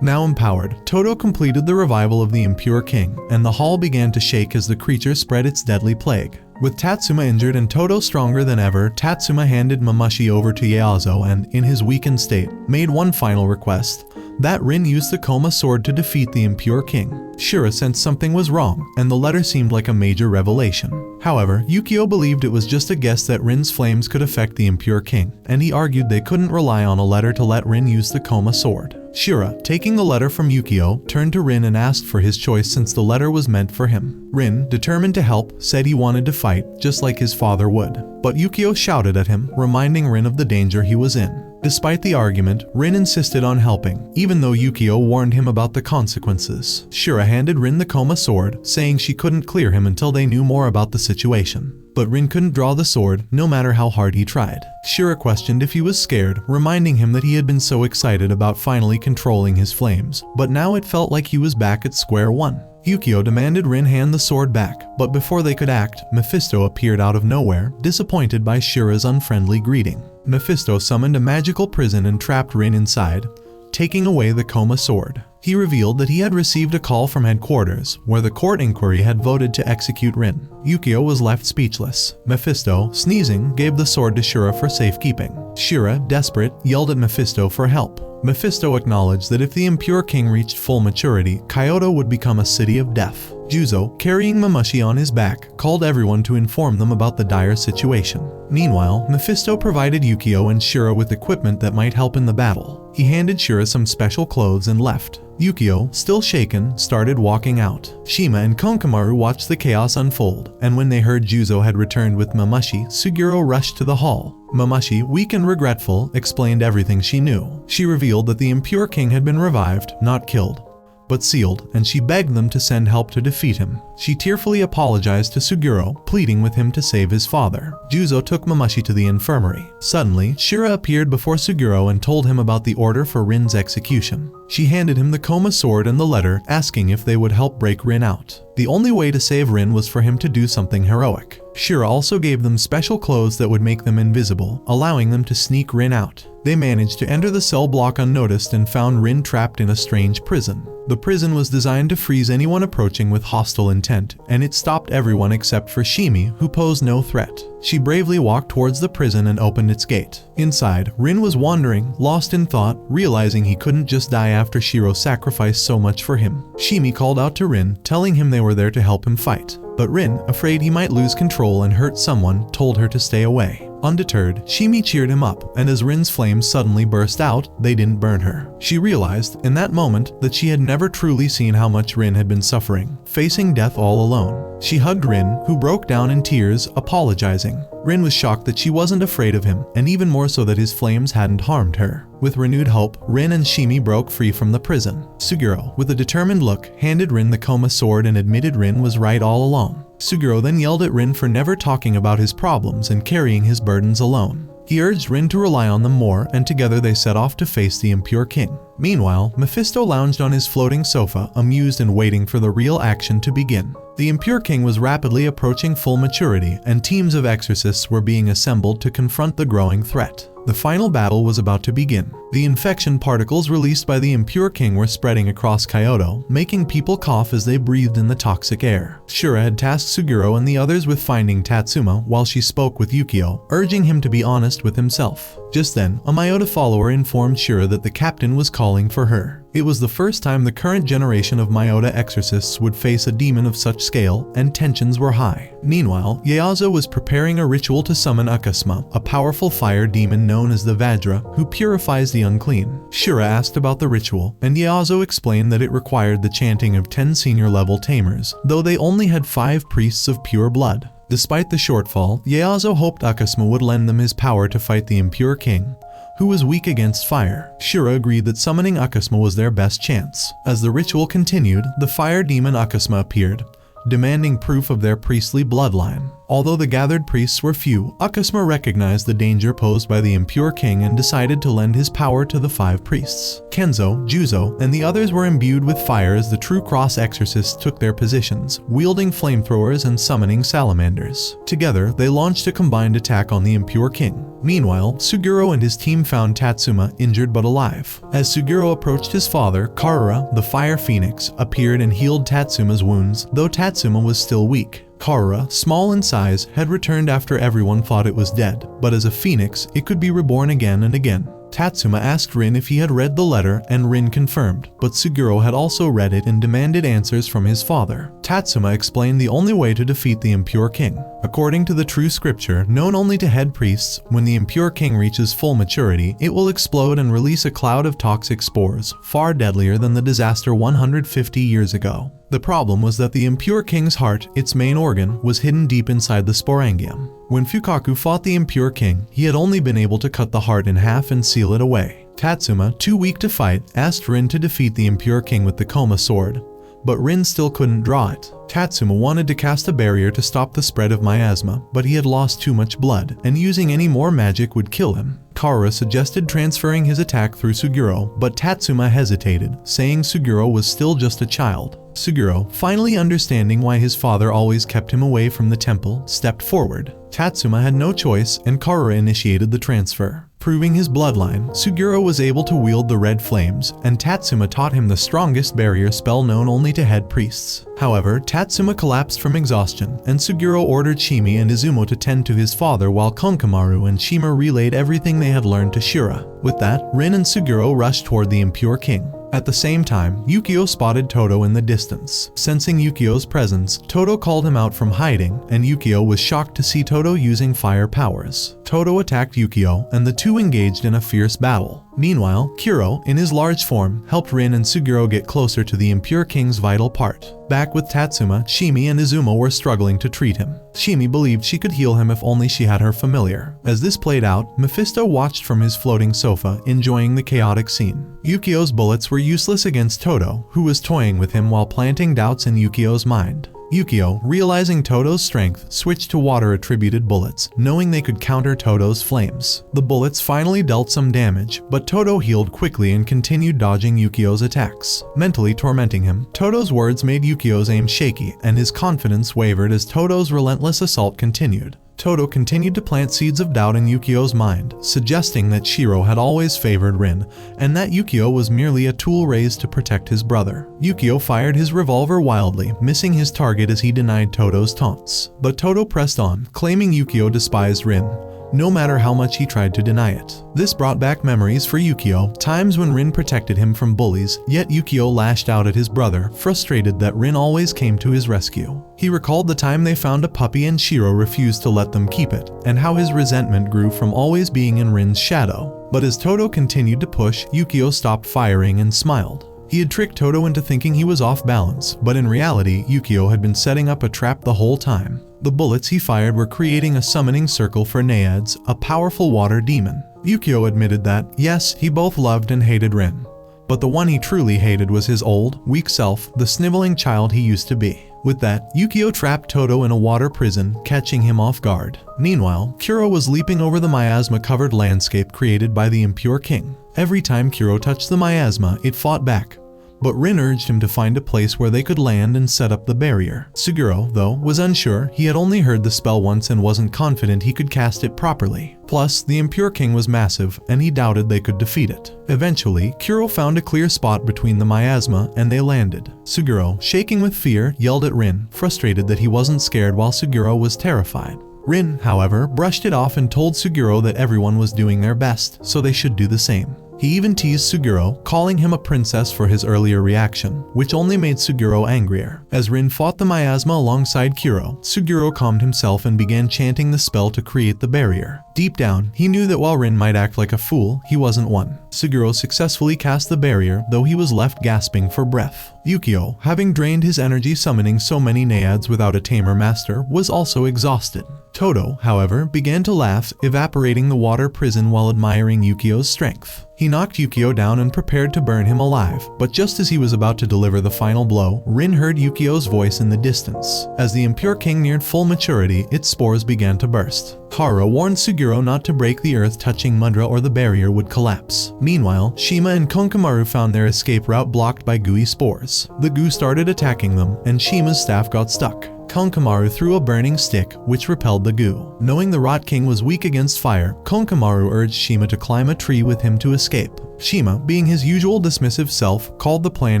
Now empowered, Todo completed the revival of the impure king, and the hall began to shake as the creature spread its deadly plague. With Tatsuma injured and Todo stronger than ever, Tatsuma handed Mamushi over to Ieyazo and, in his weakened state, made one final request, that Rin use the Koma sword to defeat the impure king. Shiro sensed something was wrong, and the letter seemed like a major revelation. However, Yukio believed it was just a guess that Rin's flames could affect the impure king, and he argued they couldn't rely on a letter to let Rin use the Koma sword. Shira, taking the letter from Yukio, turned to Rin and asked for his choice since the letter was meant for him. Rin, determined to help, said he wanted to fight, just like his father would. But Yukio shouted at him, reminding Rin of the danger he was in. Despite the argument, Rin insisted on helping, even though Yukio warned him about the consequences. Shira handed Rin the Koma sword, saying she couldn't clear him until they knew more about the situation. But Rin couldn't draw the sword, no matter how hard he tried. Shira questioned if he was scared, reminding him that he had been so excited about finally controlling his flames, but now it felt like he was back at square one. Yukio demanded Rin hand the sword back, but before they could act, Mephisto appeared out of nowhere, disappointed by Shira's unfriendly greeting. Mephisto summoned a magical prison and trapped Rin inside, taking away the Koma sword. He revealed that he had received a call from headquarters, where the court inquiry had voted to execute Rin. Yukio was left speechless. Mephisto, sneezing, gave the sword to Shira for safekeeping. Shira, desperate, yelled at Mephisto for help. Mephisto acknowledged that if the impure king reached full maturity, Kyoto would become a city of death. Juzo, carrying Mamushi on his back, called everyone to inform them about the dire situation. Meanwhile, Mephisto provided Yukio and Shira with equipment that might help in the battle. He handed Shura some special clothes and left. Yukio, still shaken, started walking out. Shima and Konkamaru watched the chaos unfold, and when they heard Juzo had returned with Mamushi, Suguro rushed to the hall. Mamushi, weak and regretful, explained everything she knew. She revealed that the impure king had been revived, not killed, but sealed, and she begged them to send help to defeat him. She tearfully apologized to Suguro, pleading with him to save his father. Juzo took Mamushi to the infirmary. Suddenly, Shura appeared before Suguro and told him about the order for Rin's execution. She handed him the Koma sword and the letter, asking if they would help break Rin out. The only way to save Rin was for him to do something heroic. Shura also gave them special clothes that would make them invisible, allowing them to sneak Rin out. They managed to enter the cell block unnoticed and found Rin trapped in a strange prison. The prison was designed to freeze anyone approaching with hostile intent, and it stopped everyone except for Shimi, who posed no threat. She bravely walked towards the prison and opened its gate. Inside, Rin was wandering, lost in thought, realizing he couldn't just die after Shiro sacrificed so much for him. Shimi called out to Rin, telling him they were there to help him fight. But Rin, afraid he might lose control and hurt someone, told her to stay away. Undeterred, Shimi cheered him up, and as Rin's flames suddenly burst out, they didn't burn her. She realized, in that moment, that she had never truly seen how much Rin had been suffering, facing death all alone. She hugged Rin, who broke down in tears, apologizing. Rin was shocked that she wasn't afraid of him, and even more so that his flames hadn't harmed her. With renewed hope, Rin and Shimi broke free from the prison. Suguro, with a determined look, handed Rin the Koma sword and admitted Rin was right all along. Suguro then yelled at Rin for never talking about his problems and carrying his burdens alone. He urged Rin to rely on them more, and together they set off to face the impure king. Meanwhile, Mephisto lounged on his floating sofa, amused and waiting for the real action to begin. The impure king was rapidly approaching full maturity, and teams of exorcists were being assembled to confront the growing threat. The final battle was about to begin. The infection particles released by the impure king were spreading across Kyoto, making people cough as they breathed in the toxic air. Shura had tasked Suguro and the others with finding Tatsuma while she spoke with Yukio, urging him to be honest with himself. Just then, a Myoda follower informed Shura that the captain was calling for her. It was the first time the current generation of Myoda exorcists would face a demon of such scale, and tensions were high. Meanwhile, Ieyasu was preparing a ritual to summon Akasuma, a powerful fire demon known as the Vajra, who purifies the unclean. Shura asked about the ritual, and Ieyasu explained that it required the chanting of 10 senior-level tamers, though they only had 5 priests of pure blood. Despite the shortfall, Ieyasu hoped Akasuma would lend them his power to fight the impure king, who was weak against fire. Shura agreed that summoning Akasuma was their best chance. As the ritual continued, the fire demon Akasuma appeared, demanding proof of their priestly bloodline. Although the gathered priests were few, Akasuma recognized the danger posed by the impure king and decided to lend his power to the 5 priests. Kenzo, Juzo, and the others were imbued with fire as the true cross exorcists took their positions, wielding flamethrowers and summoning salamanders. Together, they launched a combined attack on the impure king. Meanwhile, Suguro and his team found Tatsuma injured but alive. As Suguro approached his father, Karura, the fire phoenix, appeared and healed Tatsuma's wounds, though Tatsuma was still weak. Karura, small in size, had returned after everyone thought it was dead, but as a phoenix, it could be reborn again and again. Tatsuma asked Rin if he had read the letter, and Rin confirmed, but Suguro had also read it and demanded answers from his father. Tatsuma explained the only way to defeat the impure king. According to the true scripture, known only to head priests, when the impure king reaches full maturity, it will explode and release a cloud of toxic spores, far deadlier than the disaster 150 years ago. The problem was that the impure king's heart, its main organ, was hidden deep inside the sporangium. When Fukaku fought the impure king, he had only been able to cut the heart in half and seal it away. Tatsuma, too weak to fight, asked Rin to defeat the impure king with the Koma sword, but Rin still couldn't draw it. Tatsuma wanted to cast a barrier to stop the spread of miasma, but he had lost too much blood, and using any more magic would kill him. Karura suggested transferring his attack through Suguro, but Tatsuma hesitated, saying Suguro was still just a child. Suguro, finally understanding why his father always kept him away from the temple, stepped forward. Tatsuma had no choice, and Karura initiated the transfer. Proving his bloodline, Suguro was able to wield the red flames, and Tatsuma taught him the strongest barrier spell known only to head priests. However, Tatsuma collapsed from exhaustion, and Suguro ordered Shimi and Izumo to tend to his father while Konkamaru and Shima relayed everything they had learned to Shura. With that, Rin and Suguro rushed toward the impure king. At the same time, Yukio spotted Todo in the distance. Sensing Yukio's presence, Todo called him out from hiding, and Yukio was shocked to see Todo using fire powers. Todo attacked Yukio, and the two engaged in a fierce battle. Meanwhile, Kuro, in his large form, helped Rin and Suguro get closer to the impure king's vital part. Back with Tatsuma, Shimi and Izumo were struggling to treat him. Shimi believed she could heal him if only she had her familiar. As this played out, Mephisto watched from his floating sofa, enjoying the chaotic scene. Yukio's bullets were useless against Todo, who was toying with him while planting doubts in Yukio's mind. Yukio, realizing Todo's strength, switched to water-attributed bullets, knowing they could counter Todo's flames. The bullets finally dealt some damage, but Todo healed quickly and continued dodging Yukio's attacks. Mentally tormenting him, Todo's words made Yukio's aim shaky, and his confidence wavered as Todo's relentless assault continued. Todo continued to plant seeds of doubt in Yukio's mind, suggesting that Shiro had always favored Rin, and that Yukio was merely a tool raised to protect his brother. Yukio fired his revolver wildly, missing his target as he denied Todo's taunts. But Todo pressed on, claiming Yukio despised Rin, no matter how much he tried to deny it. This brought back memories for Yukio, times when Rin protected him from bullies, yet Yukio lashed out at his brother, frustrated that Rin always came to his rescue. He recalled the time they found a puppy and Shiro refused to let them keep it, and how his resentment grew from always being in Rin's shadow. But as Todo continued to push, Yukio stopped firing and smiled. He had tricked Todo into thinking he was off balance, but in reality, Yukio had been setting up a trap the whole time. The bullets he fired were creating a summoning circle for Naiads, a powerful water demon. Yukio admitted that, yes, he both loved and hated Rin. But the one he truly hated was his old, weak self, the sniveling child he used to be. With that, Yukio trapped Todo in a water prison, catching him off guard. Meanwhile, Kuro was leaping over the miasma-covered landscape created by the impure king. Every time Kuro touched the miasma, it fought back. But Rin urged him to find a place where they could land and set up the barrier. Suguro, though, was unsure. He had only heard the spell once and wasn't confident he could cast it properly. Plus, the Impure King was massive, and he doubted they could defeat it. Eventually, Kuro found a clear spot between the miasma, and they landed. Suguro, shaking with fear, yelled at Rin, frustrated that he wasn't scared while Suguro was terrified. Rin, however, brushed it off and told Suguro that everyone was doing their best, so they should do the same. He even teased Suguro, calling him a princess for his earlier reaction, which only made Suguro angrier. As Rin fought the miasma alongside Kuro, Suguro calmed himself and began chanting the spell to create the barrier. Deep down, he knew that while Rin might act like a fool, he wasn't one. Suguro successfully cast the barrier, though he was left gasping for breath. Yukio, having drained his energy summoning so many Naiads without a tamer master, was also exhausted. Todo, however, began to laugh, evaporating the water prison while admiring Yukio's strength. He knocked Yukio down and prepared to burn him alive, but just as he was about to deliver the final blow, Rin heard Yukio's voice in the distance. As the Impure King neared full maturity, its spores began to burst. Hara warned Suguro not to break the earth touching Mudra or the barrier would collapse. Meanwhile, Shima and Konkamaru found their escape route blocked by gooey spores. The goo started attacking them, and Shima's staff got stuck. Konkamaru threw a burning stick, which repelled the goo. Knowing the Rot King was weak against fire, Konkamaru urged Shima to climb a tree with him to escape. Shima, being his usual dismissive self, called the plan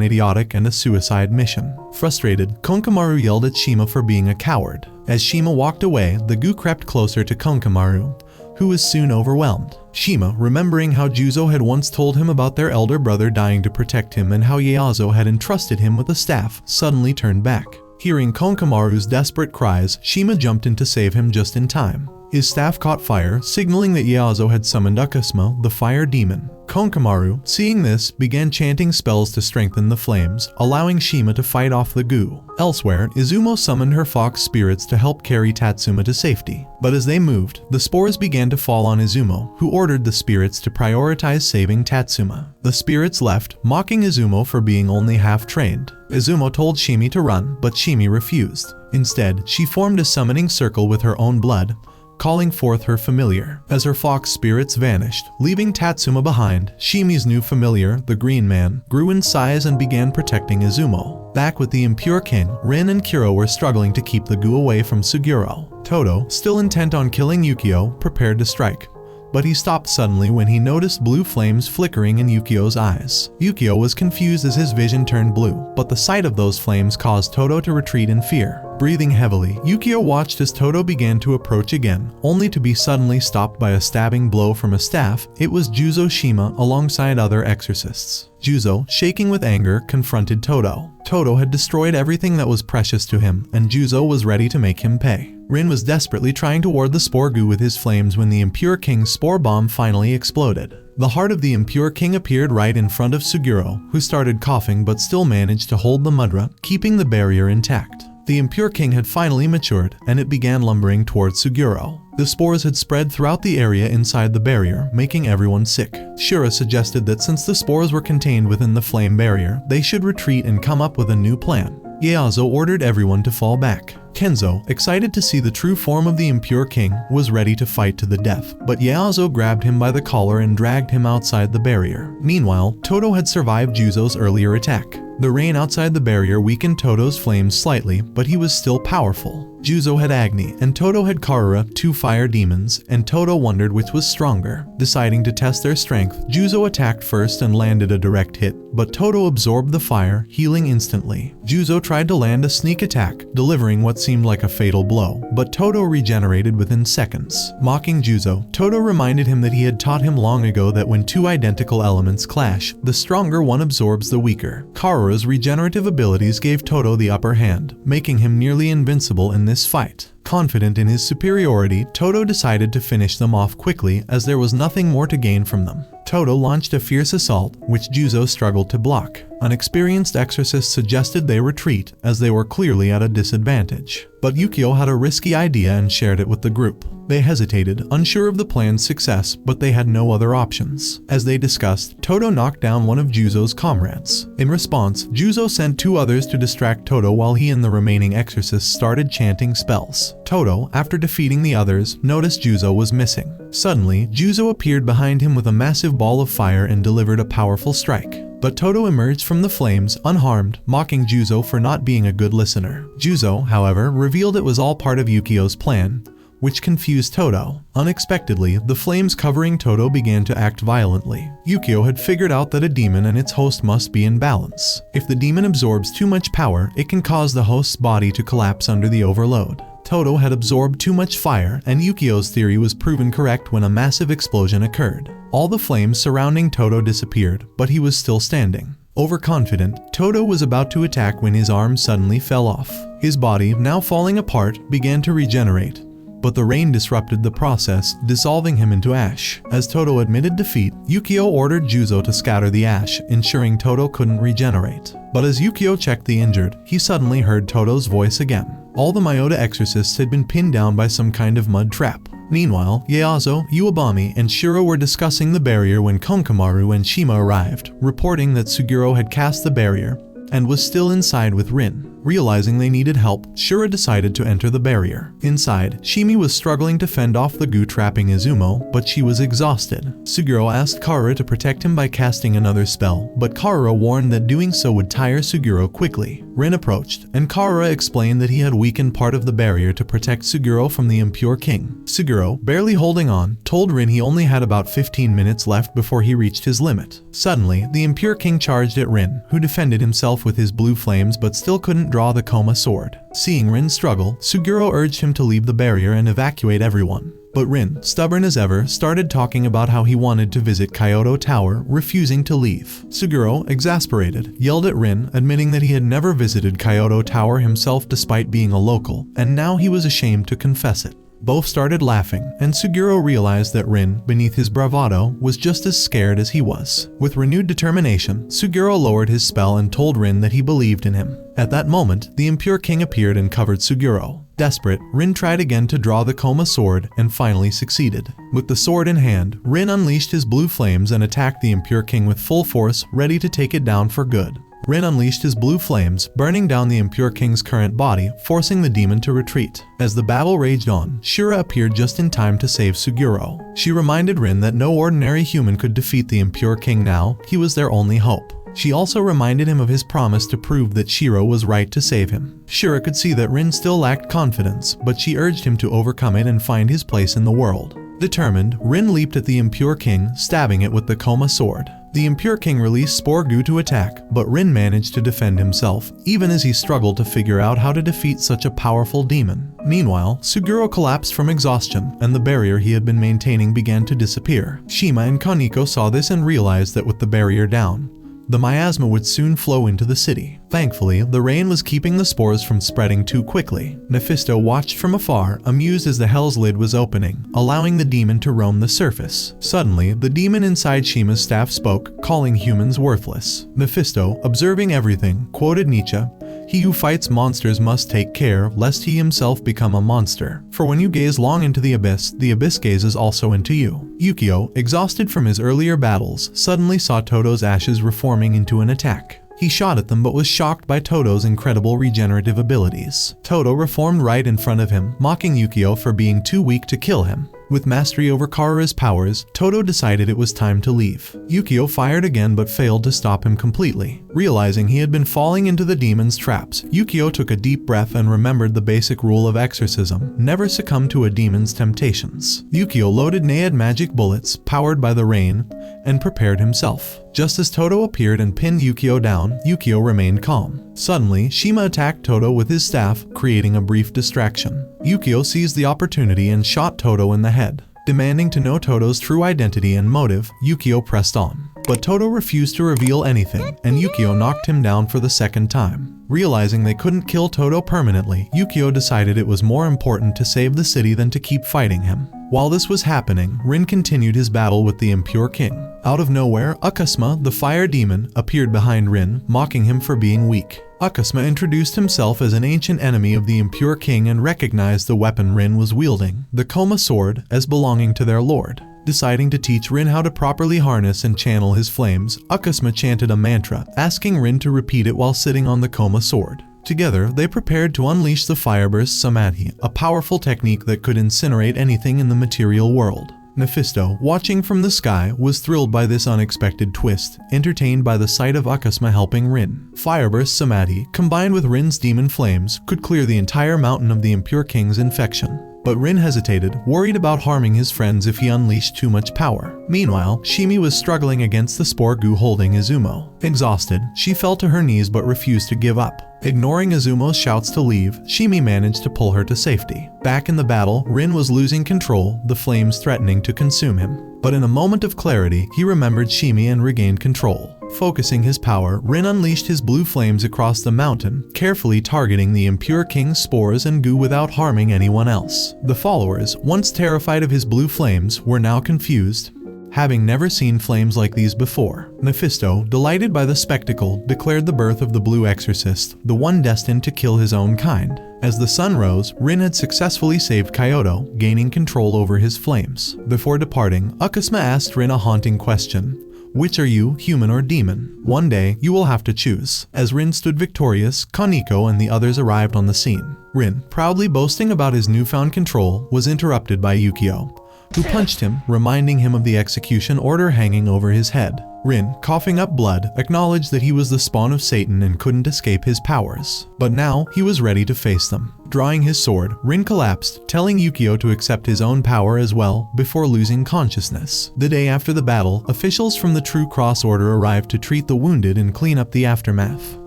idiotic and a suicide mission. Frustrated, Konkamaru yelled at Shima for being a coward. As Shima walked away, the goo crept closer to Konkamaru, who was soon overwhelmed. Shima, remembering how Juzo had once told him about their elder brother dying to protect him and how Ieyasu had entrusted him with a staff, suddenly turned back. Hearing Konkamaru's desperate cries, Shima jumped in to save him just in time. His staff caught fire, signaling that Ieyasu had summoned Akasuma, the fire demon. Konkamaru, seeing this, began chanting spells to strengthen the flames, allowing Shima to fight off the goo. Elsewhere, Izumo summoned her fox spirits to help carry Tatsuma to safety. But as they moved, the spores began to fall on Izumo, who ordered the spirits to prioritize saving Tatsuma. The spirits left, mocking Izumo for being only half-trained. Izumo told Shimi to run, but Shimi refused. Instead, she formed a summoning circle with her own blood, calling forth her familiar. As her fox spirits vanished, leaving Tatsuma behind, Shimi's new familiar, the Green Man, grew in size and began protecting Izumo. Back with the Impure King, Rin and Kuro were struggling to keep the goo away from Suguro. Todo, still intent on killing Yukio, prepared to strike. but he stopped suddenly when he noticed blue flames flickering in Yukio's eyes. Yukio was confused as his vision turned blue, but the sight of those flames caused Todo to retreat in fear. Breathing heavily, Yukio watched as Todo began to approach again, only to be suddenly stopped by a stabbing blow from a staff. It was Juzo Shima alongside other exorcists. Juzo, shaking with anger, confronted Todo. Todo had destroyed everything that was precious to him, and Juzo was ready to make him pay. Rin was desperately trying to ward the spore goo with his flames when the Impure King's spore bomb finally exploded. The heart of the Impure King appeared right in front of Suguro, who started coughing but still managed to hold the mudra, keeping the barrier intact. The Impure King had finally matured, and it began lumbering towards Suguro. The spores had spread throughout the area inside the barrier, making everyone sick. Shura suggested that since the spores were contained within the flame barrier, they should retreat and come up with a new plan. Ieyasu ordered everyone to fall back. Kenzo, excited to see the true form of the Impure King, was ready to fight to the death, but Ieyasu grabbed him by the collar and dragged him outside the barrier. Meanwhile, Todo had survived Juzo's earlier attack. The rain outside the barrier weakened Todo's flames slightly, but he was still powerful. Juzo had Agni, and Todo had Karura, two fire demons, and Todo wondered which was stronger. Deciding to test their strength, Juzo attacked first and landed a direct hit, but Todo absorbed the fire, healing instantly. Juzo tried to land a sneak attack, delivering what seemed like a fatal blow, but Todo regenerated within seconds. Mocking Juzo, Todo reminded him that he had taught him long ago that when two identical elements clash, the stronger one absorbs the weaker. Karura's regenerative abilities gave Todo the upper hand, making him nearly invincible in this fight. Confident in his superiority, Todo decided to finish them off quickly as there was nothing more to gain from them. Todo launched a fierce assault, which Juzo struggled to block. An experienced exorcist suggested they retreat, as they were clearly at a disadvantage. But Yukio had a risky idea and shared it with the group. They hesitated, unsure of the plan's success, but they had no other options. As they discussed, Todo knocked down one of Juzo's comrades. In response, Juzo sent two others to distract Todo while he and the remaining exorcists started chanting spells. Todo, after defeating the others, noticed Juzo was missing. Suddenly, Juzo appeared behind him with a massive ball of fire and delivered a powerful strike. But Todo emerged from the flames, unharmed, mocking Juzo for not being a good listener. Juzo, however, revealed it was all part of Yukio's plan, which confused Todo. Unexpectedly, the flames covering Todo began to act violently. Yukio had figured out that a demon and its host must be in balance. If the demon absorbs too much power, it can cause the host's body to collapse under the overload. Todo had absorbed too much fire, and Yukio's theory was proven correct when a massive explosion occurred. All the flames surrounding Todo disappeared, but he was still standing. Overconfident, Todo was about to attack when his arm suddenly fell off. His body, now falling apart, began to regenerate, but the rain disrupted the process, dissolving him into ash. As Todo admitted defeat, Yukio ordered Juzo to scatter the ash, ensuring Todo couldn't regenerate. But as Yukio checked the injured, he suddenly heard Todo's voice again. All the Myota exorcists had been pinned down by some kind of mud trap. Meanwhile, Ieyasu, Uebami, and Shiro were discussing the barrier when Konkamaru and Shima arrived, reporting that Suguro had cast the barrier and was still inside with Rin. Realizing they needed help, Shura decided to enter the barrier. Inside, Shimi was struggling to fend off the goo trapping Izumo, but she was exhausted. Suguro asked Karura to protect him by casting another spell, but Karura warned that doing so would tire Suguro quickly. Rin approached, and Karura explained that he had weakened part of the barrier to protect Suguro from the Impure King. Suguro, barely holding on, told Rin he only had about 15 minutes left before he reached his limit. Suddenly, the Impure King charged at Rin, who defended himself with his blue flames but still couldn't draw the Koma sword. Seeing Rin struggle, Suguro urged him to leave the barrier and evacuate everyone. But Rin, stubborn as ever, started talking about how he wanted to visit Kyoto Tower, refusing to leave. Suguro, exasperated, yelled at Rin, admitting that he had never visited Kyoto Tower himself despite being a local, and now he was ashamed to confess it. Both started laughing, and Suguro realized that Rin, beneath his bravado, was just as scared as he was. With renewed determination, Suguro lowered his spell and told Rin that he believed in him. At that moment, the Impure King appeared and covered Suguro. Desperate, Rin tried again to draw the Koma sword and finally succeeded. With the sword in hand, Rin unleashed his blue flames and attacked the Impure King with full force, ready to take it down for good. Rin unleashed his blue flames, burning down the Impure King's current body, forcing the demon to retreat. As the battle raged on, Shura appeared just in time to save Suguro. She reminded Rin that no ordinary human could defeat the Impure King now, he was their only hope. She also reminded him of his promise to prove that Shiro was right to save him. Shura could see that Rin still lacked confidence, but she urged him to overcome it and find his place in the world. Determined, Rin leaped at the impure king, stabbing it with the Koma sword. The impure king released Spore Goo to attack, but Rin managed to defend himself, even as he struggled to figure out how to defeat such a powerful demon. Meanwhile, Suguro collapsed from exhaustion, and the barrier he had been maintaining began to disappear. Shima and Kaneko saw this and realized that with the barrier down, the miasma would soon flow into the city. Thankfully, the rain was keeping the spores from spreading too quickly. Mephisto watched from afar, amused as the hell's lid was opening, allowing the demon to roam the surface. Suddenly, the demon inside Shima's staff spoke, calling humans worthless. Mephisto, observing everything, quoted Nietzsche, "He who fights monsters must take care lest he himself become a monster. For when you gaze long into the abyss gazes also into you." Yukio, exhausted from his earlier battles, suddenly saw Todo's ashes reforming into an attack. He shot at them but was shocked by Todo's incredible regenerative abilities. Todo reformed right in front of him, mocking Yukio for being too weak to kill him. With mastery over Kara's powers, Todo decided it was time to leave. Yukio fired again but failed to stop him completely. Realizing he had been falling into the demon's traps, Yukio took a deep breath and remembered the basic rule of exorcism: never succumb to a demon's temptations. Yukio loaded Naiad magic bullets, powered by the rain, and prepared himself. Just as Todo appeared and pinned Yukio down, Yukio remained calm. Suddenly, Shima attacked Todo with his staff, creating a brief distraction. Yukio seized the opportunity and shot Todo in the head. Demanding to know Todo's true identity and motive, Yukio pressed on. But Todo refused to reveal anything, and Yukio knocked him down for the second time. Realizing they couldn't kill Todo permanently, Yukio decided it was more important to save the city than to keep fighting him. While this was happening, Rin continued his battle with the impure king. Out of nowhere, Akasma, the fire demon, appeared behind Rin, mocking him for being weak. Akasma introduced himself as an ancient enemy of the impure king and recognized the weapon Rin was wielding, the Koma sword, as belonging to their lord. Deciding to teach Rin how to properly harness and channel his flames, Akasma chanted a mantra, asking Rin to repeat it while sitting on the Koma sword. Together, they prepared to unleash the Fireburst Samadhi, a powerful technique that could incinerate anything in the material world. Mephisto, watching from the sky, was thrilled by this unexpected twist, entertained by the sight of Akasma helping Rin. Fireburst Samadhi, combined with Rin's demon flames, could clear the entire mountain of the impure king's infection. But Rin hesitated, worried about harming his friends if he unleashed too much power. Meanwhile, Shimi was struggling against the Spore Goo holding Izumo. Exhausted, she fell to her knees but refused to give up. Ignoring Izumo's shouts to leave, Shimi managed to pull her to safety. Back in the battle, Rin was losing control, the flames threatening to consume him. But in a moment of clarity, he remembered Shimi and regained control. Focusing his power, Rin unleashed his blue flames across the mountain, carefully targeting the impure king's spores and goo without harming anyone else. The followers, once terrified of his blue flames, were now confused, having never seen flames like these before. Mephisto, delighted by the spectacle, declared the birth of the Blue Exorcist, the one destined to kill his own kind. As the sun rose, Rin had successfully saved Kyoto, gaining control over his flames. Before departing, Akasma asked Rin a haunting question. Which are you, human or demon? One day, you will have to choose. As Rin stood victorious, Kaneko and the others arrived on the scene. Rin, proudly boasting about his newfound control, was interrupted by Yukio, who punched him, reminding him of the execution order hanging over his head. Rin, coughing up blood, acknowledged that he was the spawn of Satan and couldn't escape his powers. But now, he was ready to face them. Drawing his sword, Rin collapsed, telling Yukio to accept his own power as well, before losing consciousness. The day after the battle, officials from the True Cross Order arrived to treat the wounded and clean up the aftermath.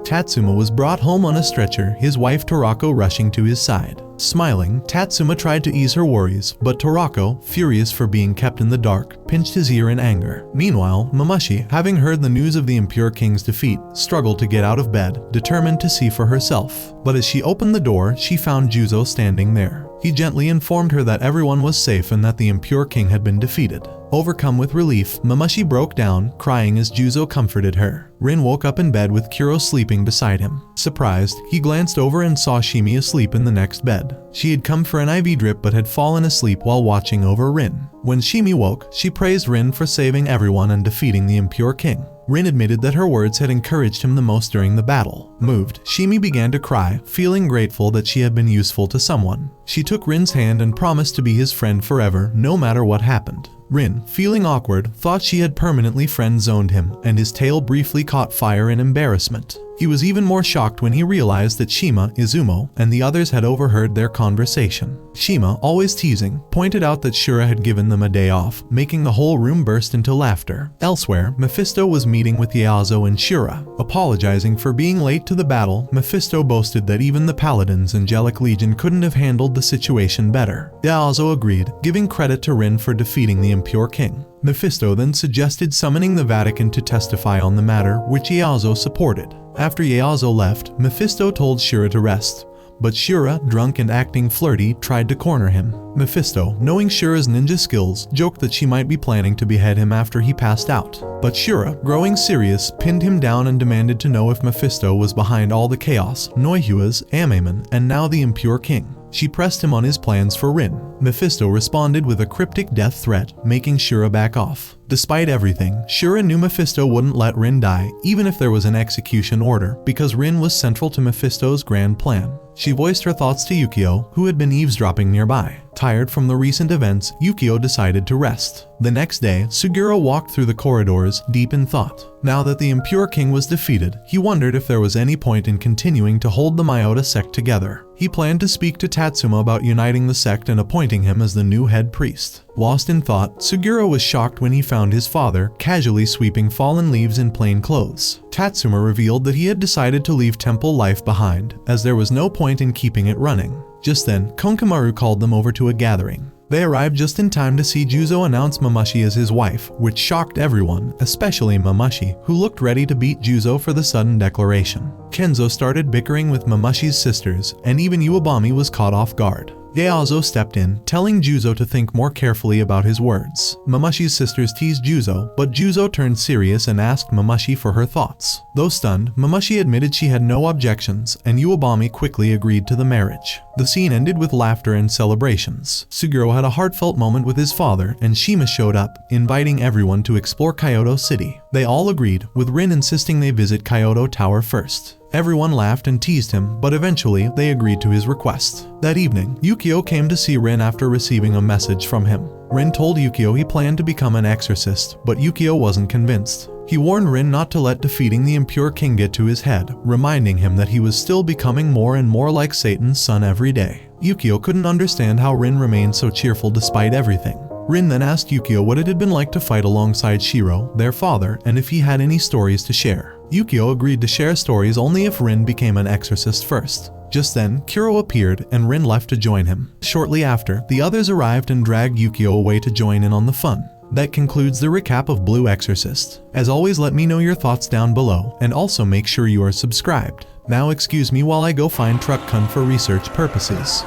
Tatsuma was brought home on a stretcher, his wife Torako rushing to his side. Smiling, Tatsuma tried to ease her worries, but Torako, furious for being kept in the dark, pinched his ear in anger. Meanwhile, Mamashi, having heard the news of the impure king's defeat, struggled to get out of bed, determined to see for herself. But as she opened the door, she found Juzo standing there. He gently informed her that everyone was safe and that the impure king had been defeated. Overcome with relief, Mamashi broke down, crying as Juzo comforted her. Rin woke up in bed with Kuro sleeping beside him. Surprised, he glanced over and saw Shimi asleep in the next bed. She had come for an IV drip but had fallen asleep while watching over Rin. When Shimi woke, she praised Rin for saving everyone and defeating the impure king. Rin admitted that her words had encouraged him the most during the battle. Moved, Shimi began to cry, feeling grateful that she had been useful to someone. She took Rin's hand and promised to be his friend forever, no matter what happened. Rin, feeling awkward, thought she had permanently friend-zoned him, and his tail briefly caught fire in embarrassment. He was even more shocked when he realized that Shima, Izumo, and the others had overheard their conversation. Shima, always teasing, pointed out that Shura had given them a day off, making the whole room burst into laughter. Elsewhere, Mephisto was meeting with Yaozo and Shura. Apologizing for being late to the battle, Mephisto boasted that even the Paladin's Angelic Legion couldn't have handled the situation better. Yaozo agreed, giving credit to Rin for defeating the impure king. Mephisto then suggested summoning the Vatican to testify on the matter, which Yaozo supported. After Yaozo left, Mephisto told Shura to rest, but Shura, drunk and acting flirty, tried to corner him. Mephisto, knowing Shura's ninja skills, joked that she might be planning to behead him after he passed out. But Shura, growing serious, pinned him down and demanded to know if Mephisto was behind all the chaos, Noihua's, Amaemon, and now the impure king. She pressed him on his plans for Rin. Mephisto responded with a cryptic death threat, making Shura back off. Despite everything, Shura knew Mephisto wouldn't let Rin die, even if there was an execution order, because Rin was central to Mephisto's grand plan. She voiced her thoughts to Yukio, who had been eavesdropping nearby. Tired from the recent events, Yukio decided to rest. The next day, Suguro walked through the corridors, deep in thought. Now that the impure king was defeated, he wondered if there was any point in continuing to hold the Myota sect together. He planned to speak to Tatsuma about uniting the sect and appointing him as the new head priest. Lost in thought, Suguro was shocked when he found his father casually sweeping fallen leaves in plain clothes. Tatsuma revealed that he had decided to leave temple life behind, as there was no point in keeping it running. Just then, Konkamaru called them over to a gathering. They arrived just in time to see Juzo announce Mamashi as his wife, which shocked everyone, especially Mamashi, who looked ready to beat Juzo for the sudden declaration. Kenzo started bickering with Mamashi's sisters, and even Iwabami was caught off guard. Yaozo stepped in, telling Juzo to think more carefully about his words. Mamashi's sisters teased Juzo, but Juzo turned serious and asked Mamashi for her thoughts. Though stunned, Mamashi admitted she had no objections, and Iwabami quickly agreed to the marriage. The scene ended with laughter and celebrations. Suguro had a heartfelt moment with his father, and Shima showed up, inviting everyone to explore Kyoto City. They all agreed, with Rin insisting they visit Kyoto Tower first. Everyone laughed and teased him, but eventually they agreed to his request. That evening, Yukio came to see Rin after receiving a message from him. Rin told Yukio he planned to become an exorcist, but Yukio wasn't convinced. He warned Rin not to let defeating the impure king get to his head, reminding him that he was still becoming more and more like Satan's son every day. Yukio couldn't understand how Rin remained so cheerful despite everything. Rin then asked Yukio what it had been like to fight alongside Shiro, their father, and if he had any stories to share. Yukio agreed to share stories only if Rin became an exorcist first. Just then, Kuro appeared and Rin left to join him. Shortly after, the others arrived and dragged Yukio away to join in on the fun. That concludes the recap of Blue Exorcist. As always, let me know your thoughts down below, and also make sure you are subscribed. Now excuse me while I go find Truck Kun for research purposes.